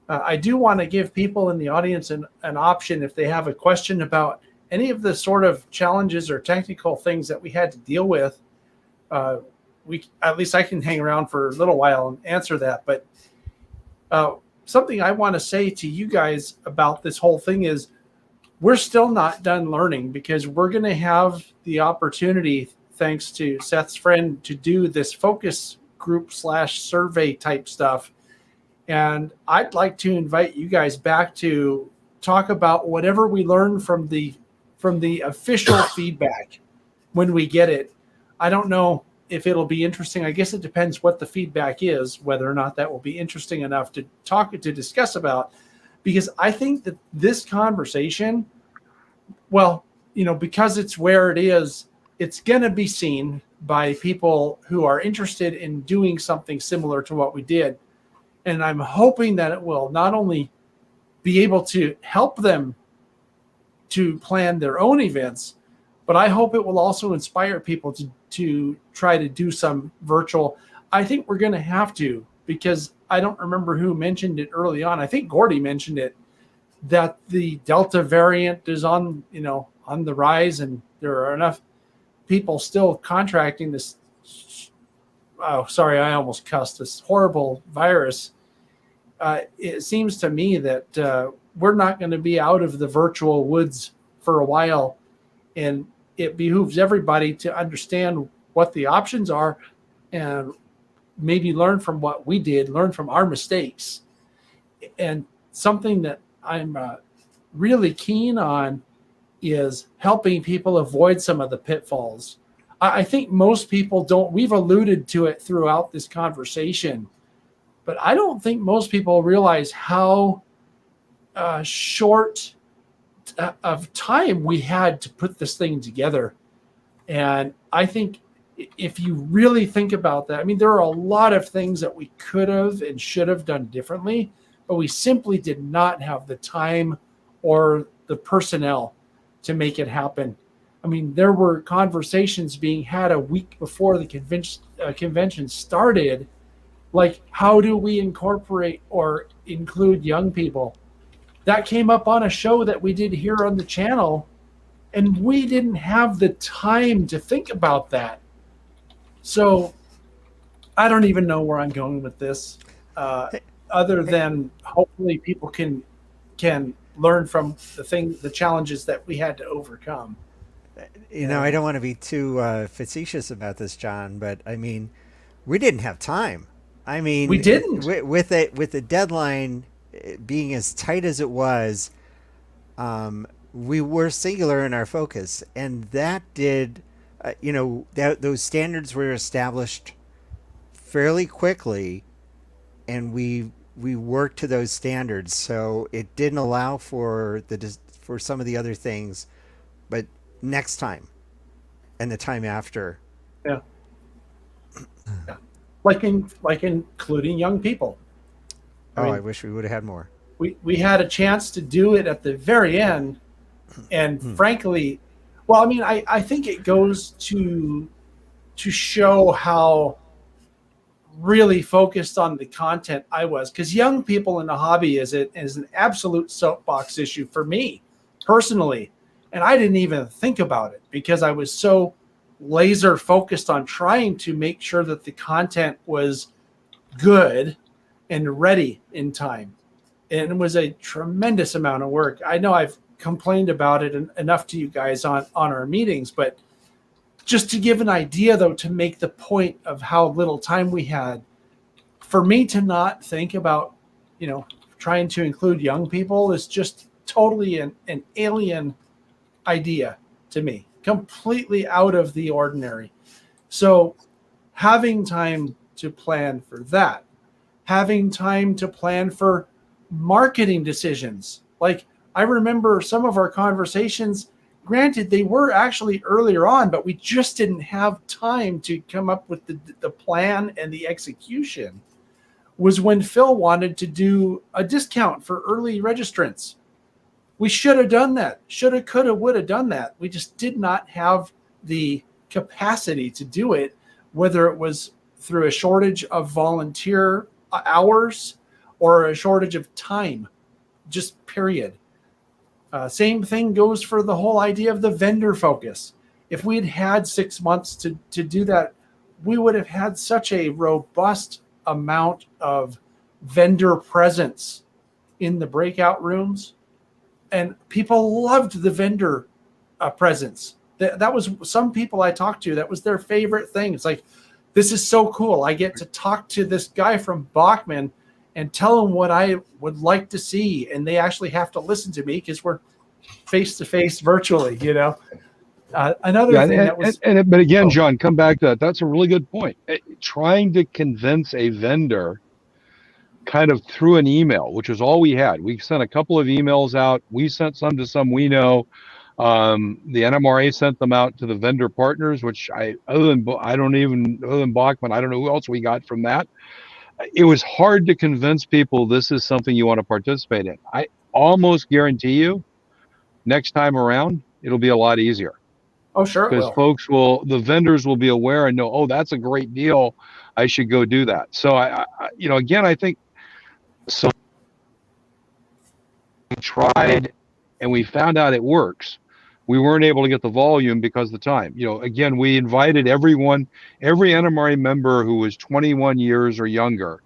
I do want to give people in the audience an option if they have a question about any of the sort of challenges or technical things that we had to deal with. At least I can hang around for a little while and answer that. But something I want to say to you guys about this whole thing is, we're still not done learning, because we're going to have the opportunity, thanks to Seth's friend, to do this focus group / survey type stuff. And I'd like to invite you guys back to talk about whatever we learn from the official feedback when we get it. I don't know if it'll be interesting. I guess it depends what the feedback is, whether or not that will be interesting enough to discuss about. Because I think that this conversation, because it's where it is, it's going to be seen by people who are interested in doing something similar to what we did. And I'm hoping that it will not only be able to help them to plan their own events, but I hope it will also inspire people to try to do some virtual. I think we're going to have to, because I don't remember who mentioned it early on. I think Gordy mentioned it, that the Delta variant is on the rise, and there are enough people still contracting this. Oh, sorry, I almost cussed. This horrible virus. It seems to me that we're not going to be out of the virtual woods for a while, and it behooves everybody to understand what the options are, and maybe learn from what we did, learn from our mistakes. And something that I'm really keen on is helping people avoid some of the pitfalls. I think most people don't. We've alluded to it throughout this conversation, but I don't think most people realize how short of time we had to put this thing together. And I think if you really think about that, I mean, there are a lot of things that we could have and should have done differently, but we simply did not have the time or the personnel to make it happen. I mean, there were conversations being had a week before the convention started, like, how do we incorporate or include young people? That came up on a show that we did here on the channel, and we didn't have the time to think about that. So I don't even know where I'm going with this, other than hopefully people can learn from the challenges that we had to overcome. You know, I don't want to be too facetious about this, John, but I mean, we didn't have time. I mean, We didn't. with the deadline being as tight as it was. We were singular in our focus, and that did, those standards were established fairly quickly, and we worked to those standards. So it didn't allow for for some of the other things, but next time, and the time after. Yeah. Yeah. Like including young people. I wish we would have had more. We had a chance to do it at the very end, and frankly, well, I mean, I think it goes to show how really focused on the content I was, because young people in the hobby is an absolute soapbox issue for me personally, and I didn't even think about it because I was so laser focused on trying to make sure that the content was good and ready in time. And it was a tremendous amount of work. I know I've complained about it enough to you guys on our meetings, but just to give an idea, though, to make the point of how little time we had, for me to not think about, trying to include young people is just totally an alien idea to me, completely out of the ordinary. So having time to plan for that, having time to plan for marketing decisions. Like, I remember some of our conversations, granted they were actually earlier on, but we just didn't have time to come up with the plan and the execution, was when Phil wanted to do a discount for early registrants. We should have done that. Shoulda, coulda, woulda done that. We just did not have the capacity to do it, whether it was through a shortage of volunteer hours or a shortage of time, just period. Same thing goes for the whole idea of the vendor focus. If we had had 6 months to do that, we would have had such a robust amount of vendor presence in the breakout rooms. And people loved the vendor presence. That was, some people I talked to, that was their favorite thing. It's like, this is so cool. I get to talk to this guy from Bachman and tell them what I would like to see. And they actually have to listen to me because we're face-to-face virtually, Another thing that was... But again, John, come back to that. That's a really good point. Trying to convince a vendor kind of through an email, which was all we had. We sent a couple of emails out. We sent some to some we know. The NMRA sent them out to the vendor partners, which other than Bachman, I don't know who else we got from that. It was hard to convince people this is something you want to participate in. I almost guarantee you next time around, it'll be a lot easier. Oh, sure. Because the vendors will be aware and know, oh, that's a great deal. I should go do that. So again, I think so. We tried and we found out it works. We weren't able to get the volume because of the time. Again, we invited every NMRA member who was 21 years or younger.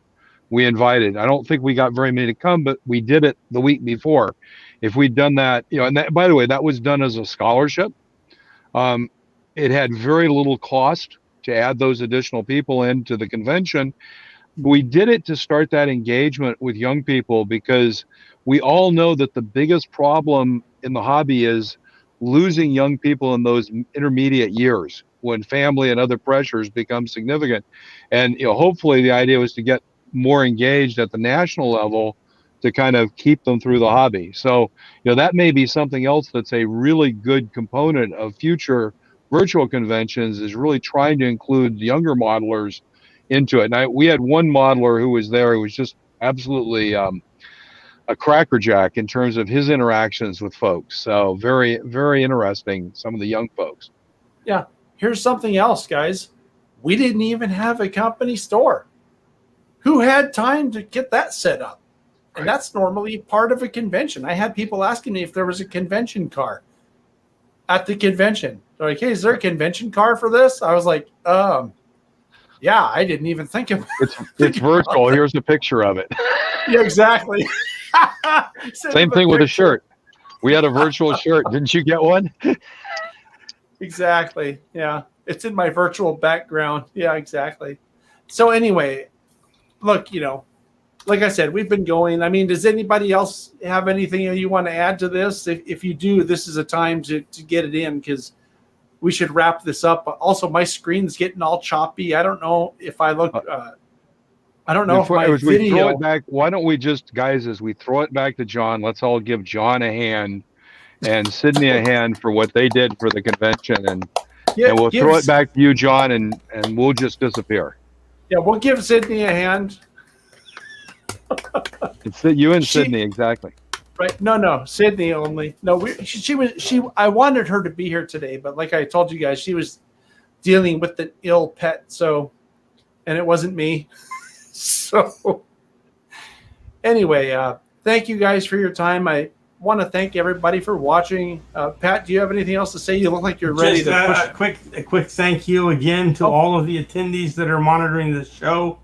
We invited. I don't think we got very many to come, but we did it the week before. If we'd done that, and that, by the way, that was done as a scholarship. It had very little cost to add those additional people into the convention. We did it to start that engagement with young people because we all know that the biggest problem in the hobby is losing young people in those intermediate years when family and other pressures become significant. And hopefully the idea was to get more engaged at the national level to kind of keep them through the hobby. So that may be something else that's a really good component of future virtual conventions, is really trying to include younger modelers into it. And we had one modeler who was there who was just absolutely a crackerjack in terms of his interactions with folks. So very, very interesting, some of the young folks. Yeah. Here's something else, guys. We didn't even have a company store. Who had time to get that set up? And that's normally part of a convention. I had people asking me if there was a convention car at the convention. They're like, hey, is there a convention car for this? I was like, yeah, I didn't even think of it. It's virtual. Here's a picture of it. Yeah, exactly. Same thing with a shirt. We had a virtual shirt. Didn't you get one? Exactly. Yeah. It's in my virtual background. Yeah, exactly. So anyway, look, like I said, we've been going. I mean, does anybody else have anything you want to add to this? If you do, this is a time to get it in, because we should wrap this up. Also, my screen's getting all choppy. I don't know if I look. I don't know if my as we throw video. it back, why don't we just, guys, as we throw it back to John, let's all give John a hand and Sydney a hand for what they did for the convention, and we'll throw it back to you, John, and we'll just disappear. Yeah, we'll give Sydney a hand. It's you and Sydney, exactly. Right? No, Sydney only. No, she. I wanted her to be here today, but like I told you guys, she was dealing with an ill pet, and it wasn't me. So anyway, thank you guys for your time. I want to thank everybody for watching. Pat, do you have anything else to say? You look like you're ready to push. A quick thank you again to all of the attendees that are monitoring the show.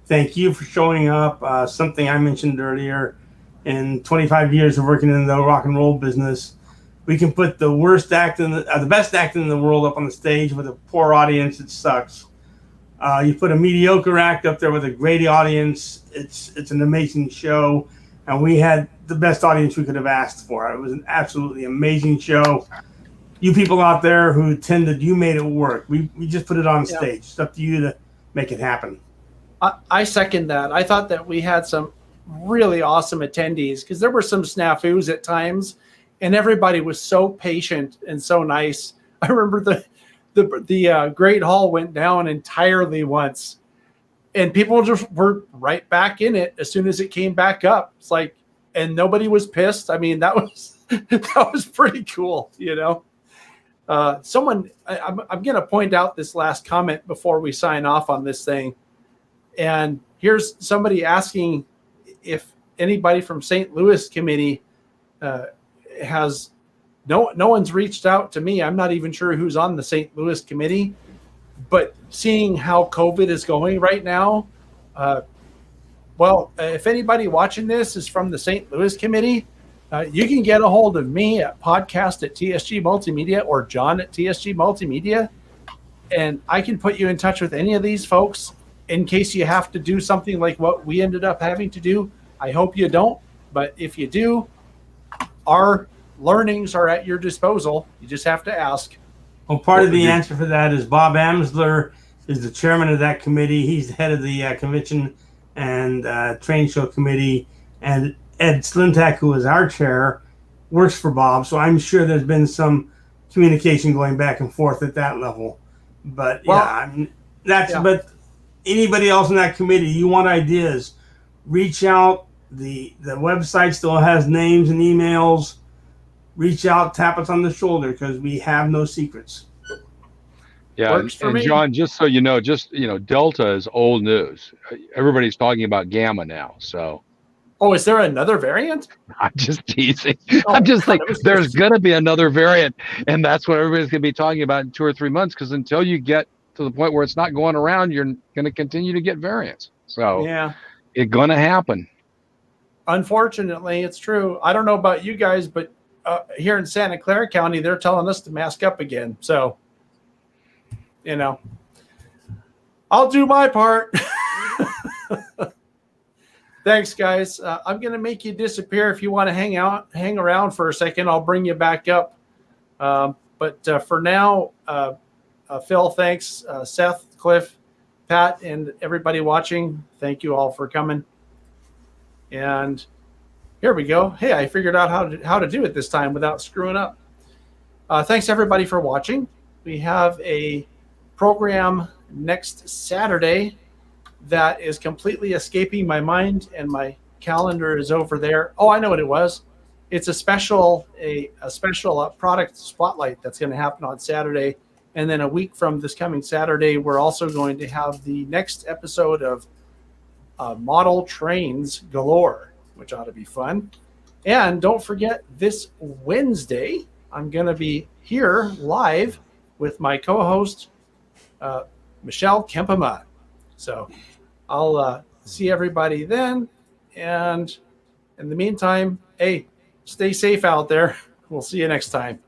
Thank you for showing up. Something I mentioned earlier, in 25 years of working in the rock and roll business, we can put the worst act the best act in the world up on the stage with a poor audience. It sucks. You put a mediocre act up there with a great audience. It's an amazing show, and we had the best audience we could have asked for. It was an absolutely amazing show. You people out there who attended, you made it work. We just put it on stage. It's up to you to make it happen. I second that. I thought that we had some really awesome attendees, because there were some snafus at times, and everybody was so patient and so nice. I remember the Great Hall went down entirely once, and people just were right back in it as soon as it came back up. It's like, and nobody was pissed. I mean, that was pretty cool, Someone, I'm going to point out this last comment before we sign off on this thing. And here's somebody asking if anybody from St. Louis committee has. No one's reached out to me. I'm not even sure who's on the St. Louis committee, but seeing how COVID is going right now, if anybody watching this is from the St. Louis committee, you can get a hold of me at podcast@TSG Multimedia or John at TSG Multimedia, and I can put you in touch with any of these folks in case you have to do something like what we ended up having to do. I hope you don't, but if you do, our learnings are at your disposal. You just have to ask. Well, part of the answer for that is Bob Amsler is the chairman of that committee. He's the head of the convention and train show committee. And Ed Slintak, who is our chair, works for Bob. So I'm sure there's been some communication going back and forth at that level. But but anybody else in that committee, you want ideas, reach out. The website still has names and emails. Reach out, tap us on the shoulder, because we have no secrets. Yeah, and John, just so you know, Delta is old news. Everybody's talking about Gamma now. So. Oh, is there another variant? I'm just teasing. I'm just like, there's going to be another variant, and that's what everybody's going to be talking about in 2 or 3 months, because until you get to the point where it's not going around, you're going to continue to get variants. So it's going to happen. Unfortunately, it's true. I don't know about you guys, but here in Santa Clara County, they're telling us to mask up again. So, I'll do my part. Thanks, guys. I'm going to make you disappear. If you want to hang around for a second, I'll bring you back up. But for now, Phil, thanks. Seth, Cliff, Pat, and everybody watching, thank you all for coming. And here we go. Hey, I figured out how to do it this time without screwing up. Thanks, everybody, for watching. We have a program next Saturday that is completely escaping my mind, and my calendar is over there. Oh, I know what it was. It's a special product spotlight that's going to happen on Saturday. And then a week from this coming Saturday, we're also going to have the next episode of Model Trains Galore, which ought to be fun. And don't forget, this Wednesday, I'm going to be here live with my co-host, Michelle Kempema. So I'll see everybody then. And in the meantime, hey, stay safe out there. We'll see you next time.